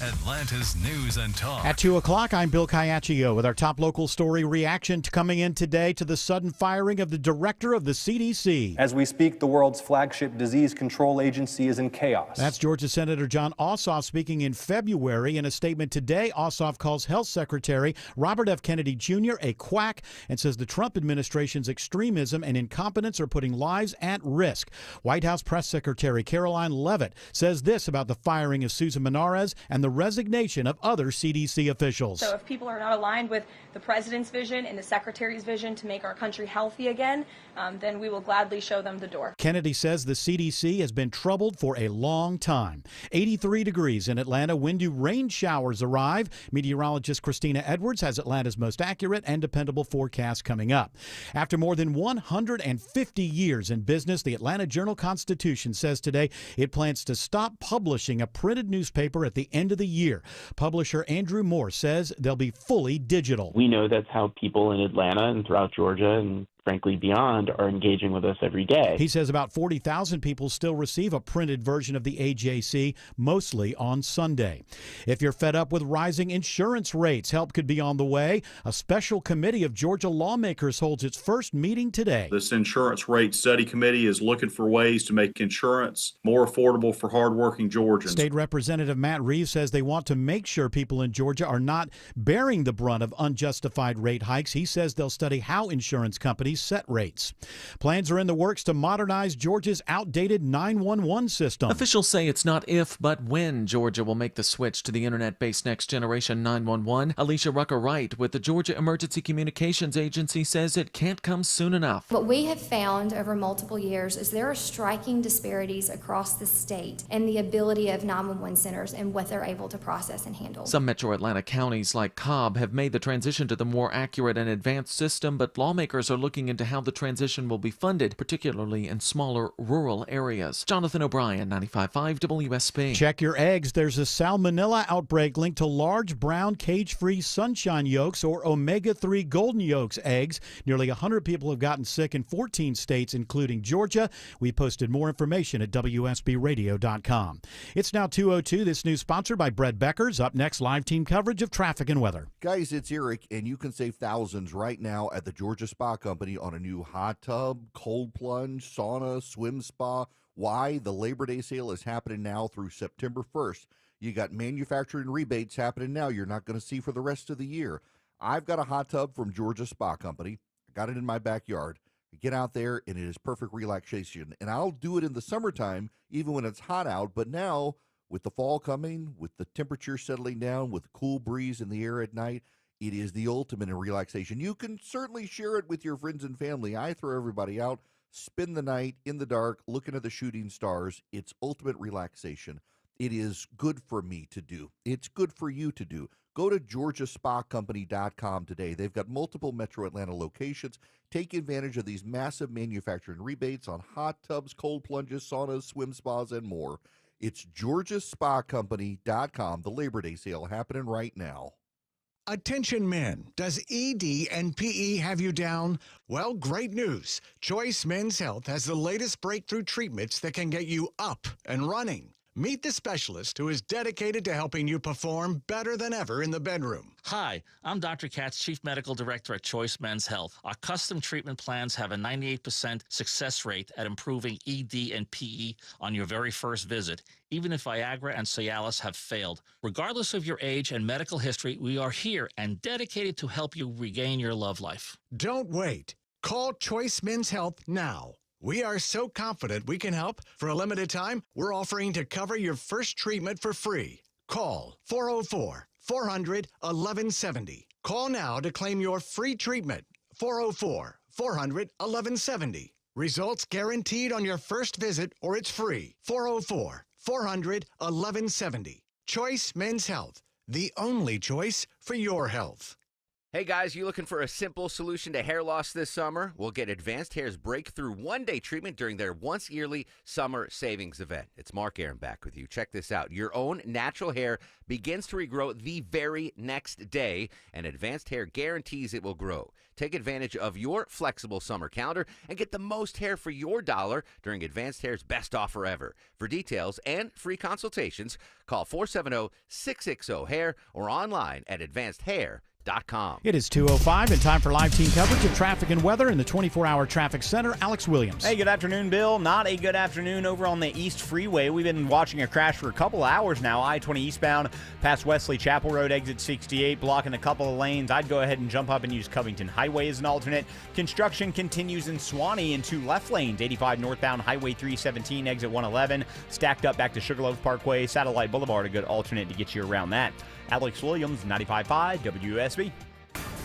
Atlanta's news and talk. At 2 o'clock, I'm Bill Caiaccio with our top local story reaction coming in today to the sudden firing of the director of the CDC. As we speak, the world's flagship disease control agency is in chaos. That's Georgia Senator Jon Ossoff speaking in February. In a statement today, Ossoff calls Health Secretary Robert F. Kennedy Jr. a quack and says the Trump administration's extremism and incompetence are putting lives at risk. White House Press Secretary Caroline Leavitt says this about the firing of Susan Menares and the resignation of other CDC officials. So if people are not aligned with the president's vision and the secretary's vision to make our country healthy again, then we will gladly show them the door. Kennedy says the CDC has been troubled for a long time. 83 degrees in Atlanta. When do rain showers arrive? Meteorologist Christina Edwards has Atlanta's most accurate and dependable forecast coming up. After more than 150 years in business, the Atlanta Journal-Constitution says today it plans to stop publishing a printed newspaper at the end of the year. Publisher Andrew Moore says they'll be fully digital. We know that's how people in Atlanta and throughout Georgia and frankly beyond are engaging with us every day. He says about 40,000 people still receive a printed version of the AJC, mostly on Sunday. If you're fed up with rising insurance rates, help could be on the way. A special committee of Georgia lawmakers holds its first meeting today. This insurance rate study committee is looking for ways to make insurance more affordable for hardworking Georgians. State Representative Matt Reeves says they want to make sure people in Georgia are not bearing the brunt of unjustified rate hikes. He says they'll study how insurance companies set rates. Plans are in the works to modernize Georgia's outdated 911 system. Officials say it's not if, but when Georgia will make the switch to the internet-based next generation 911. Alicia Rucker-Wright with the Georgia Emergency Communications Agency says it can't come soon enough. What we have found over multiple years is there are striking disparities across the state in the ability of 911 centers and what they're able to process and handle. Some metro Atlanta counties like Cobb have made the transition to the more accurate and advanced system, but lawmakers are looking into how the transition will be funded, particularly in smaller rural areas. Jonathan O'Brien, 95.5 WSB. Check your eggs. There's a salmonella outbreak linked to large brown cage-free sunshine yolks or omega-3 golden yolks eggs. Nearly 100 people have gotten sick in 14 states, including Georgia. We posted more information at WSBradio.com. It's now 2:02. This news sponsored by Bread Becker's. Up next, live team coverage of traffic and weather. Guys, it's Eric, and you can save thousands right now at the Georgia Spa Company on a new hot tub, cold plunge, sauna, swim spa. Why? The Labor Day sale is happening now through September 1st. You got manufacturing rebates happening now you're not going to see for the rest of the year. I've got a hot tub from Georgia Spa Company. I got it in my backyard. I get out there, and it is perfect relaxation. And I'll do it in the summertime, even when it's hot out. But now, with the fall coming, with the temperature settling down, with a cool breeze in the air at night, it is the ultimate in relaxation. You can certainly share it with your friends and family. I throw everybody out, spend the night in the dark, looking at the shooting stars. It's ultimate relaxation. It is good for me to do. It's good for you to do. Go to GeorgiaSpaCompany.com today. They've got multiple Metro Atlanta locations. Take advantage of these massive manufacturing rebates on hot tubs, cold plunges, saunas, swim spas, and more. It's GeorgiaSpaCompany.com. The Labor Day sale happening right now. Attention men, does ED and PE have you down? Well, great news. Choice Men's Health has the latest breakthrough treatments that can get you up and running. Meet the specialist who is dedicated to helping you perform better than ever in the bedroom. Hi, I'm Dr. Katz, Chief Medical Director at Choice Men's Health. Our custom treatment plans have a 98% success rate at improving ED and PE on your very first visit, even if Viagra and Cialis have failed. Regardless of your age and medical history, we are here and dedicated to help you regain your love life. Don't wait. Call Choice Men's Health now. We are so confident we can help. For a limited time, we're offering to cover your first treatment for free. Call 404-400-1170. Call now to claim your free treatment. 404-400-1170. Results guaranteed on your first visit or it's free. 404-400-1170. Choice Men's Health, the only choice for your health. Hey guys, you looking for a simple solution to hair loss this summer? Well, get Advanced Hair's breakthrough one-day treatment during their once-yearly summer savings event. It's Mark Aaron back with you. Check this out. Your own natural hair begins to regrow the very next day, and Advanced Hair guarantees it will grow. Take advantage of your flexible summer calendar and get the most hair for your dollar during Advanced Hair's best offer ever. For details and free consultations, call 470-660-HAIR or online at advancedhair.com. It is 2:05 and time for live team coverage of traffic and weather in the 24-hour traffic center. Alex Williams. Hey, good afternoon, Bill. Not a good afternoon over on the East Freeway. We've been watching a crash for a couple hours now. I-20 eastbound past Wesley Chapel Road, exit 68, blocking a couple of lanes. I'd go ahead and jump up and use Covington Highway as an alternate. Construction continues in Swanee in two left lanes. 85 northbound Highway 317, exit 111. Stacked up back to Sugarloaf Parkway. Satellite Boulevard, a good alternate to get you around that. Alex Williams, 95.5 WSB.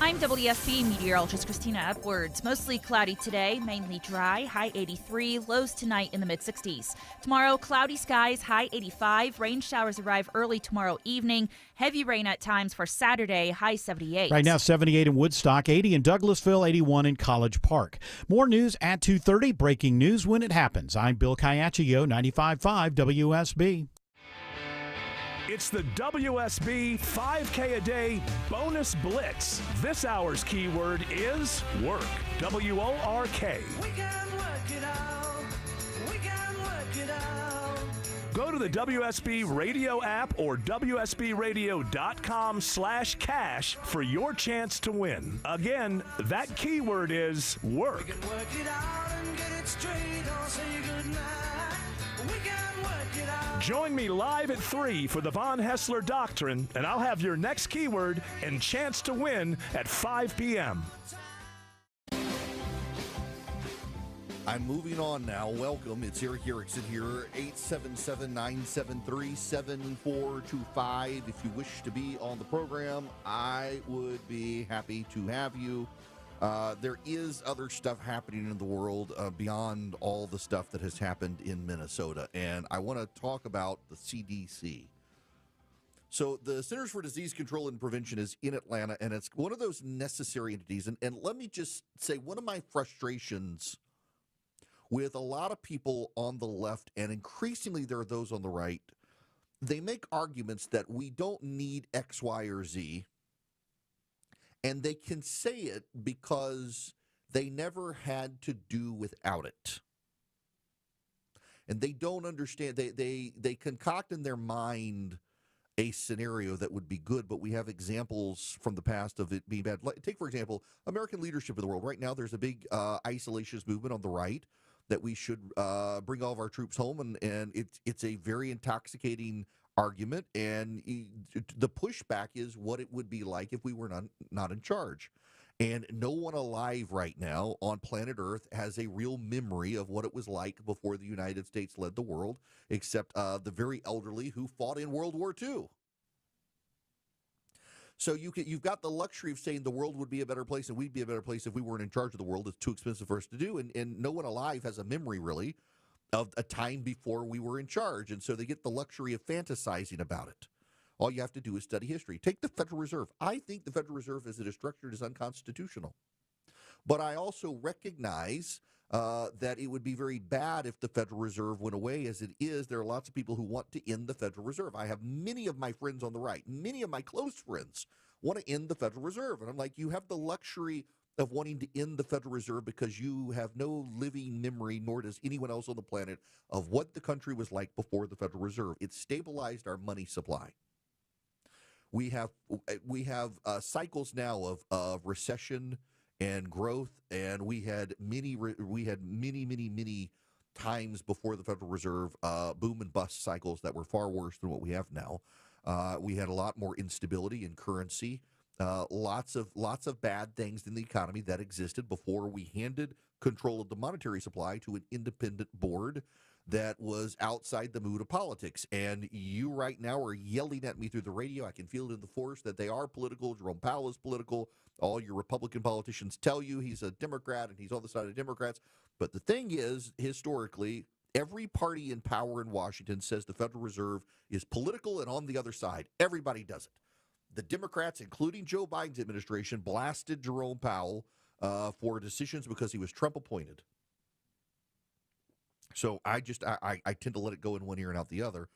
I'm WSB meteorologist Christina Edwards. Mostly cloudy today, mainly dry, high 83, lows tonight in the mid-60s. Tomorrow, cloudy skies, high 85. Rain showers arrive early tomorrow evening. Heavy rain at times for Saturday, high 78. Right now, 78 in Woodstock, 80 in Douglasville, 81 in College Park. More news at 2:30. Breaking news when it happens. I'm Bill Caiaccio, 95.5 WSB. It's the WSB 5K a day bonus blitz. This hour's keyword is work. W-O-R-K. We can work it out. We can work it out. Go to the WSB Radio app or WSBRadio.com/cash for your chance to win. Again, that keyword is work. We can work it out and get it straight or say goodnight. We can work it out. Join me live at 3 for the Von Hessler Doctrine, and I'll have your next keyword and chance to win at 5 p.m. I'm moving on now. Welcome. It's Eric Erickson here, 877-973-7425. If you wish to be on the program, I would be happy to have you. There is other stuff happening in the world beyond all the stuff that has happened in Minnesota, and I want to talk about the CDC. So the Centers for Disease Control and Prevention is in Atlanta, and it's one of those necessary entities. And let me just say, one of my frustrations with a lot of people on the left, and increasingly there are those on the right, they make arguments that we don't need X, Y, or Z. And they can say it because they never had to do without it. And they don't understand. They concoct in their mind a scenario that would be good, but we have examples from the past of it being bad. Take, for example, American leadership in the world. Right now, there's a big isolationist movement on the right that we should bring all of our troops home, and it's a very intoxicating argument, and the pushback is what it would be like if we were not in charge. And no one alive right now on planet Earth has a real memory of what it was like before the United States led the world, except the very elderly who fought in World War II. So you've got the luxury of saying the world would be a better place and we'd be a better place if we weren't in charge of the world. It's too expensive for us to do, and no one alive has a memory really of a time before we were in charge, and so they get the luxury of fantasizing about it. All you have to do is study history. Take the Federal Reserve. I think the Federal Reserve, as it is structured, is unconstitutional. But I also recognize that it would be very bad if the Federal Reserve went away as it is. There are lots of people who want to end the Federal Reserve. I have many of my friends on the right, many of my close friends want to end the Federal Reserve. And I'm like, you have the luxury of wanting to end the Federal Reserve because you have no living memory, nor does anyone else on the planet, of what the country was like before the Federal Reserve. It stabilized our money supply. We have cycles now of recession and growth, and we had many times before the Federal Reserve boom and bust cycles that were far worse than what we have now. We had a lot more instability in currency. Lots of bad things in the economy that existed before we handed control of the monetary supply to an independent board that was outside the mood of politics. And you right now are yelling at me through the radio. I can feel it in the force that they are political. Jerome Powell is political. All your Republican politicians tell you he's a Democrat and he's on the side of Democrats. But the thing is, historically, every party in power in Washington says the Federal Reserve is political and on the other side. Everybody does it. The Democrats, including Joe Biden's administration, blasted Jerome Powell for decisions because he was Trump appointed. So I tend to let it go in one ear and out the other.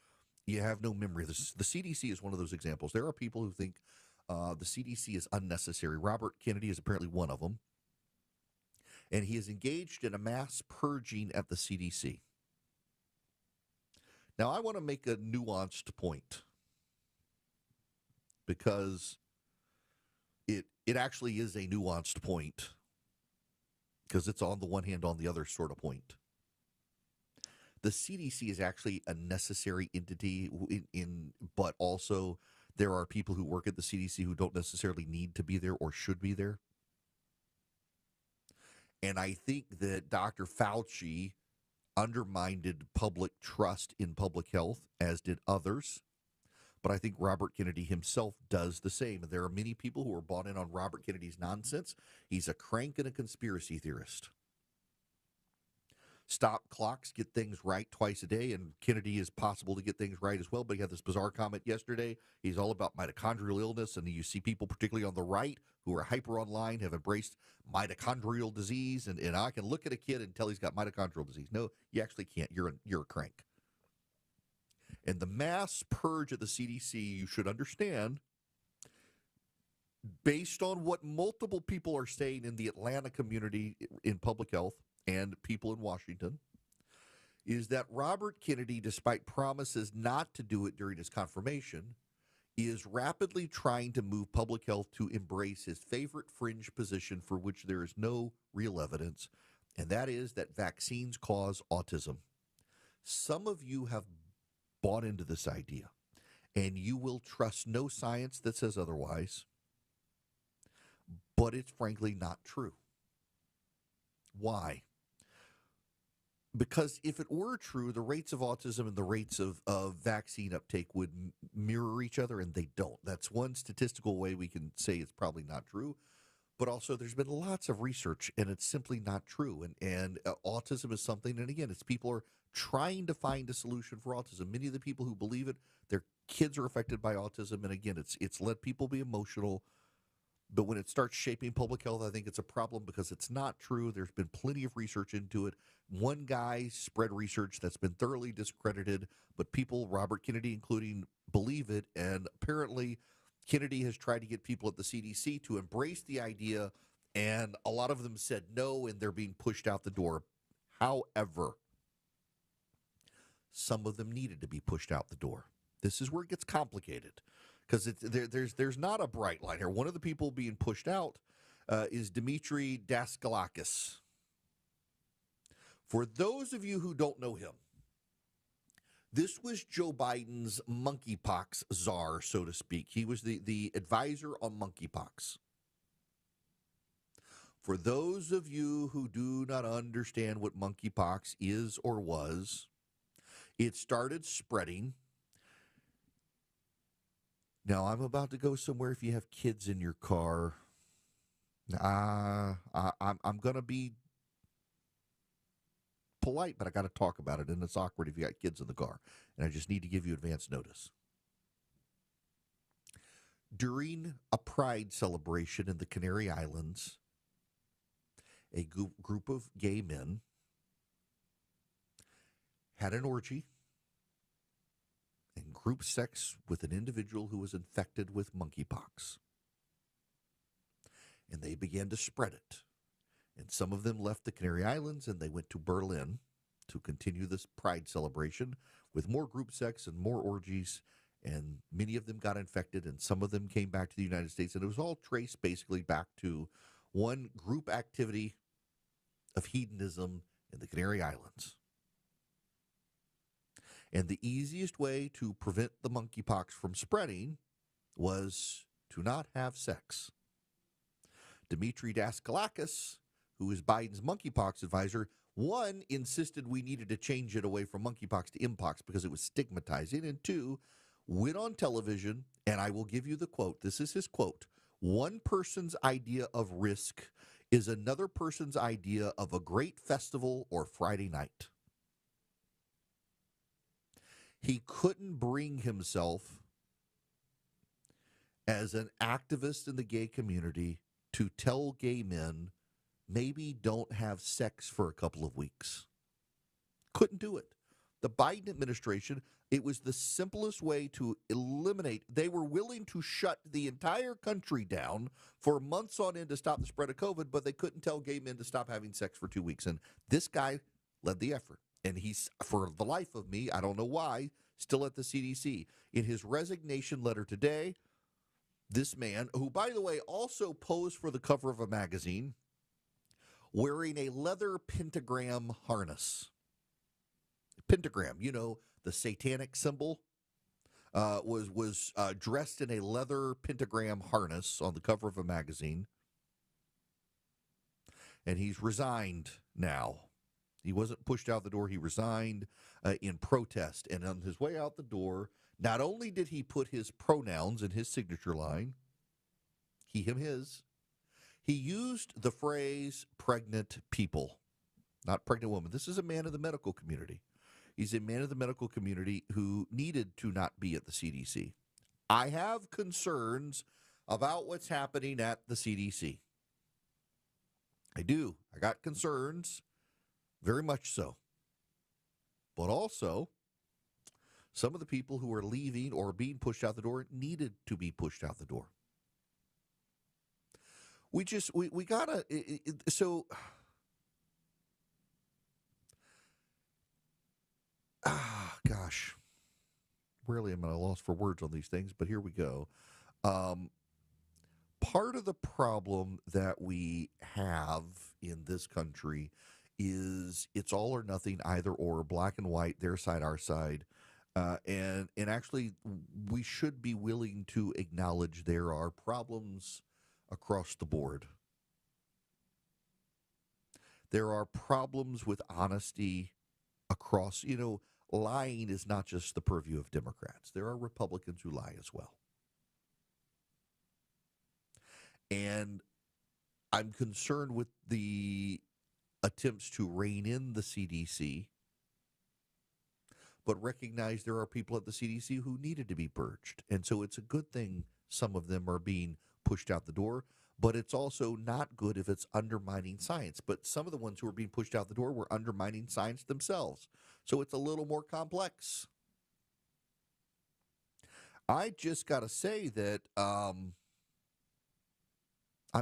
You have no memory of this. The CDC is one of those examples. There are people who think the CDC is unnecessary. Robert Kennedy is apparently one of them. And he is engaged in a mass purging at the CDC. Now, I want to make a nuanced point because it actually is a nuanced point because it's on the one hand, on the other sort of point. The CDC is actually a necessary entity, but also there are people who work at the CDC who don't necessarily need to be there or should be there. And I think that Dr. Fauci undermined public trust in public health, as did others. But I think Robert Kennedy himself does the same. There are many people who are bought in on Robert Kennedy's nonsense. He's a crank and a conspiracy theorist. Stop clocks get things right twice a day, and Kennedy is possible to get things right as well. But he had this bizarre comment yesterday. He's all about mitochondrial illness, and you see people, particularly on the right, who are hyper online, have embraced mitochondrial disease. And I can look at a kid and tell he's got mitochondrial disease. No, you actually can't. You're a crank. And the mass purge at the CDC, you should understand, based on what multiple people are saying in the Atlanta community in public health, and people in Washington, is that Robert Kennedy, despite promises not to do it during his confirmation, is rapidly trying to move public health to embrace his favorite fringe position for which there is no real evidence, and that is that vaccines cause autism. Some of you have bought into this idea, and you will trust no science that says otherwise, but it's frankly not true. Why? Because if it were true, the rates of autism and the rates of vaccine uptake would mirror each other, and they don't. That's one statistical way we can say it's probably not true. But also, there's been lots of research, and it's simply not true. And autism is something, and again, it's people are trying to find a solution for autism. Many of the people who believe it, their kids are affected by autism, and again, it's let people be emotional. But when it starts shaping public health, I think it's a problem because it's not true. There's been plenty of research into it. One guy spread research that's been thoroughly discredited, but people, Robert Kennedy including, believe it. And apparently Kennedy has tried to get people at the CDC to embrace the idea, and a lot of them said no, and they're being pushed out the door. However, some of them needed to be pushed out the door. This is where it gets complicated. Because there's not a bright line here. One of the people being pushed out is Dimitri Daskalakis. For those of you who don't know him, this was Joe Biden's monkeypox czar, so to speak. He was the advisor on monkeypox. For those of you who do not understand what monkeypox is or was, it started spreading. Now, I'm about to go somewhere. If you have kids in your car, I'm going to be polite, but I got to talk about it, and it's awkward if you got kids in the car, and I just need to give you advance notice. During a pride celebration in the Canary Islands, a group of gay men had an orgy and group sex with an individual who was infected with monkeypox. And they began to spread it. And some of them left the Canary Islands and they went to Berlin to continue this pride celebration with more group sex and more orgies. And many of them got infected, and some of them came back to the United States. And it was all traced basically back to one group activity of hedonism in the Canary Islands. And the easiest way to prevent the monkeypox from spreading was to not have sex. Dimitri Daskalakis who is Biden's monkeypox advisor, one, insisted we needed to change it away from monkeypox to mpox because it was stigmatizing, and two, went on television, and I will give you the quote. This is his quote. One person's idea of risk is another person's idea of a great festival or Friday night. He couldn't bring himself as an activist in the gay community to tell gay men maybe don't have sex for a couple of weeks. Couldn't do it. The Biden administration, it was the simplest way to eliminate. They were willing to shut the entire country down for months on end to stop the spread of COVID, but they couldn't tell gay men to stop having sex for 2 weeks. And this guy led the effort. And he's, for the life of me, I don't know why, still at the CDC. In his resignation letter today, this man, who, by the way, also posed for the cover of a magazine, wearing a leather pentagram harness. Pentagram, you know, the satanic symbol, was dressed in a leather pentagram harness on the cover of a magazine. And he's resigned now. He wasn't pushed out the door. He resigned in protest. And on his way out the door, not only did he put his pronouns in his signature line, he, him, his, he used the phrase pregnant people, not pregnant women. This is a man of the medical community. He's a man of the medical community who needed to not be at the CDC. I have concerns about what's happening at the CDC. I do. I got concerns, very much so. But also, some of the people who are leaving or being pushed out the door needed to be pushed out the door. We gotta, so, gosh, rarely am I at a loss for words on these things, but here we go. Part of the problem that we have in this country is it's all or nothing, either or, black and white, their side, our side. And actually, we should be willing to acknowledge there are problems across the board. There are problems with honesty across, lying is not just the purview of Democrats. There are Republicans who lie as well. And I'm concerned with the attempts to rein in the CDC, but recognize there are people at the CDC who needed to be purged. And so it's a good thing some of them are being pushed out the door, but it's also not good if it's undermining science. But some of the ones who are being pushed out the door were undermining science themselves. So it's a little more complex. I just got to say that I'm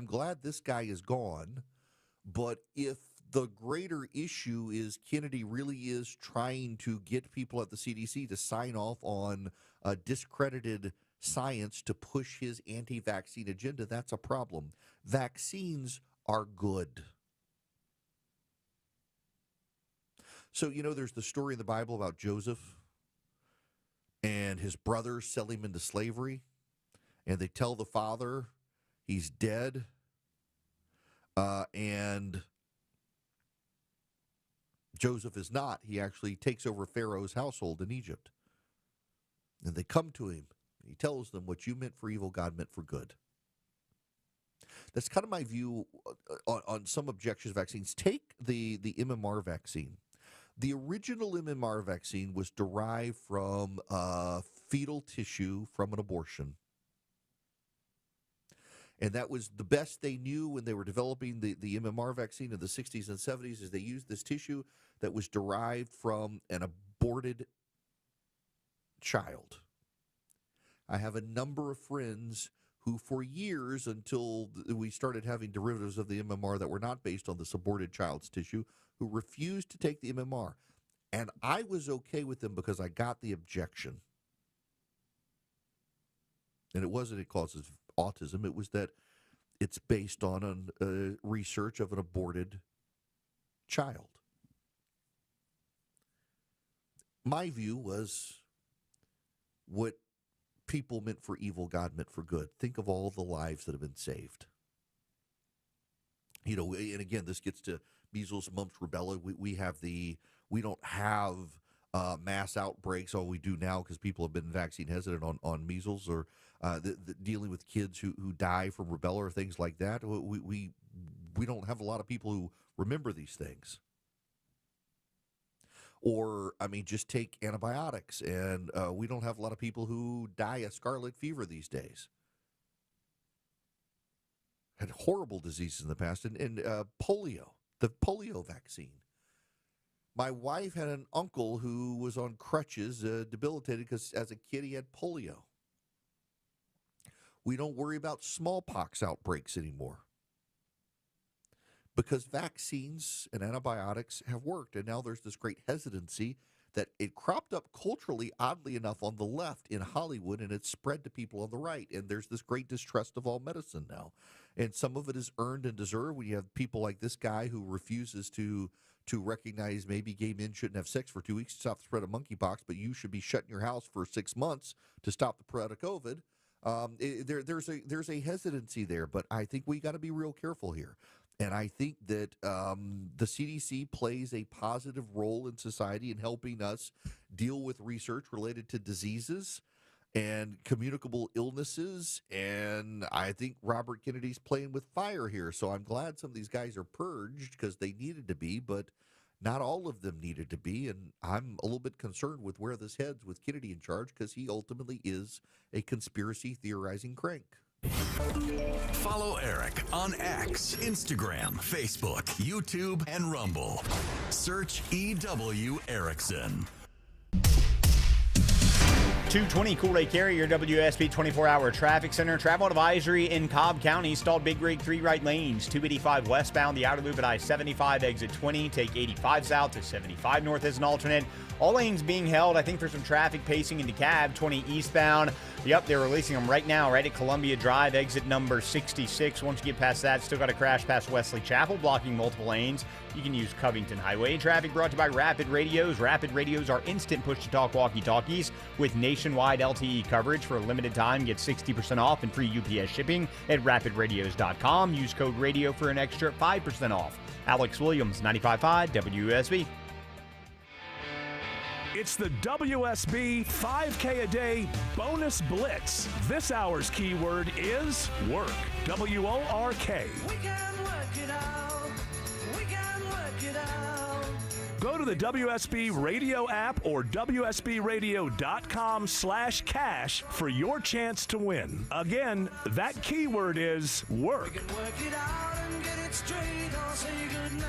glad this guy is gone, but if the greater issue is Kennedy really is trying to get people at the CDC to sign off on discredited science to push his anti-vaccine agenda, that's a problem. Vaccines are good. So, there's the story in the Bible about Joseph and his brothers sell him into slavery, and they tell the father he's dead, and Joseph is not. He actually takes over Pharaoh's household in Egypt. And they come to him. And he tells them, what you meant for evil, God meant for good. That's kind of my view on some objections to vaccines. Take the MMR vaccine. The original MMR vaccine was derived from fetal tissue from an abortion. And that was the best they knew when they were developing the MMR vaccine in the 60s and 70s, is they used this tissue that was derived from an aborted child. I have a number of friends who for years, until we started having derivatives of the MMR that were not based on this aborted child's tissue, who refused to take the MMR. And I was okay with them because I got the objection. And it wasn't it causes autism. It was that it's based on research of an aborted child. My view was what people meant for evil, God meant for good. Think of all the lives that have been saved. And again, this gets to measles, mumps, rubella. We don't have mass outbreaks. All we do now, because people have been vaccine hesitant on measles, or dealing with kids who die from rubella or things like that. We don't have a lot of people who remember these things. Or, just take antibiotics, and we don't have a lot of people who die of scarlet fever these days. Had horrible diseases in the past, and polio, the polio vaccine. My wife had an uncle who was on crutches, debilitated because as a kid he had polio. We don't worry about smallpox outbreaks anymore because vaccines and antibiotics have worked. And now there's this great hesitancy that it cropped up culturally, oddly enough, on the left in Hollywood, and it's spread to people on the right. And there's this great distrust of all medicine now. And some of it is earned and deserved when you have people like this guy who refuses to recognize maybe gay men shouldn't have sex for 2 weeks to stop the spread of monkeypox, but you should be shut in your house for 6 months to stop the spread of COVID. There's a hesitancy there, but I think we got to be real careful here. And I think that the CDC plays a positive role in society in helping us deal with research related to diseases and communicable illnesses. And I think Robert Kennedy's playing with fire here. So I'm glad some of these guys are purged because they needed to be, but not all of them needed to be. And I'm a little bit concerned with where this heads with Kennedy in charge, because he ultimately is a conspiracy theorizing crank. Follow Eric on X, Instagram, Facebook, YouTube, and Rumble. Search EW Erickson. 220 Cool Day Carry, your WSB 24-hour traffic center. Travel advisory in Cobb County. Stalled Big Rig 3 right lanes. 285 westbound, the outer loop at I-75, exit 20. Take 85 south to 75 north as an alternate. All lanes being held. I think there's some traffic pacing into DeKalb, 20 eastbound. Yep, they're releasing them right now, right at Columbia Drive, exit number 66. Once you get past that, still got to crash past Wesley Chapel, blocking multiple lanes. You can use Covington Highway. Traffic brought to you by Rapid Radios. Rapid Radios are instant push-to-talk walkie-talkies with nationwide LTE coverage. For a limited time, get 60% off and free UPS shipping at rapidradios.com. Use code RADIO for an extra 5% off. Alex Williams, 95.5 WSB. It's the WSB 5K a day bonus blitz. This hour's keyword is work. W-O-R-K. We can work it out. We can work it out. Go to the WSB Radio app or WSBRadio.com/cash for your chance to win. Again, that keyword is work. We can work it out and get it straight. I'll say goodnight.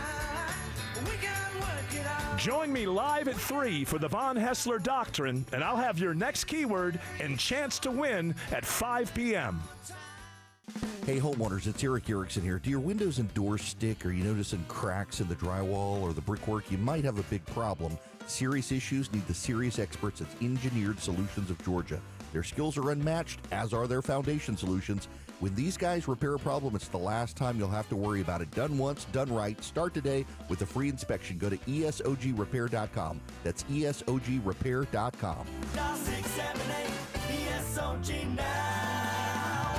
We can work it out. Join me live at 3 for the Von Hessler Doctrine, and I'll have your next keyword and chance to win at 5 p.m. Hey homeowners, it's Eric Erickson here. Do your windows and doors stick? Are you noticing cracks in the drywall or the brickwork? You might have a big problem. Serious issues need the serious experts at Engineered Solutions of Georgia. Their skills are unmatched, as are their foundation solutions. When these guys repair a problem, it's the last time you'll have to worry about it. Done once, done right. Start today with a free inspection. Go to ESOGrepair.com. That's ESOGrepair.com. Dial 678 ESOG now.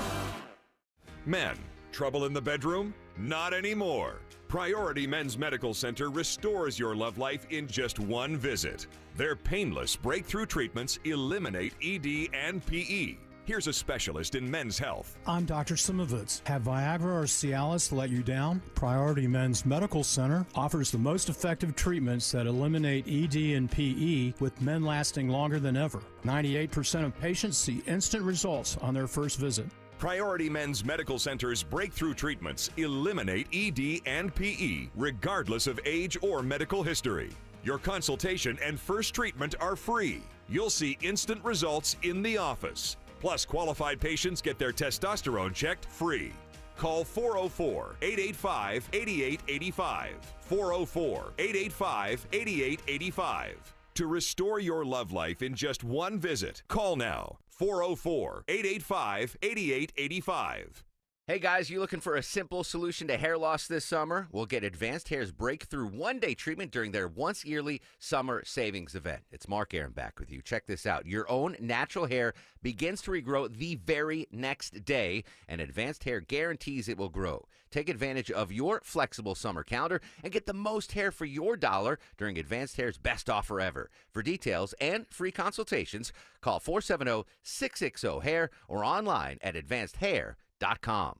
Men, trouble in the bedroom? Not anymore. Priority Men's Medical Center restores your love life in just one visit. Their painless breakthrough treatments eliminate ED and PE. Here's a specialist in men's health. I'm Dr. Simovitz. Have Viagra or Cialis let you down? Priority Men's Medical Center offers the most effective treatments that eliminate ED and PE, with men lasting longer than ever. 98% of patients see instant results on their first visit. Priority Men's Medical Center's breakthrough treatments eliminate ED and PE, regardless of age or medical history. Your consultation and first treatment are free. You'll see instant results in the office. Plus, qualified patients get their testosterone checked free. Call 404-885-8885. 404-885-8885. To restore your love life in just one visit, call now. 404-885-8885. Hey guys, you looking for a simple solution to hair loss this summer? We'll get Advanced Hair's breakthrough one-day treatment during their once-yearly summer savings event. It's Mark Aaron back with you. Check this out. Your own natural hair begins to regrow the very next day, and Advanced Hair guarantees it will grow. Take advantage of your flexible summer calendar and get the most hair for your dollar during Advanced Hair's best offer ever. For details and free consultations, call 470-660-HAIR or online at advancedhair.com.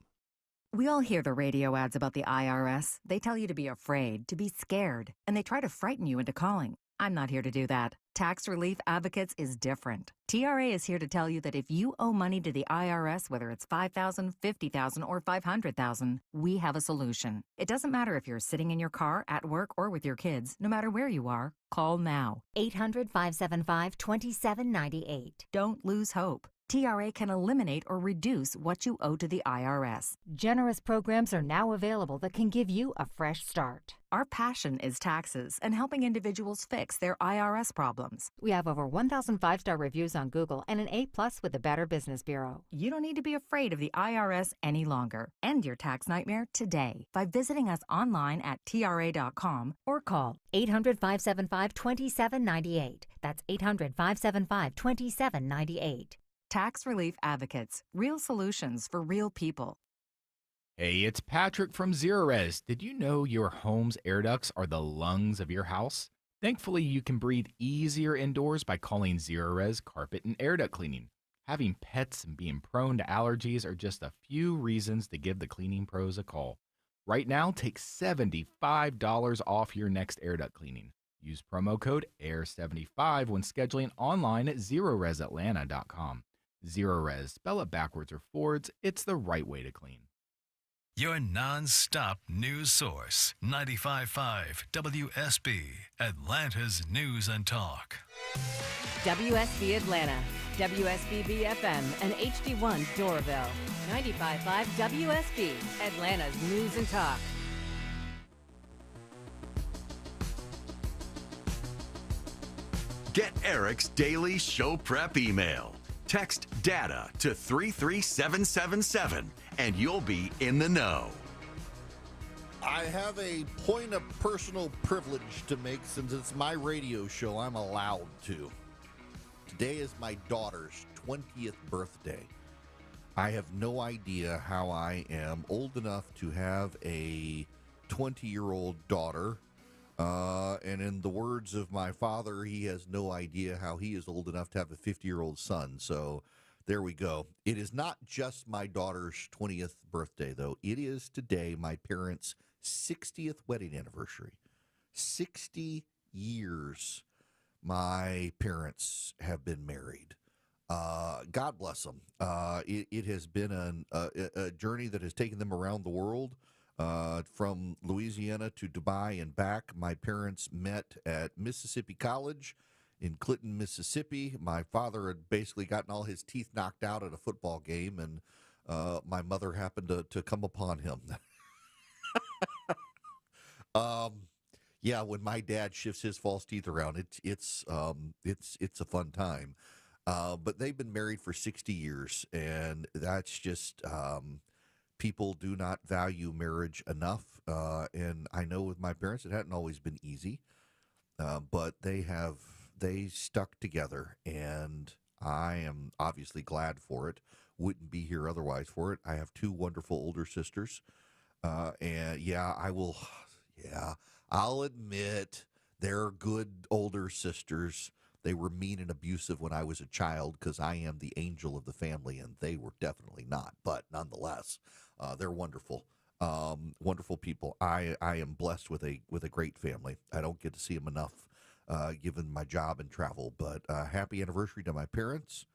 We all hear the radio ads about the IRS. They tell you to be afraid, to be scared, and they try to frighten you into calling. I'm not here to do that. Tax Relief Advocates is different. TRA is here to tell you that if you owe money to the IRS, whether it's $5,000, $50,000, or $500,000, we have a solution. It doesn't matter if you're sitting in your car, at work, or with your kids. No matter where you are, call now. 800-575-2798. Don't lose hope. TRA can eliminate or reduce what you owe to the IRS. Generous programs are now available that can give you a fresh start. Our passion is taxes and helping individuals fix their IRS problems. We have over 1,000 5-star reviews on Google and an A+ with the Better Business Bureau. You don't need to be afraid of the IRS any longer. End your tax nightmare today by visiting us online at TRA.com or call 800-575-2798. That's 800-575-2798. Tax Relief Advocates. Real solutions for real people. Hey, it's Patrick from Zerorez. Did you know your home's air ducts are the lungs of your house? Thankfully, you can breathe easier indoors by calling Zerorez Carpet and Air Duct Cleaning. Having pets and being prone to allergies are just a few reasons to give the cleaning pros a call. Right now, take $75 off your next air duct cleaning. Use promo code AIR75 when scheduling online at ZerorezAtlanta.com. Zerorez, spell it backwards or forwards, it's the right way to clean. Your non-stop news source, 95.5 WSB, Atlanta's News and Talk. WSB Atlanta, WSB BFM, and HD1 Doraville. 95.5 WSB, Atlanta's News and Talk. Get Eric's daily show prep email. Text DATA to 33777 and you'll be in the know. I have a point of personal privilege to make since it's my radio show. I'm allowed to. Today is my daughter's 20th birthday. I have no idea how I am old enough to have a 20-year-old daughter. And in the words of my father, he has no idea how he is old enough to have a 50-year-old son. So there we go. It is not just my daughter's 20th birthday, though. It is today my parents' 60th wedding anniversary. 60 years my parents have been married. God bless them. It has been a journey that has taken them around the world. From Louisiana to Dubai and back. My parents met at Mississippi College in Clinton, Mississippi. My father had basically gotten all his teeth knocked out at a football game, and my mother happened to come upon him. Yeah, when my dad shifts his false teeth around, it's a fun time. But they've been married for 60 years, and that's just people do not value marriage enough. And I know with my parents, it hadn't always been easy, but they stuck together, and I am obviously glad for it. Wouldn't be here otherwise for it. I have two wonderful older sisters. And I'll admit they're good older sisters. They were mean and abusive when I was a child because I am the angel of the family, and they were definitely not. But nonetheless, they're wonderful, wonderful people. I am blessed with a great family. I don't get to see them enough, given my job and travel. But happy anniversary to my parents.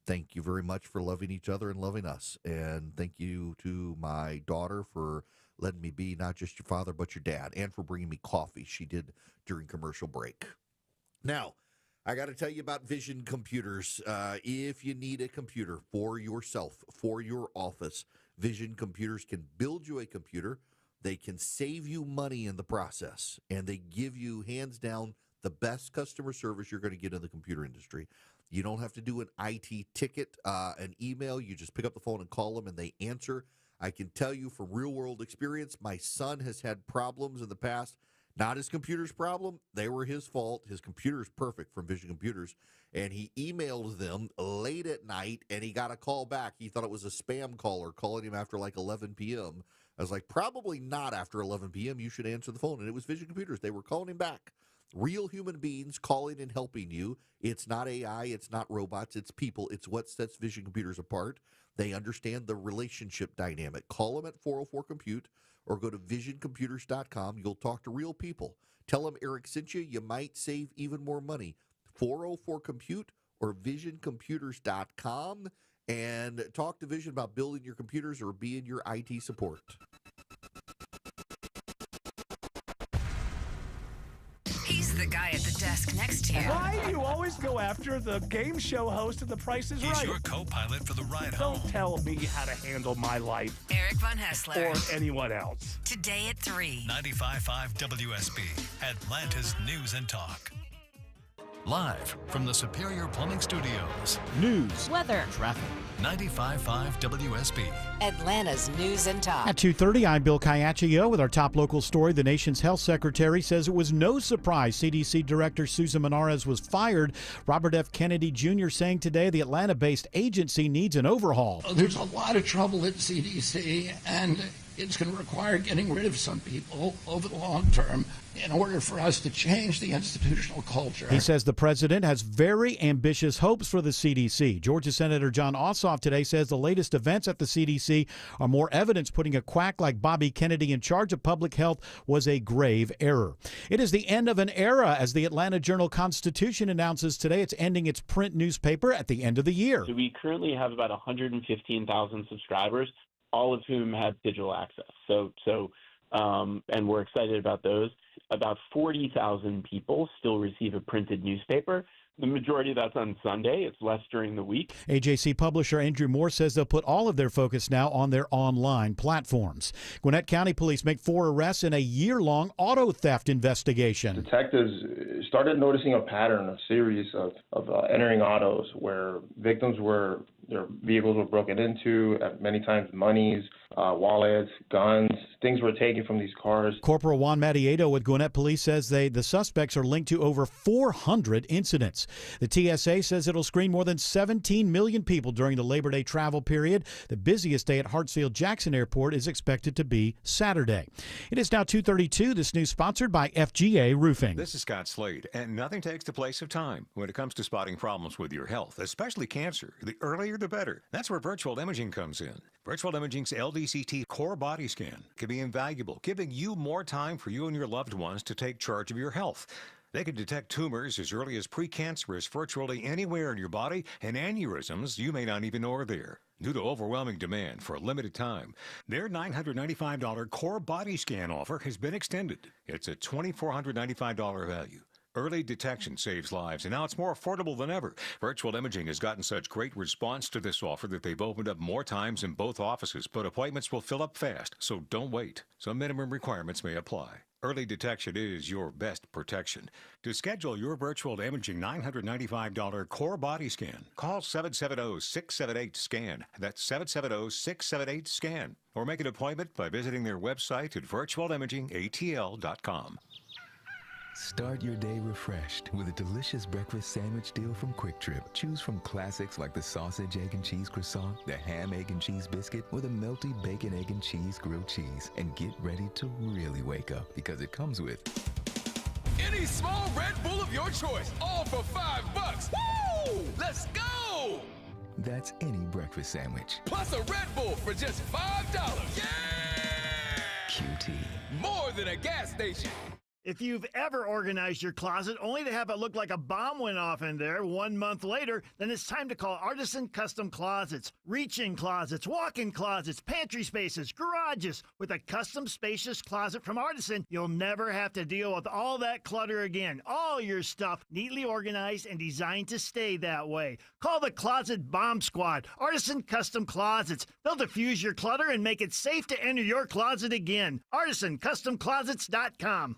Thank you very much for loving each other and loving us. And thank you to my daughter for letting me be not just your father, but your dad, and for bringing me coffee she did during commercial break. Now, I got to tell you about Vision Computers. If you need a computer for yourself, for your office, Vision Computers can build you a computer. They can save you money in the process, and they give you, hands down, the best customer service you're going to get in the computer industry. You don't have to do an IT ticket, an email. You just pick up the phone and call them, and they answer. I can tell you from real-world experience, my son has had problems in the past. Not his computer's problem. They were his fault. His computer's perfect from Vision Computers. And he emailed them late at night, and he got a call back. He thought it was a spam caller calling him after like 11 p.m. I was like, probably not after 11 p.m. You should answer the phone. And it was Vision Computers. They were calling him back. Real human beings calling and helping you. It's not AI. It's not robots. It's people. It's what sets Vision Computers apart. They understand the relationship dynamic. Call them at 404-COMPUTE or go to visioncomputers.com. You'll talk to real people. Tell them Eric sent you. You might save even more money. 404-COMPUTE or visioncomputers.com, and talk to Vision about building your computers or being your IT support. He's the guy at the desk next to you. Why do you always go after the game show host of The Price is Right? He's your co-pilot for the ride home. Don't tell me how to handle my life. Eric Von Hessler. Or anyone else. Today at 3. 95.5 WSB, Atlanta's News and Talk. Live from the Superior Plumbing Studios. News, weather, traffic. 95.5 WSB. Atlanta's News and Talk. At 2:30, I'm Bill Caiaccio with our top local story. The nation's health secretary says it was no surprise CDC Director Susan Menares was fired. Robert F. Kennedy Jr. saying today the Atlanta-based agency needs an overhaul. There's a lot of trouble at CDC, and it's going to require getting rid of some people over the long term in order for us to change the institutional culture. He says the president has very ambitious hopes for the CDC. Georgia Senator John Ossoff today says the latest events at the CDC are more evidence putting a quack like Bobby Kennedy in charge of public health was a grave error. It is the end of an era as the Atlanta Journal-Constitution announces today it's ending its print newspaper at the end of the year. So we currently have about 115,000 subscribers, all of whom have digital access. And we're excited about those. About 40,000 people still receive a printed newspaper. The majority of that's on Sunday. It's less during the week. AJC publisher Andrew Moore says they'll put all of their focus now on their online platforms. Gwinnett County Police make 4 arrests in a year-long auto theft investigation. Detectives started noticing a pattern, a series of entering autos where their vehicles were broken into, many times monies, wallets, guns, things were taken from these cars. Corporal Juan Matiedo with Gwinnett Police says the suspects are linked to over 400 incidents. The TSA says it'll screen more than 17 million people during the Labor Day travel period. The busiest day at Hartsfield-Jackson Airport is expected to be Saturday. It is now 2:32. This news sponsored by FGA Roofing. This is Scott Slade, and nothing takes the place of time when it comes to spotting problems with your health, especially cancer. The earlier the better. That's where virtual imaging comes in. Virtual Imaging's LDCT core body scan can be invaluable, giving you more time for you and your loved ones to take charge of your health. They can detect tumors as early as precancerous virtually anywhere in your body, and aneurysms you may not even know are there. Due to overwhelming demand for a limited time, their $995 core body scan offer has been extended. It's a $2,495 value. Early detection saves lives, and now it's more affordable than ever. Virtual Imaging has gotten such great response to this offer that they've opened up more times in both offices, but appointments will fill up fast, so don't wait. Some minimum requirements may apply. Early detection is your best protection. To schedule your virtual imaging $995 core body scan, call 770-678-SCAN. That's 770-678-SCAN. Or make an appointment by visiting their website at virtualimagingatl.com. Start your day refreshed with a delicious breakfast sandwich deal from Quick Trip. Choose from classics like the sausage, egg, and cheese croissant, the ham, egg, and cheese biscuit, or the melty bacon, egg, and cheese grilled cheese. And get ready to really wake up because it comes with any small Red Bull of your choice, all for $5. Woo! Let's go! That's any breakfast sandwich. Plus a Red Bull for just $5. Yeah! QT. More than a gas station. If you've ever organized your closet only to have it look like a bomb went off in there 1 month later, then it's time to call Artisan Custom Closets. Reach-in closets, walk-in closets, pantry spaces, garages. With a custom spacious closet from Artisan, you'll never have to deal with all that clutter again. All your stuff neatly organized and designed to stay that way. Call the Closet Bomb Squad, Artisan Custom Closets. They'll diffuse your clutter and make it safe to enter your closet again. ArtisanCustomClosets.com.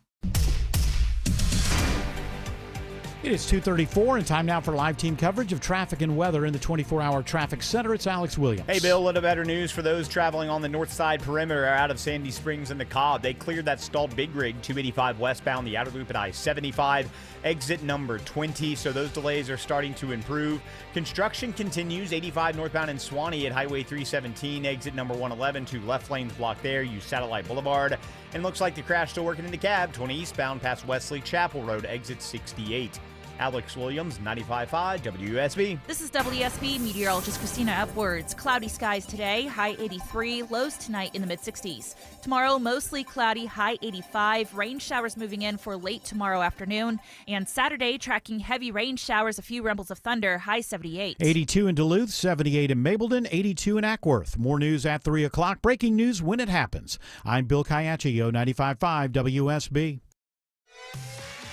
It is 2:34 and time now for live team coverage of traffic and weather in the 24-hour traffic center. It's Alex Williams. Hey, Bill, a little better news for those traveling on the north side perimeter out of Sandy Springs and the Cobb. They cleared that stalled Big Rig 285 westbound, the outer loop at I-75, exit number 20. So those delays are starting to improve. Construction continues 85 northbound in Swanee at Highway 317, exit number 111. Two left lanes blocked there. Use Satellite Boulevard. And looks like the crash still working in the cab. 20 eastbound past Wesley Chapel Road, exit 68. Alex Williams, 95.5 WSB. This is WSB meteorologist Christina Edwards. Cloudy skies today, high 83, lows tonight in the mid-60s. Tomorrow, mostly cloudy, high 85, rain showers moving in for late tomorrow afternoon. And Saturday, tracking heavy rain showers, a few rumbles of thunder, high 78. 82 in Duluth, 78 in Mableton, 82 in Ackworth. More news at 3 o'clock. Breaking news when it happens. I'm Bill Caiaccio, 95.5 WSB.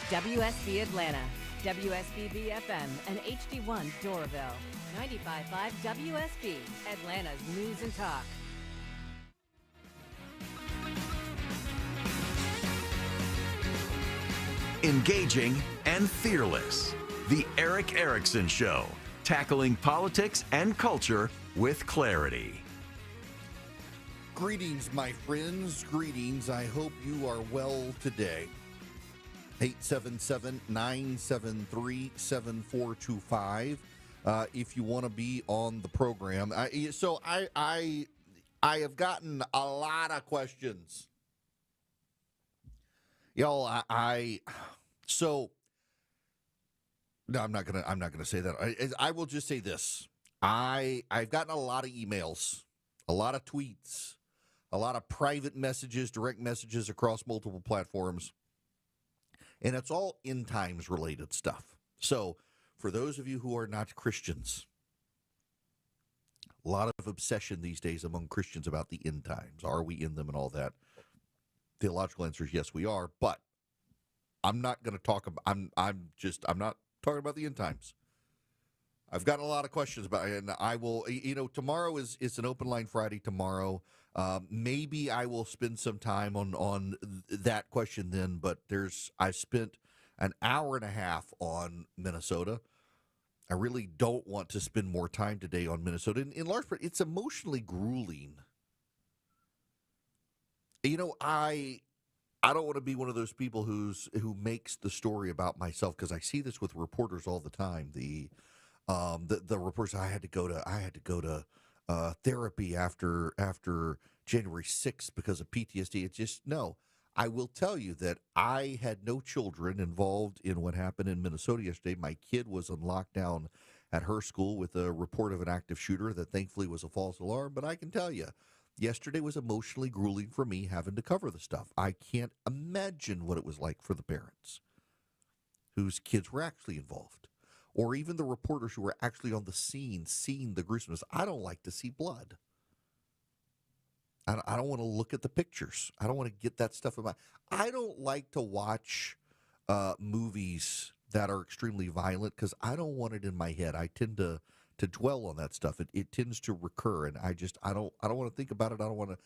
WSB Atlanta, WSB BFM, and HD1 Doraville. 95.5 WSB, Atlanta's News and Talk. Engaging and fearless. The Eric Erickson Show, tackling politics and culture with clarity. Greetings, my friends. Greetings. I hope you are well today. 877-973-7425 if you want to be on the program. I have gotten a lot of questions. Y'all, so no, I'm not gonna say that. I will just say this. I've gotten a lot of emails, a lot of tweets, a lot of private messages, direct messages across multiple platforms. And it's all end times related stuff. So for those of you who are not Christians, a lot of obsession these days among Christians about the end times. Are we in them and all that? Theological answer is yes, we are. But I'm not going to talk about. I'm not talking about the end times. I've gotten a lot of questions about it, and I will. Tomorrow is an open line Friday. Tomorrow. Maybe I will spend some time on that question then, but I spent an hour and a half on Minnesota. I really don't want to spend more time today on Minnesota. In large part, it's emotionally grueling. I don't want to be one of those people who makes the story about myself, because I see this with reporters all the time. The reporters I had to go to therapy after January 6th because of PTSD. It's just, no. I will tell you that I had no children involved in what happened in Minnesota yesterday. My kid was on lockdown at her school with a report of an active shooter that thankfully was a false alarm. But I can tell you, yesterday was emotionally grueling for me having to cover the stuff. I can't imagine what it was like for the parents whose kids were actually involved, or even the reporters who were actually on the scene, seeing the gruesomeness. I don't like to see blood. I don't want to look at the pictures. I don't want to get that stuff in my. I don't like to watch movies that are extremely violent because I don't want it in my head. I tend to dwell on that stuff. It tends to recur, and I don't want to think about it. I don't want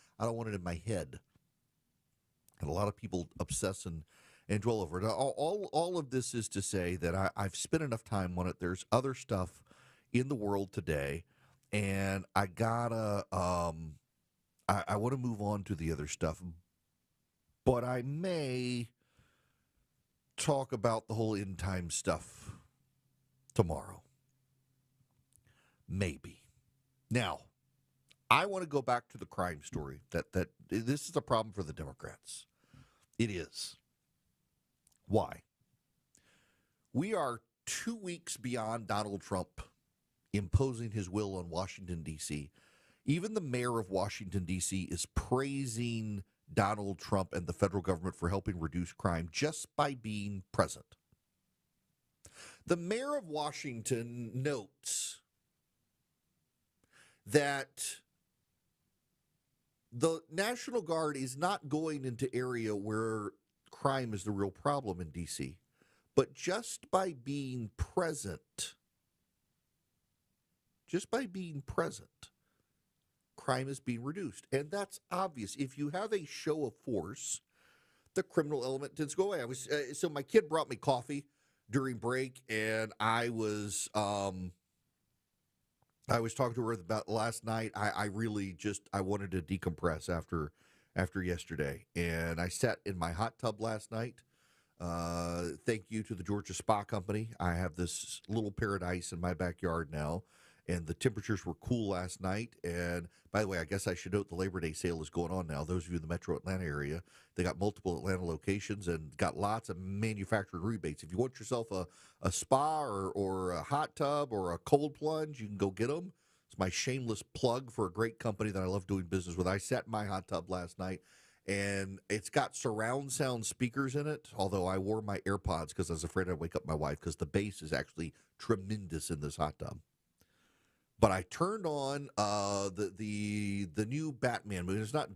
it in my head. And a lot of people obsess and dwell over it. All of this is to say that I've spent enough time on it. There's other stuff in the world today, and I gotta. I want to move on to the other stuff, but I may talk about the whole end time stuff tomorrow. Maybe. Now, I want to go back to the crime story. That this is a problem for the Democrats. It is. Why? We are 2 weeks beyond Donald Trump imposing his will on Washington, D.C. Even the mayor of Washington, D.C. is praising Donald Trump and the federal government for helping reduce crime just by being present. The mayor of Washington notes that the National Guard is not going into area where crime is the real problem in D.C., but just by being present, crime is being reduced. And that's obvious. If you have a show of force, the criminal element tends to go away. So my kid brought me coffee during break, and I was talking to her about last night. I really I wanted to decompress after yesterday, and I sat in my hot tub last night. Thank you to the Georgia Spa Company. I have this little paradise in my backyard now, and the temperatures were cool last night. And by the way, I guess I should note the Labor Day sale is going on now. Those of you in the metro Atlanta area, they got multiple Atlanta locations and got lots of manufactured rebates. If you want yourself a spa or a hot tub or a cold plunge, you can go get them. It's my shameless plug for a great company that I love doing business with. I sat in my hot tub last night, and it's got surround sound speakers in it, although I wore my AirPods because I was afraid I'd wake up my wife, because the bass is actually tremendous in this hot tub. But I turned on the new Batman movie. It's not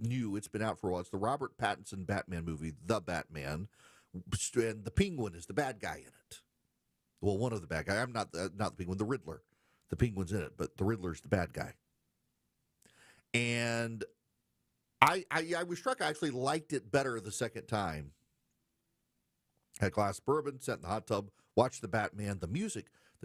new. It's been out for a while. It's the Robert Pattinson Batman movie, The Batman. And the Penguin is the bad guy in it. Well, one of the bad guys. I'm not the Penguin, the Riddler. The Penguin's in it, but the Riddler's the bad guy. And I was struck. I actually liked it better the second time. Had a glass of bourbon, sat in the hot tub, watched the Batman. The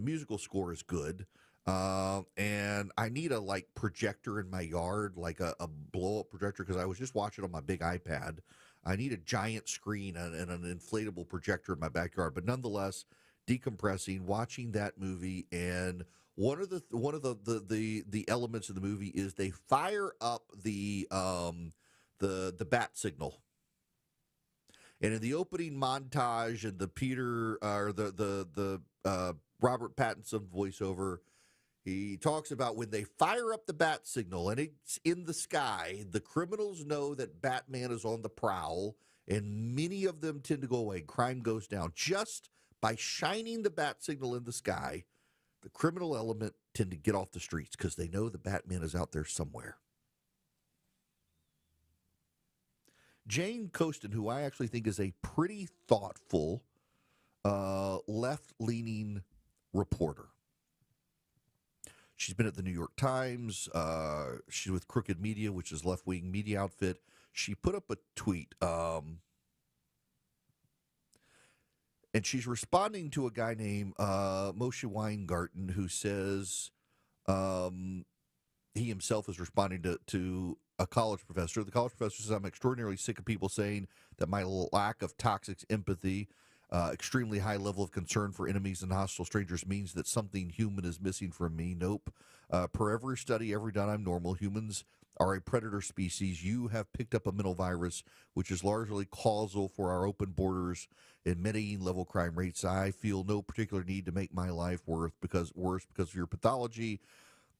musical score is good. And I need a projector in my yard, like a blow-up projector, because I was just watching on my big iPad. I need a giant screen and an inflatable projector in my backyard. But nonetheless, decompressing, watching that movie, and one of the elements of the movie is they fire up the bat signal. And in the opening montage and the Robert Pattinson voiceover, he talks about when they fire up the bat signal and it's in the sky, the criminals know that Batman is on the prowl, and many of them tend to go away. Crime goes down. Just by shining the bat signal in the sky, the criminal element tend to get off the streets because they know the Batman is out there somewhere. Jane Coaston, who I actually think is a pretty thoughtful, left-leaning reporter. She's been at the New York Times. She's with Crooked Media, which is left-wing media outfit. She put up a tweet, and she's responding to a guy named Moshe Weingarten, who says he himself is responding to a college professor. The college professor says, "I'm extraordinarily sick of people saying that my lack of toxic empathy, extremely high level of concern for enemies and hostile strangers means that something human is missing from me. Nope. Per every study ever done, I'm normal. Humans are a predator species. You have picked up a mental virus, which is largely causal for our open borders and Medellin-level crime rates. I feel no particular need to make my life worse because of your pathology."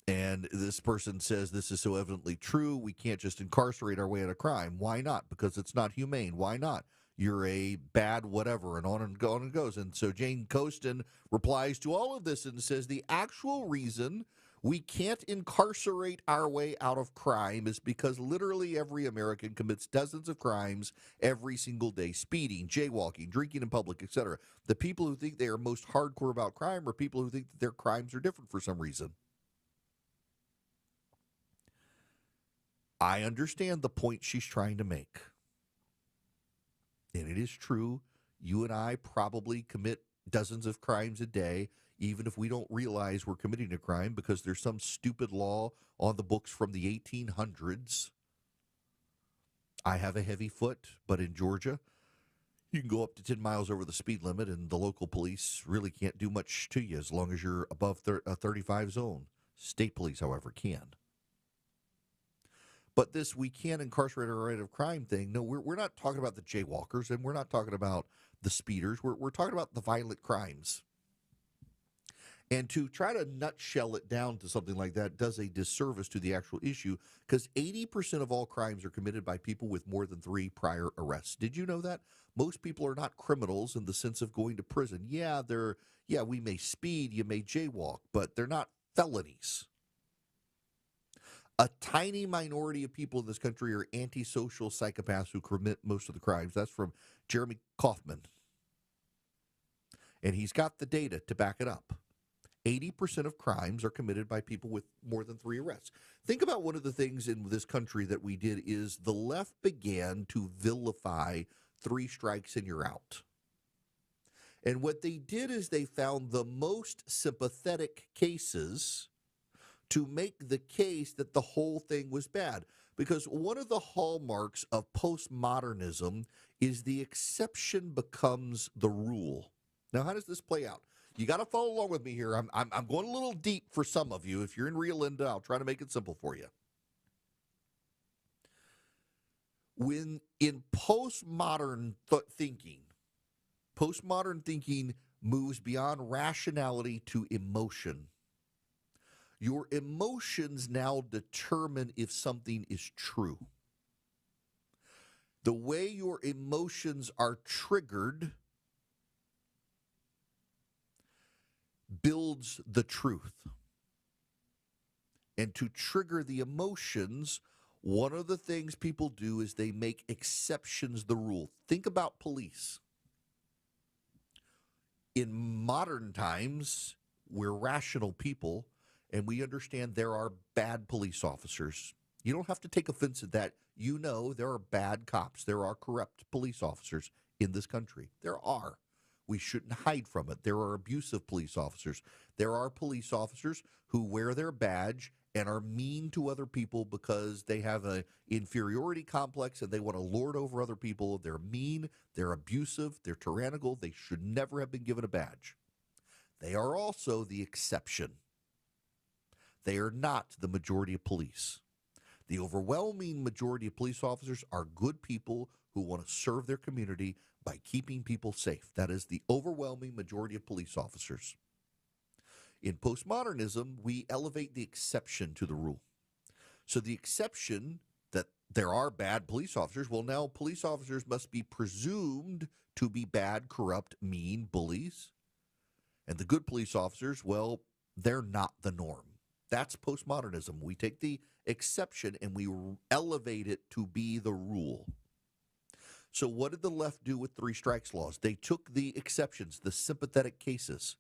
And this person says this is so evidently true, we can't just incarcerate our way out of crime. Why not? Because it's not humane. Why not? You're a bad whatever, and on and goes. And so Jane Coaston replies to all of this and says the actual reason we can't incarcerate our way out of crime is because literally every American commits dozens of crimes every single day. Speeding, jaywalking, drinking in public, etc. The people who think they are most hardcore about crime are people who think that their crimes are different for some reason. I understand the point she's trying to make. And it is true, you and I probably commit dozens of crimes a day, even if we don't realize we're committing a crime because there's some stupid law on the books from the 1800s. I have a heavy foot, but in Georgia, you can go up to 10 miles over the speed limit, and the local police really can't do much to you as long as you're above a 35 zone. State police, however, can. But this we can't incarcerate our rate of crime thing, no, we're not talking about the jaywalkers, and we're not talking about the speeders. We're talking about the violent crimes. And to try to nutshell it down to something like that does a disservice to the actual issue, because 80% of all crimes are committed by people with more than 3 prior arrests. Did you know that? Most people are not criminals in the sense of going to prison. Yeah, we may speed, you may jaywalk, but they're not felonies. A tiny minority of people in this country are antisocial psychopaths who commit most of the crimes. That's from Jeremy Kaufman. And he's got the data to back it up. 80% of crimes are committed by people with more than 3 arrests. Think about one of the things in this country that we did is the left began to vilify 3 strikes and you're out. And what they did is they found the most sympathetic cases to make the case that the whole thing was bad. Because one of the hallmarks of postmodernism is the exception becomes the rule. Now, how does this play out? You got to follow along with me here. I'm going a little deep for some of you. If you're in Rio Linda, I'll try to make it simple for you. When in postmodern thinking moves beyond rationality to emotion. Your emotions now determine if something is true. The way your emotions are triggered builds the truth. And to trigger the emotions, one of the things people do is they make exceptions the rule. Think about police. In modern times, we're rational people, and we understand there are bad police officers. You don't have to take offense at that. You know there are bad cops. There are corrupt police officers in this country. There are. We shouldn't hide from it. There are abusive police officers. There are police officers who wear their badge and are mean to other people because they have an inferiority complex and they want to lord over other people. They're mean, they're abusive, they're tyrannical. They should never have been given a badge. They are also the exception. They are not the majority of police. The overwhelming majority of police officers are good people who want to serve their community by keeping people safe. That is the overwhelming majority of police officers. In postmodernism, we elevate the exception to the rule. So the exception that there are bad police officers, well, now police officers must be presumed to be bad, corrupt, mean bullies. And the good police officers, well, they're not the norm. That's postmodernism. We take the exception and we elevate it to be the rule. So what did the left do with three strikes laws? They took the exceptions, the sympathetic cases,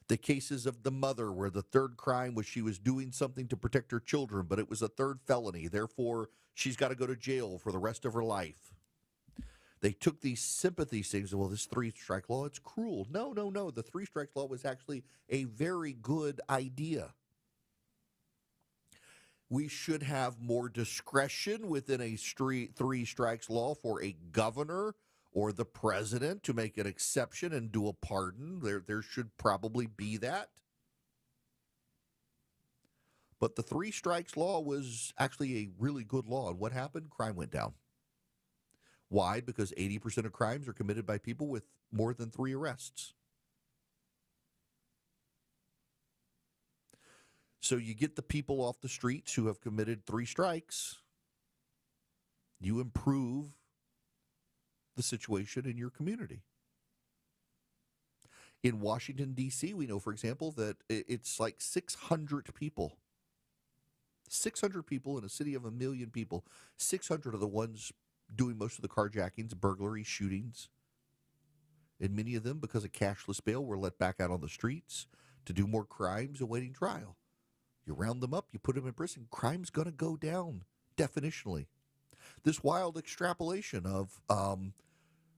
the cases of the mother where the third crime was she was doing something to protect her children, but it was a third felony. Therefore, she's got to go to jail for the rest of her life. They took these sympathy things. Well, this three-strike law, it's cruel. No. The three-strike law was actually a very good idea. We should have more discretion within a three strikes law for a governor or the president to make an exception and do a pardon. There should probably be that. But the three strikes law was actually a really good law. And what happened? Crime went down. Why? Because 80% of crimes are committed by people with more than 3 arrests. So you get the people off the streets who have committed 3 strikes. You improve the situation in your community. In Washington, D.C., we know, for example, that it's like 600 people. 600 people in a city of 1 million people. 600 are the ones doing most of the carjackings, burglaries, shootings. And many of them, because of cashless bail, were let back out on the streets to do more crimes awaiting trial. You round them up, you put them in prison, crime's going to go down, definitionally. This wild extrapolation of,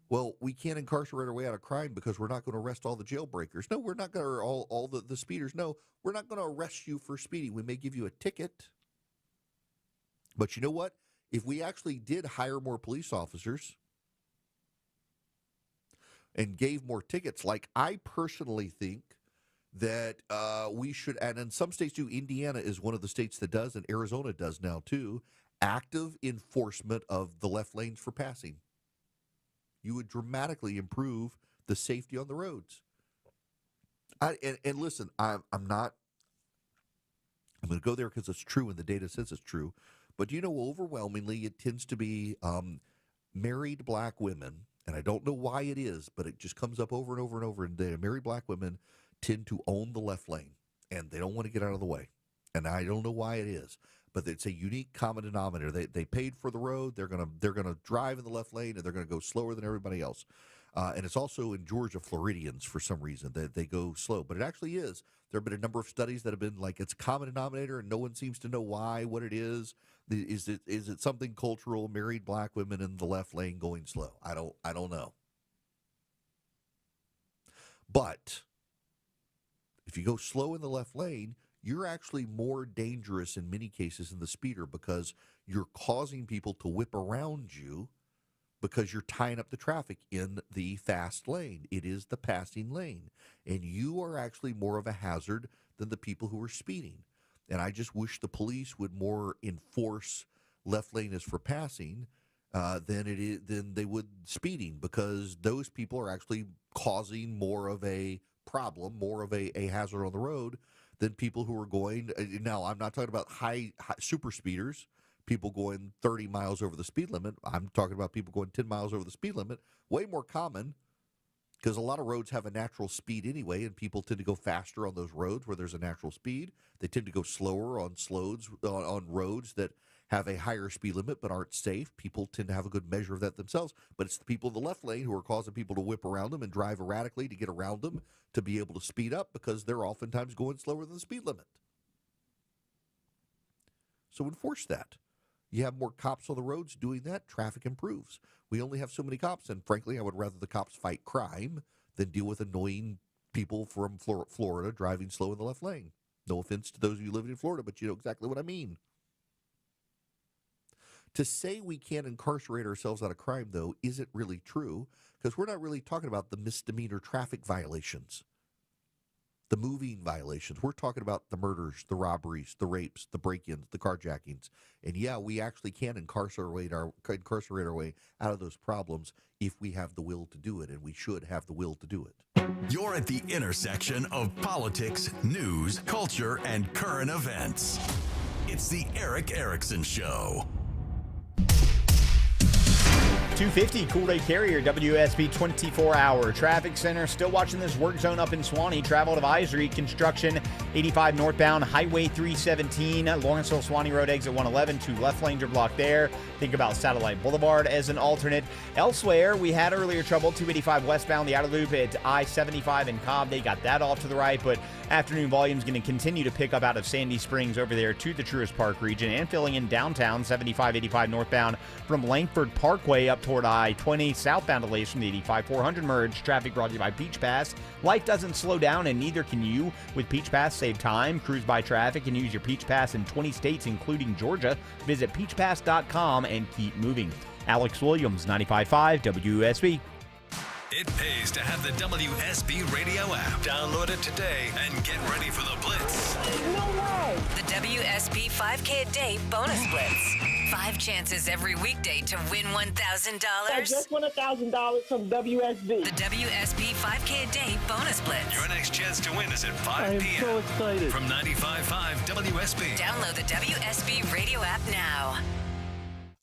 well, we can't incarcerate our way out of crime because we're not going to arrest all the jailbreakers. No, we're not going to, all the speeders. No, we're not going to arrest you for speeding. We may give you a ticket. But you know what? If we actually did hire more police officers and gave more tickets, like I personally think that we should, and in some states do, Indiana is one of the states that does, and Arizona does now too, active enforcement of the left lanes for passing. You would dramatically improve the safety on the roads. And listen, I'm going to go there because it's true and the data says it's true. But you know, overwhelmingly, it tends to be married black women, and I don't know why it is, but it just comes up over and over and over. And married black women tend to own the left lane, and they don't want to get out of the way. And I don't know why it is, but it's a unique common denominator. They paid for the road. They're gonna drive in the left lane, and they're gonna go slower than everybody else. And it's also in Georgia Floridians for some reason that they go slow, but it actually is. There have been a number of studies that have been like it's a common denominator, and no one seems to know why, what it is. Is it something cultural? Married black women in the left lane going slow? I don't know. But if you go slow in the left lane, you're actually more dangerous in many cases than the speeder because you're causing people to whip around you because you're tying up the traffic in the fast lane. It is the passing lane. And you are actually more of a hazard than the people who are speeding. And I just wish the police would more enforce left lane is for passing than they would speeding, because those people are actually causing more of a problem, more of a hazard on the road than people who are going. Now, I'm not talking about high super speeders, people going 30 miles over the speed limit. I'm talking about people going 10 miles over the speed limit. Way more common because a lot of roads have a natural speed anyway, and people tend to go faster on those roads where there's a natural speed. They tend to go slower on on roads that have a higher speed limit but aren't safe. People tend to have a good measure of that themselves, but it's the people in the left lane who are causing people to whip around them and drive erratically to get around them to be able to speed up because they're oftentimes going slower than the speed limit. So enforce that. You have more cops on the roads doing that, traffic improves. We only have so many cops, and frankly, I would rather the cops fight crime than deal with annoying people from Florida driving slow in the left lane. No offense to those of you living in Florida, but you know exactly what I mean. To say we can't incarcerate ourselves out of crime, though, isn't really true, because we're not really talking about the misdemeanor traffic violations, the moving violations. We're talking about the murders, the robberies, the rapes, the break-ins, the carjackings. And yeah, we actually can incarcerate our way out of those problems if we have the will to do it, and we should have the will to do it. You're at the intersection of politics, news, culture, and current events. It's the Erick Erickson Show. 250 Cool Day Carrier, WSB 24-hour traffic center. Still watching this work zone up in Swanee. Travel advisory, construction, 85 northbound, Highway 317, Lawrenceville Swanee Road, exit 111. 2 left lanes are blocked there. Think about Satellite Boulevard as an alternate. Elsewhere, we had earlier trouble, 285 westbound, the outer loop at I-75 in Cobb. They got that off to the right, but afternoon volume is going to continue to pick up out of Sandy Springs over there to the Truist Park region and filling in downtown, 75-85 northbound from Langford Parkway up toward I-20. Southbound delays from the 85-400 merge. Traffic brought to you by Peach Pass. Life doesn't slow down, and neither can you. With Peach Pass, save time, cruise by traffic, and use your Peach Pass in 20 states, including Georgia. Visit peachpass.com and keep moving. Alex Williams, 95.5 WSB. It pays to have the WSB radio app. Download it today and get ready for the Blitz. No way! The WSB 5K a day bonus blitz. 5 chances every weekday to win $1,000. I just won $1,000 from WSB. The WSB 5K a day bonus blitz. Your next chance to win is at 5 am p.m. so excited. From 95.5 WSB. Download the WSB radio app now.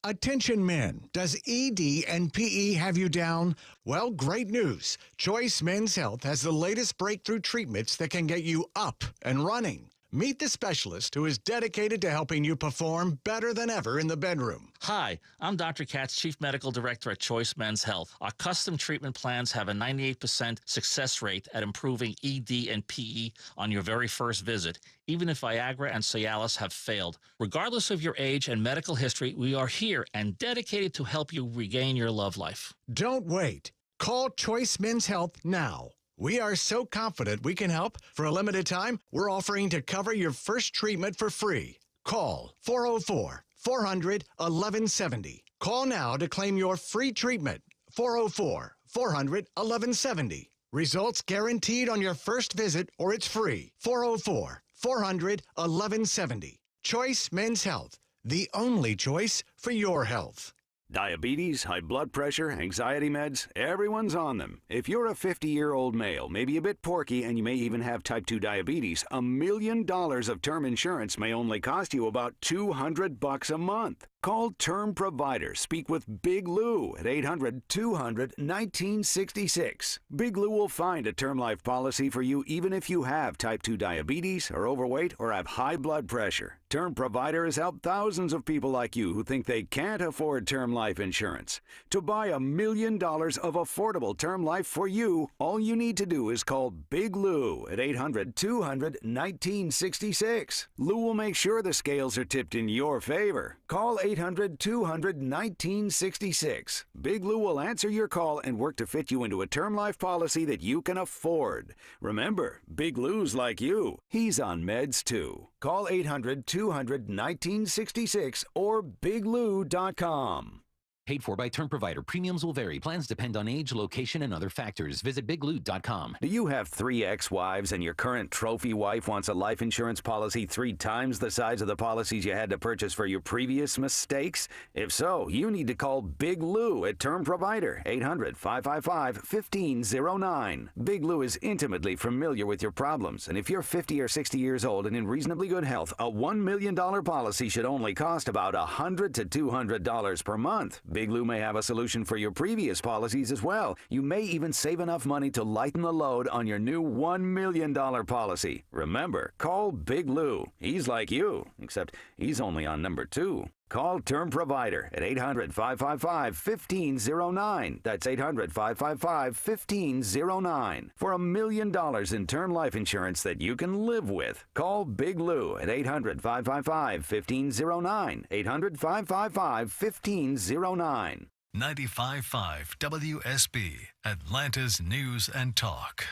Attention men, does ED and PE have you down? Well, great news. Choice Men's Health has the latest breakthrough treatments that can get you up and running. Meet the specialist who is dedicated to helping you perform better than ever in the bedroom. Hi, I'm Dr. Katz, Chief Medical Director at Choice Men's Health. Our custom treatment plans have a 98% success rate at improving ED and PE on your very first visit, even if Viagra and Cialis have failed. Regardless of your age and medical history, we are here and dedicated to help you regain your love life. Don't wait. Call Choice Men's Health now. We are so confident we can help. For a limited time, we're offering to cover your first treatment for free. Call 404-400-1170. Call now to claim your free treatment. 404-400-1170. Results guaranteed on your first visit or it's free. 404-400-1170. Choice Men's Health, the only choice for your health. Diabetes, high blood pressure, anxiety meds, everyone's on them. If you're a 50-year-old male, maybe a bit porky, and you may even have type 2 diabetes, $1 million of term insurance may only cost you about $200 a month. Call Term Provider. Speak with Big Lou at 800-200-1966. Big Lou will find a term life policy for you even if you have type 2 diabetes, are overweight, or have high blood pressure. Term Provider has helped thousands of people like you who think they can't afford term life insurance. To buy $1 million of affordable term life for you, all you need to do is call Big Lou at 800-200-1966. Lou will make sure the scales are tipped in your favor. Call 800-200-1966. Big Lou will answer your call and work to fit you into a term life policy that you can afford. Remember, Big Lou's like you. He's on meds too. Call 800-200-1966 or biglou.com. Paid for by term provider. Premiums will vary. Plans depend on age, location, and other factors. Visit biglou.com. Do you have 3 ex-wives and your current trophy wife wants a life insurance policy 3 times the size of the policies you had to purchase for your previous mistakes? If so, you need to call Big Lou at Term Provider, 800-555-1509. Big Lou is intimately familiar with your problems, and if you're 50 or 60 years old and in reasonably good health, a $1 million policy should only cost about $100 to $200 per month. Big Lou may have a solution for your previous policies as well. You may even save enough money to lighten the load on your new $1 million policy. Remember, call Big Lou. He's like you, except he's only on number 2. Call Term Provider at 800-555-1509. That's 800-555-1509. For $1 million in term life insurance that you can live with. Call Big Lou at 800-555-1509. 800-555-1509. 95.5 WSB, Atlanta's News and Talk.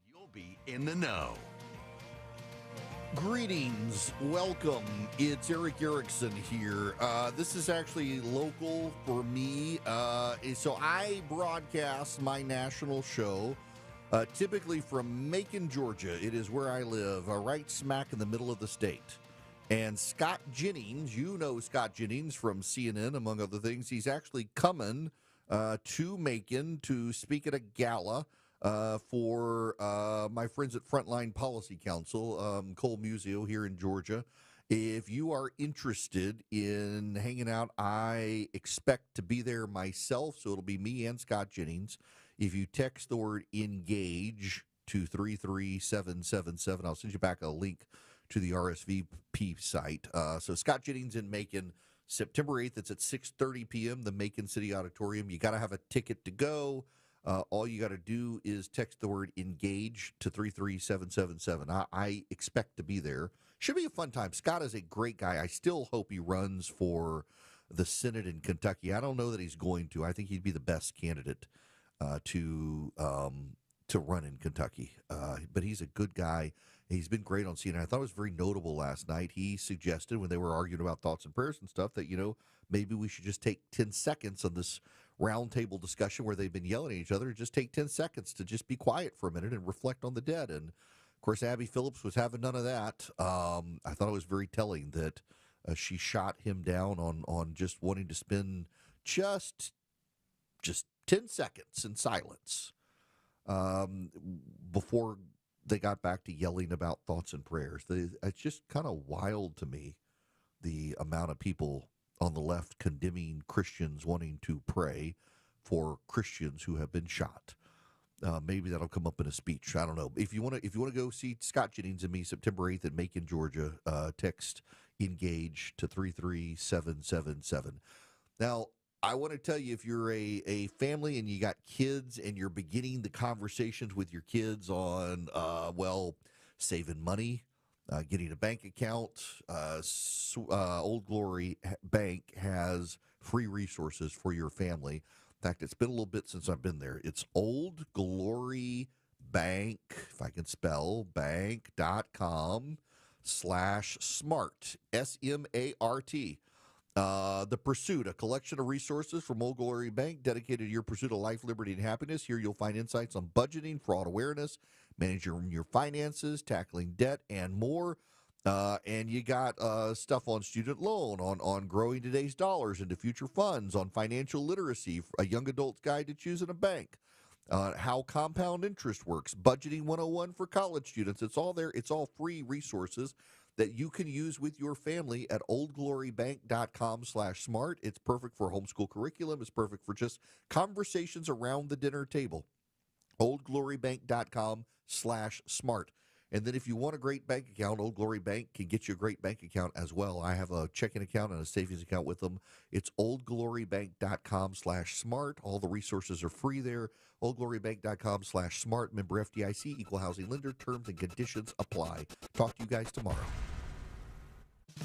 You'll be in the know. Greetings, welcome. It's Eric Erickson here. This is actually local for me. So I broadcast my national show typically from Macon, Georgia. It is where I live, right smack in the middle of the state. And Scott Jennings, you know Scott Jennings from CNN, among other things. He's actually coming to Macon to speak at a gala for my friends at Frontline Policy Council, Cole Museo here in Georgia. If you are interested in hanging out, I expect to be there myself, so it'll be me and Scott Jennings. If you text the word ENGAGE to 33777, I'll send you back a link to the RSVP site. So Scott Jennings in Macon, September 8th. It's at 6:30 p.m., the Macon City Auditorium. You got to have a ticket to go. All you got to do is text the word ENGAGE to 33777. I expect to be there. Should be a fun time. Scott is a great guy. I still hope he runs for the Senate in Kentucky. I don't know that he's going to. I think he'd be the best candidate to run in Kentucky. But he's a good guy. He's been great on CNN. I thought it was very notable last night. He suggested when they were arguing about thoughts and prayers and stuff that, maybe we should just take 10 seconds on this roundtable discussion where they've been yelling at each other. Just take 10 seconds to just be quiet for a minute and reflect on the dead. And, of course, Abby Phillips was having none of that. I thought it was very telling that she shot him down on just wanting to spend just 10 seconds in silence before they got back to yelling about thoughts and prayers. It's just kind of wild to me, the amount of people on the left condemning Christians wanting to pray for Christians who have been shot. Maybe that'll come up in a speech. I don't know. If you want to go see Scott Jennings and me September 8th in Macon, Georgia, text ENGAGE to 33777. Now, I want to tell you, if you're a family and you got kids and you're beginning the conversations with your kids on, saving money, getting a bank account, Old Glory Bank has free resources for your family. In fact, it's been a little bit since I've been there. It's Old Glory Bank, if I can spell, bank.com/smart, SMART. The Pursuit, a collection of resources from Old Glory Bank dedicated to your pursuit of life, liberty, and happiness. Here you'll find insights on budgeting, fraud awareness, managing your finances, tackling debt, and more. And you got stuff on student loan, on growing today's dollars into future funds, on financial literacy, a young adult's guide to choosing a bank, how compound interest works, budgeting 101 for college students. It's all there. It's all free resources that you can use with your family at oldglorybank.com/smart. It's perfect for homeschool curriculum. It's perfect for just conversations around the dinner table. oldglorybank.com/smart. And then if you want a great bank account, Old Glory Bank can get you a great bank account as well. I have a checking account and a savings account with them. It's oldglorybank.com/smart. All the resources are free there. oldglorybank.com/smart. Member FDIC, equal housing lender. Terms and conditions apply. Talk to you guys tomorrow.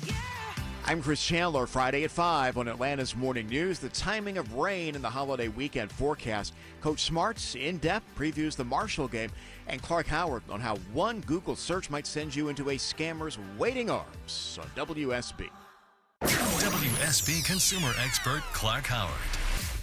Yeah! I'm Chris Chandler. Friday at 5 on Atlanta's Morning News. The timing of rain in the holiday weekend forecast. Coach Smart's in-depth previews the Marshall game, and Clark Howard on how one Google search might send you into a scammer's waiting arms on WSB. WSB consumer expert Clark Howard.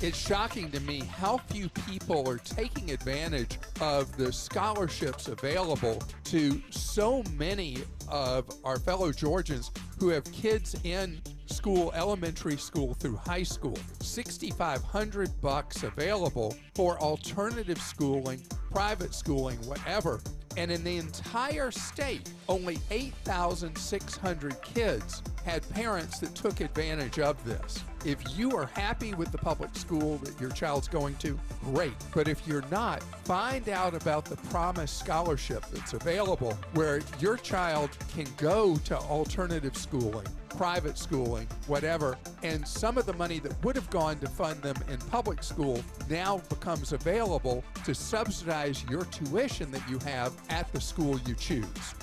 It's shocking to me how few people are taking advantage of the scholarships available to so many of our fellow Georgians who have kids in school, elementary school through high school. $6,500 available for alternative schooling, private schooling, whatever. And in the entire state, only 8,600 kids had parents that took advantage of this. If you are happy with the public school that your child's going to, great. But if you're not, find out about the Promise Scholarship that's available where your child can go to alternative schooling, private schooling, whatever, and some of the money that would have gone to fund them in public school now becomes available to subsidize your tuition that you have at the school you choose.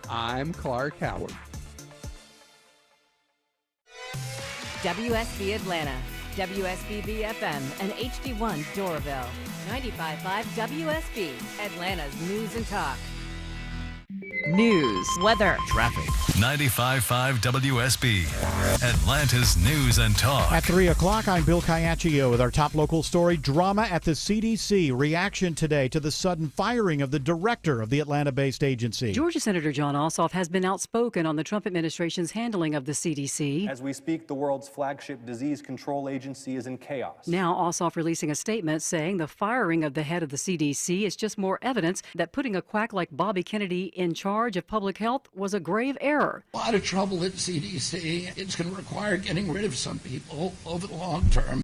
I'm Clark Howard. WSB Atlanta, WSB BFM, and HD1 Doraville. 95.5 WSB, Atlanta's News and Talk. News, weather, Traffic. 95.5 WSB, Atlanta's News and Talk. At 3 o'clock, I'm Bill Caiaccio with our top local story. Drama at the CDC. Reaction today to the sudden firing of the director of the Atlanta-based agency. Georgia Senator John Ossoff has been outspoken on the Trump administration's handling of the CDC. As we speak, the world's flagship disease control agency is in chaos. Now Ossoff releasing a statement saying the firing of the head of the CDC is just more evidence that putting a quack like Bobby Kennedy in charge of public health was a grave error. A lot of trouble at CDC. It's going to require getting rid of some people over the long term.